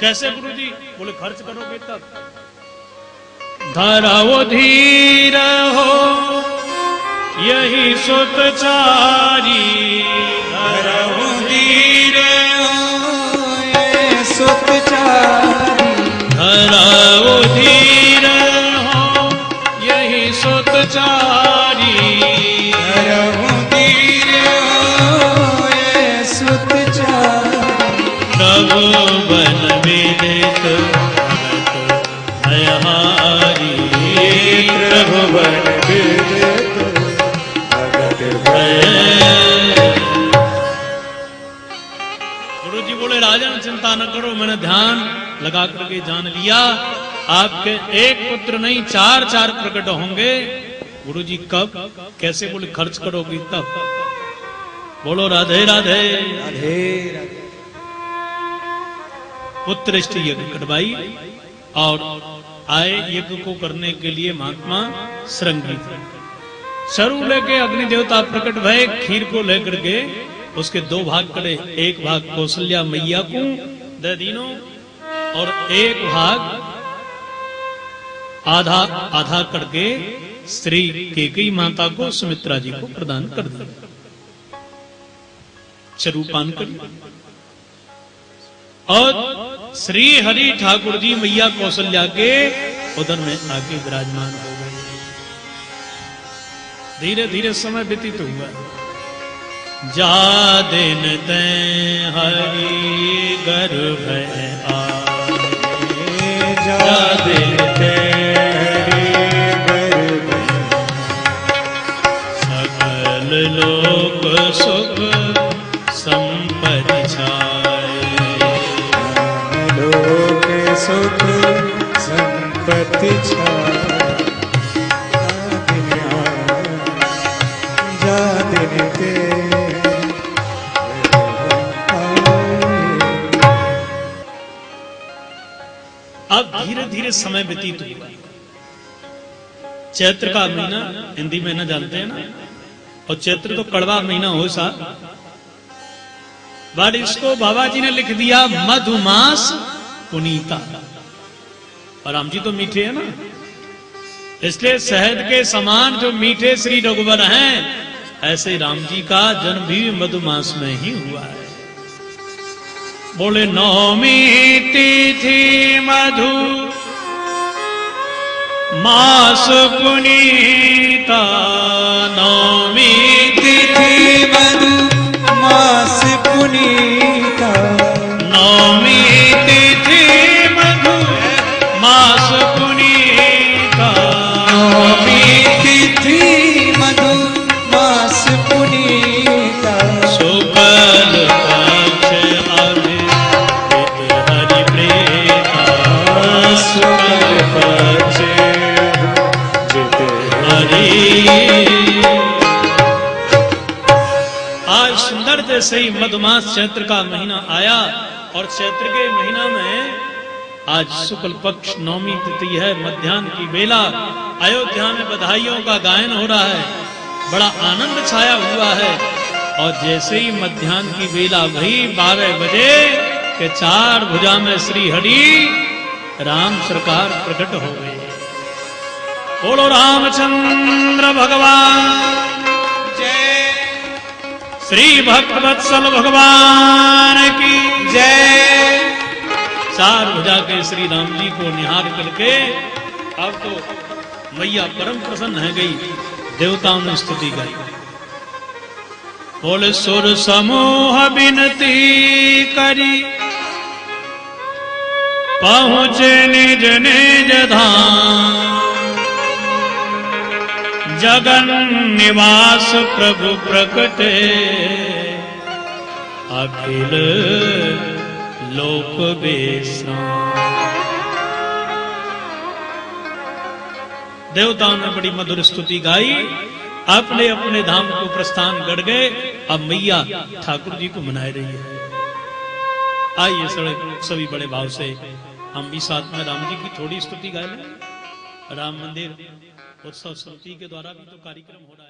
कैसे गुरु जी? बोले खर्च करोगे तब। धराओ धीर हो यही सुतचारी, धराओ धीर हो ये सुतचारी, धराओ धीर हो यही सुतचारी, धराओ धीर हो ये सुतचारी। प्रभु बन विदित भगत भयहारी, प्रभु बन विदित भगत गुरु जी बोले राजन चिंता न करो, मैंने ध्यान लगा करके जान लिया आपके एक पुत्र नहीं 4-4 प्रकट होंगे। गुरु जी कब कैसे? बोले खर्च करोगी तब। बोलो राधे राधे। पुत्र इष्ट यज्ञ करवाई और आए यज्ञ को करने के लिए महात्मा श्रृंगी सरू लेके अग्नि देवता प्रकट भय, खीर को लेकर के उसके 2 भाग करे, एक भाग कौशल्या मैया को दे दीनो और एक भाग आधा आधा करके श्री केकई माता को सुमित्रा जी को प्रदान कर दिया। चरूपान कर और श्री हरि ठाकुर जी मैया कौशल्या के उदर में आके विराजमान हो गए। धीरे धीरे समय व्यतीत हुआ। जा दिन ते हरि गर्भ आए, जा दिन ते हरि गर्भ सकल लोक सुख संपत्ति छाए, लोक सुख संपत्ति छाए। जा दिन ते अब धीरे धीरे समय व्यतीत हुआ। चैत्र का महीना हिंदी महीना जानते हैं ना, और चैत्र तो कड़वा महीना हो सा, बट इसको बाबा जी ने लिख दिया मधुमास पुनीता। और राम जी तो मीठे हैं ना, इसलिए शहद के समान जो मीठे श्री रघुवर हैं, ऐसे राम जी का जन्म भी मधुमास में ही हुआ है। बोले नौमी तिथि मधु मास पुनीता, नौमी तिथि मधु मास पुनीता, नौमी तिथि मधु मास पुनीता, नौमी तिथि मधु मास पुनीता। शुक्ल पक्ष अभिजित हरि प्रेता, शुक्ल पक्ष जित हरि। आज सुंदर जैसे ही मधुमास चैत्र का महीना आया, और चैत्र के महीना में आज शुक्ल पक्ष नौमी तिथि है, मध्याह्न की बेला। अयोध्या में बधाइयों का गायन हो रहा है, बड़ा आनंद छाया हुआ है। और जैसे ही मध्याह्न की बेला भई 12 बजे के 4 भुजा में श्री हरि राम सरकार प्रकट हो गए। बोलो रामचंद्र भगवान जय, श्री भक्त वत्सल भगवान की जय। 4 भुजा के श्री राम जी को निहार करके अब तो मैया परम प्रसन्न है गई। देवताओं ने स्तुति गाई। बोले सुर समूह विनती करी, पहुँचे निज निज धाम, जगन निवास प्रभु प्रकटे, अखिल लोक बेश्राम। देवताओं ने बड़ी मधुर स्तुति गाई, अपने अपने धाम को प्रस्थान कर गए। अब मैया ठाकुर जी को मना रही है। आइए सभी बड़े भाव से हम भी साथ में राम जी की थोड़ी स्तुति गा लें। राम मंदिर उत्सव समिति के द्वारा भी तो कार्यक्रम हो रहा है।